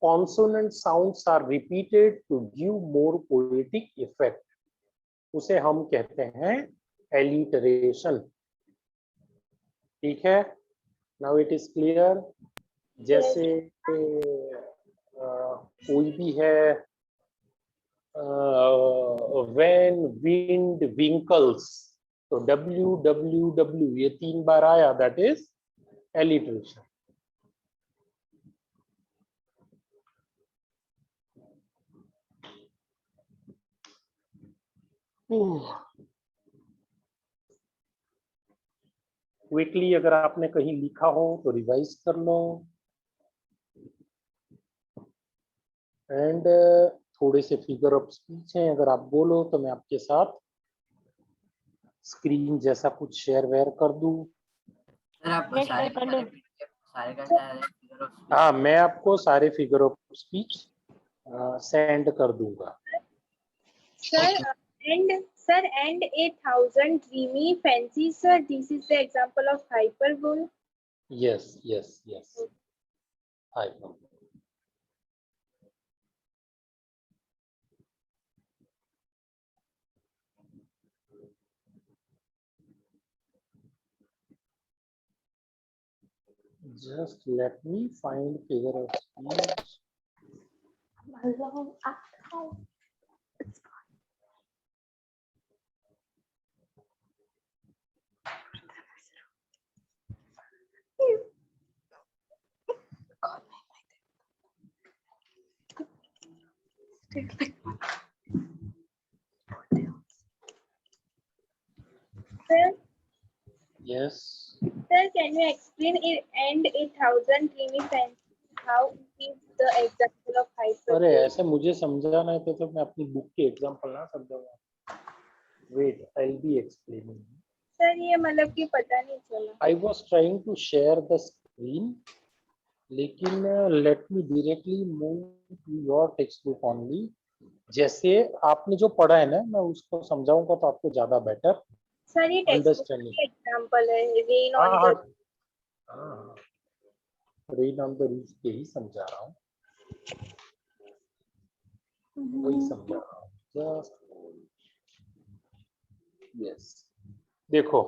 [SPEAKER 15] consonant sounds are repeated to give more poetic effect. उसे हम कहते हैं alliteration. ठीक है? Now it is clear. जैसे कोई भी है, when wind winkles, तो WWW ये 3 बार आया, that is alliteration. क्विकली अगर आपने कहीं लिखा हो तो रिवाइज कर लो. एंड थोड़े से फिगर ऑफ स्पीच हैं, अगर आप बोलो तो मैं आपके साथ स्क्रीन जैसा कुछ शेयर वेयर कर दूं. हाँ, मैं आपको सारे फिगर ऑफ स्पीच सेंड कर दूंगा.
[SPEAKER 2] Sir, and 1,000 dreamy fancy, sir. This is the example of hyperbole.
[SPEAKER 15] Yes. Hyperbole. Just let me find figure of speech.
[SPEAKER 2] Sir,
[SPEAKER 15] Yes.
[SPEAKER 2] sir, can you explain it and 1,000 dreamy fancy? How is the example of hyperbole?
[SPEAKER 15] अरे ऐसे मुझे समझाना है तो मैं अपनी book के example ना समझाऊंगा. Wait, I'll be explaining.
[SPEAKER 2] Sir ये मतलब कि पता नहीं चला.
[SPEAKER 15] I was trying to share the screen, लेकिन let me directly move to your textbook only. जैसे आपने जो पढ़ा है ना, मैं उसको समझाऊंगा तो आपको ज्यादा बेटर
[SPEAKER 2] सर ये
[SPEAKER 15] अंडरस्टैंडिंग.
[SPEAKER 2] एग्जांपल है रेन ऑन
[SPEAKER 15] हाँ
[SPEAKER 2] द.
[SPEAKER 15] हाँ, रेन ऑन द रूफ के ही समझा रहा हूँ, वही समझा रहा हूँ. जस्ट यस, देखो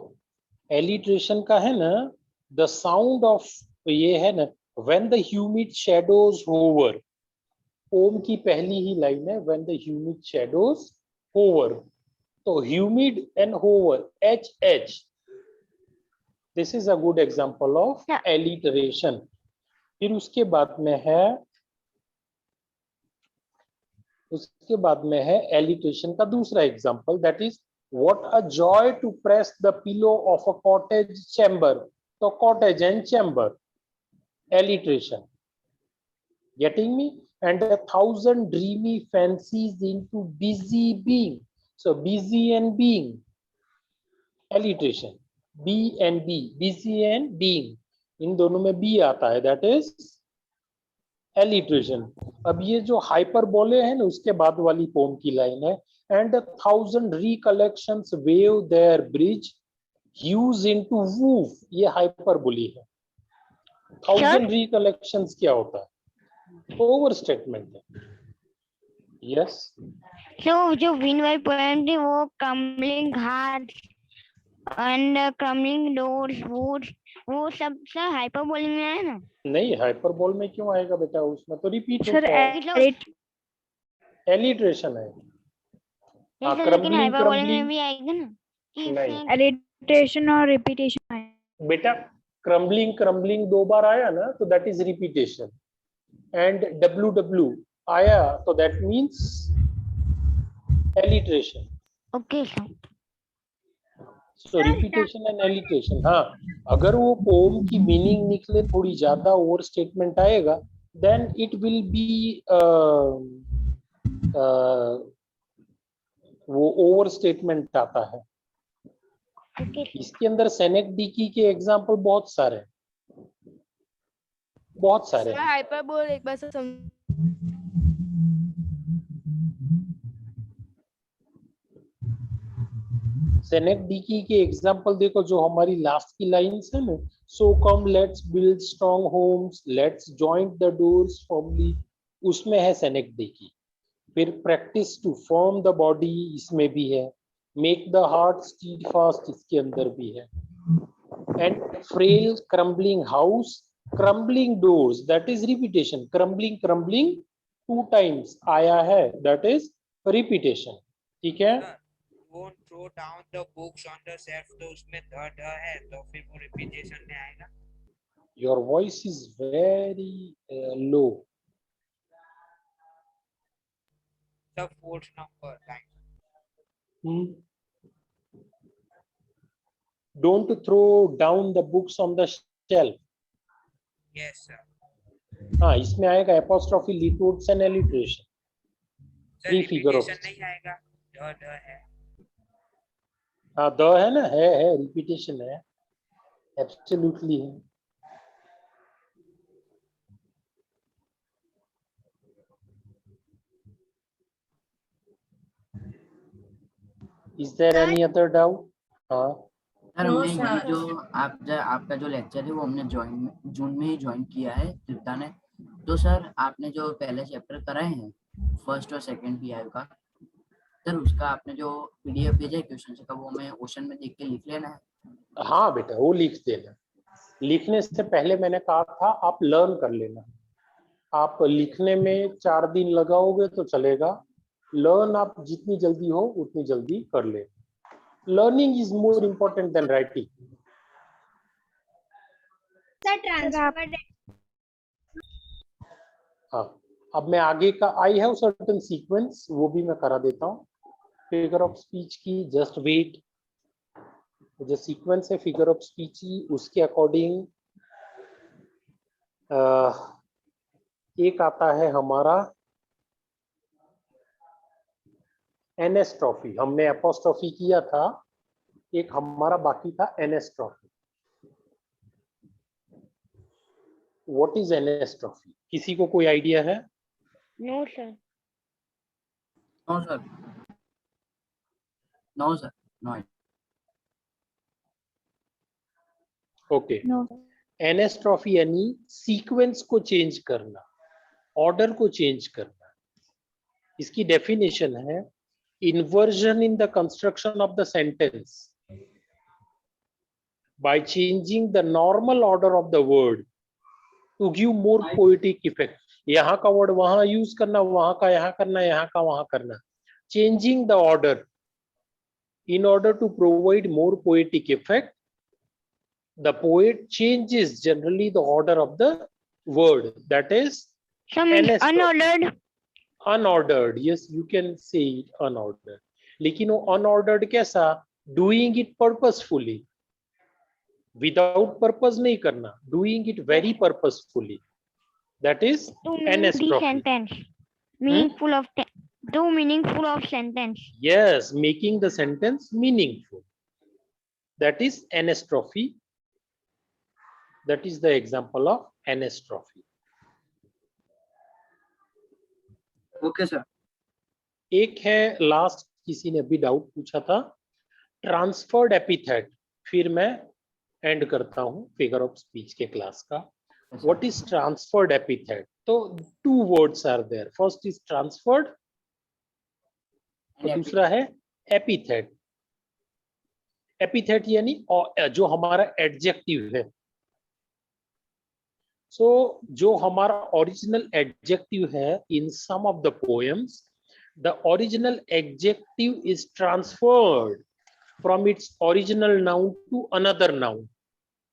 [SPEAKER 15] एलिट्रेशन का है ना, द साउंड ऑफ, ये है ना, when the humid shadows hover. ओम की पहली ही लाइन है when the humid shadows hover. तो humid and hover, H H, this is a good example of alliteration. फिर उसके बाद में है एलिट्रेशन का दूसरा example, that is what a joy to press the pillow of a cottage chamber. तो cottage and chamber, alliteration. Getting me? And 1,000 dreamy fancies into busy being. So busy and being, alliteration. B and B, busy and being, इन दोनों में B आता है, that is alliteration. अब ये जो hyperbole है ना, उसके बाद वाली पोम की लाइन है, and 1,000 recollections weave their bright hues into woof. ये हाइपरबोली है. 1,000 रिकलेक्शंस क्या होता है? ओवर स्टेटमेंट है. यस,
[SPEAKER 4] तो जो विन वाली पोएम थी वो crumbling hearts and crumbling doors, वो सब हाइपरबोलिक में है ना?
[SPEAKER 15] नहीं, हाइपरबोल में क्यों आएगा बेटा? उसमें तो रिपीट
[SPEAKER 10] सर
[SPEAKER 15] होता है, एलिट्रेशन है.
[SPEAKER 4] लेकिन हाइपरबोलिक में भी आएगा ना?
[SPEAKER 15] नहीं
[SPEAKER 10] एलिट्रेशन और रिपीटेशन है
[SPEAKER 15] बेटा, क्रम्बलिंग 2 बार आया ना, तो that is repetition. And WW आया तो that means alliteration.
[SPEAKER 4] Okay sir.
[SPEAKER 15] So repetition and alliteration. हाँ, अगर वो पोम की मीनिंग निकले थोड़ी ज्यादा ओवर स्टेटमेंट आएगा, देन इट विल बी वो ओवर स्टेटमेंट आता है. इसके अंदर सेनेक्डिकी के एग्जाम्पल बहुत सारे हैं.
[SPEAKER 5] हाइपरबोल एक बार
[SPEAKER 15] सेनेक्डिकी के एग्जाम्पल देखो, जो हमारी लास्ट की लाइंस है ना, so come let's build strong homes, let's joint the doors firmly, उसमें है सेनेक्डिकी. फिर practice to form the body, इसमें भी है. मेक द हार्ट स्टीडफास्ट, इसके अंदर भी है. And frail crumbling house, crumbling doors, that is repetition. Crumbling 2 times आया है, दैट इज रिपीटेशन. ठीक है.
[SPEAKER 1] Won't throw down the books on the shelf, तो उसमें द है, तो फिर वो रिपीटेशन में आएगा.
[SPEAKER 15] Your voice is very low.
[SPEAKER 1] The 4th number line.
[SPEAKER 15] Don't throw down the books on the shelf.
[SPEAKER 1] Yes sir.
[SPEAKER 15] हाँ, इसमें आएगा apostrophe, litotes and alliteration. Three figure of.
[SPEAKER 1] नहीं आएगा, द है.
[SPEAKER 15] हाँ, द है ना, है रिपीटेशन है, एब्सोल्युटली है. Is there any other doubt? हाँ
[SPEAKER 19] सर, हमने ये जो आपका जो लेक्चर है वो हमने जून में ही ज्वाइन किया है तृप्ता ने. तो सर आपने जो पहले चैप्टर कराए हैं, फर्स्ट और सेकंड PI का, सर उसका आपने जो PDF भेजा है क्वेश्चन का, वो हमें क्वेश्चन में देख के लिख लेना है.
[SPEAKER 15] हाँ बेटा, वो लिख देना. लिखने से पहले मैंने कहा था आप लर्न कर लेना. आप लिखने में 4 दिन लगाओगे तो चलेगा. लर्न आप जितनी जल्दी हो उतनी जल्दी कर ले. Learning is more important then writing. हाँ, अब मैं आगे का आई हैव सर्टेन सीक्वेंस, वो भी मैं करा देता हूँ. फिगर ऑफ स्पीच की, जस्ट वेट. जो सीक्वेंस है फिगर ऑफ स्पीच की, उसके अकॉर्डिंग एक आता है हमारा एनेस्ट्रॉफी हमने एपोस्ट्रॉफी किया था, एक हमारा बाकी था एनेस्ट्रॉफी. What is एनेस्ट्रॉफी? किसी को कोई आइडिया है?
[SPEAKER 4] No sir.
[SPEAKER 19] No sir. No sir. No.
[SPEAKER 15] Okay. Anastrophe यानी सीक्वेंस को चेंज करना, ऑर्डर को चेंज करना. इसकी डेफिनेशन है inversion in the construction of the sentence by changing the normal order of the word to give more poetic effect. यहाँ का word वहां यूज करना, वहां का यहाँ करना, यहाँ का वहां करना. Changing the order in order to provide more poetic effect. The poet changes generally the order of the word. That is
[SPEAKER 4] unordered.
[SPEAKER 15] Unordered, yes, you can say it unordered. लेकिन वो unordered कैसा? Doing it purposefully. Without purpose नहीं करना. Doing it very purposefully. That is anastrophe.
[SPEAKER 4] Sentence. Meaningful of do meaningful of sentence.
[SPEAKER 15] Yes, making the sentence meaningful. That is anastrophe. That is the example of anastrophe.
[SPEAKER 19] Okay sir.
[SPEAKER 15] एक है last, किसी ने भी doubt पूछा था, transferred epithet. फिर मैं end करता हूं फिगर ऑफ स्पीच के क्लास का. What is transferred epithet? तो two words are there. First is transferred, दूसरा है एपिथेट. एपिथेट यानी जो हमारा एडजेक्टिव है. So, जो हमारा original adjective है in some of the poems, the original adjective is transferred from its original noun to another noun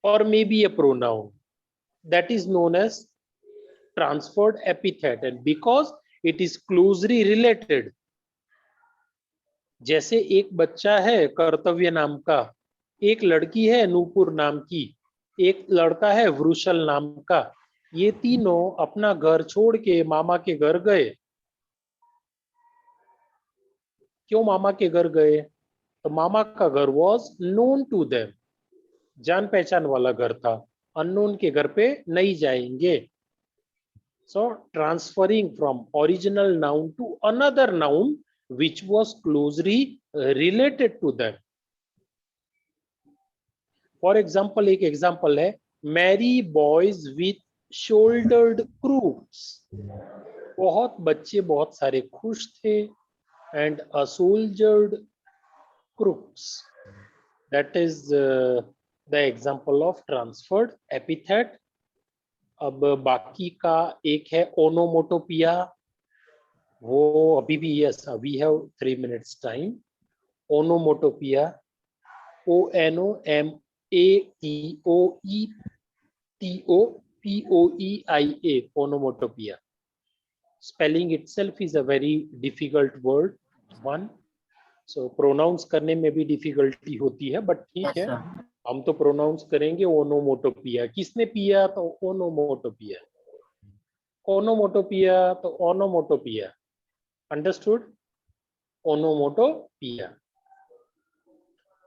[SPEAKER 15] or maybe a pronoun. That is known as transferred epithet, and because it is closely related. जैसे एक बच्चा है कर्तव्य नाम का, एक लड़की है नूपुर नाम की, एक लड़का है वृषल नाम का. ये तीनों अपना घर छोड़ के मामा के घर गए. क्यों मामा के घर गए? तो मामा का घर was known to them. जान पहचान वाला घर था, अननोन के घर पे नहीं जाएंगे. So transferring from original noun to another noun which was closely related to them. For example, एक example है marry boys with shouldered crooks. बहुत बच्चे बहुत सारे खुश थे. and a soldiered crooks. That is the example of transferred epithet. अब बाकी का एक है onomatopoeia. वो अभी भी, yes, we have 3 minutes time. Onomatopoeia, onomatopoeia, onomatopoeia. Spelling itself is a very difficult word one. So pronounce करने में भी difficulty होती है, but ठीक है, हम तो pronounce करेंगे onomatopoeia. किसने पिया? तो onomatopoeia. Onomatopoeia तो onomatopoeia. Understood? Onomatopoeia.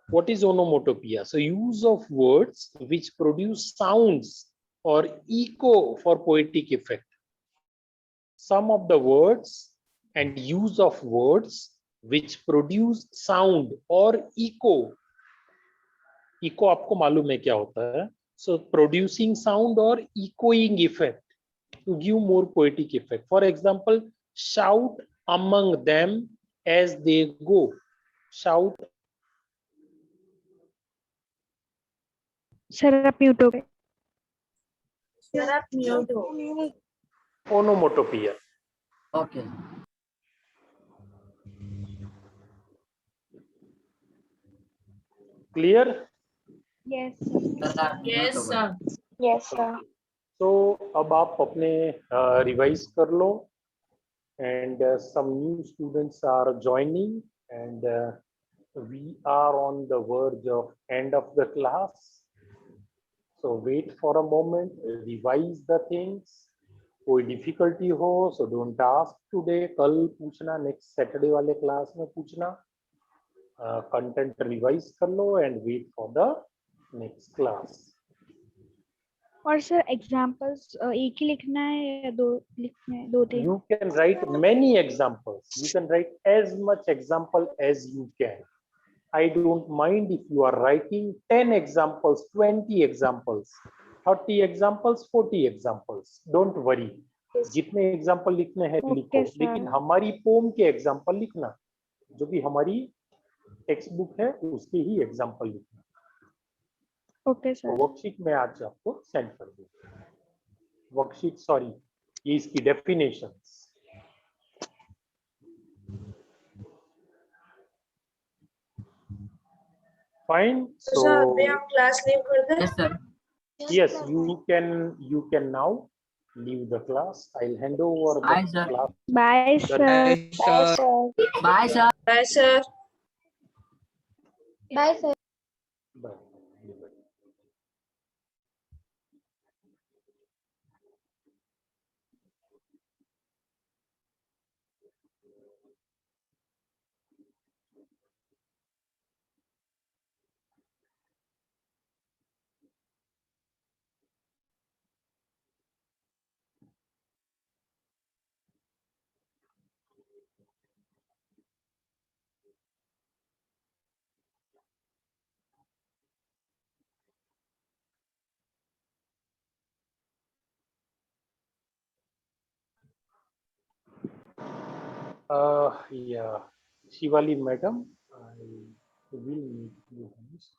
[SPEAKER 15] What is onomatopoeia? So use of words which produce sounds or echo for poetic effect. Some of the words and use of words which produce sound or echo. Echo आपको मालूम है क्या होता है? So producing sound or echoing effect to give more poetic effect. For example, shout among them as they go. Shout.
[SPEAKER 10] Sir, आप mute हो गए.
[SPEAKER 6] Sir, आप mute हो.
[SPEAKER 15] Onomatopoeia.
[SPEAKER 19] Okay.
[SPEAKER 15] Clear?
[SPEAKER 10] Yes.
[SPEAKER 6] Yes, sir.
[SPEAKER 10] Yes, sir.
[SPEAKER 15] So अब आप अपने revise कर लो, and some new students are joining, and we are on the verge of end of the class. So wait for a moment, revise the things, कोई difficulty हो so don't ask today, कल पूछना, next Saturday वाले class में पूछना। Content revise कर लो and wait for the next class.
[SPEAKER 10] और सर एग्जांपल्स एक ही लिखना है या दो लिखने हैं, दो तीन?
[SPEAKER 15] You can write many examples. You can write as much example as you can. I don't mind if you are writing 10 examples, 20 examples, 30 examples, 40 examples. Don't worry. जितने एग्जाम्पल लिखने हैं लिखो, लेकिन हमारी पोम के एग्जाम्पल लिखना, जो भी हमारी टेक्स्ट बुक है उसके ही एग्जाम्पल लिखना।
[SPEAKER 10] Okay sir.
[SPEAKER 15] वर्कशीट में आज आपको सेंड कर दूंगा। वर्कशीट सॉरी, ये इसकी डेफिनेशंस। Fine. So
[SPEAKER 6] अभी हम क्लास लीव कर दें?
[SPEAKER 19] Yes, sir.
[SPEAKER 15] Yes, you can now leave the class. I'll hand over the
[SPEAKER 19] Bye, sir.
[SPEAKER 15] class.
[SPEAKER 10] Bye, sir.
[SPEAKER 13] Bye, sir.
[SPEAKER 19] Bye, sir.
[SPEAKER 6] Bye, sir.
[SPEAKER 13] Bye, sir.
[SPEAKER 15] Bye. Yeah, Shivali madam, I will meet you next.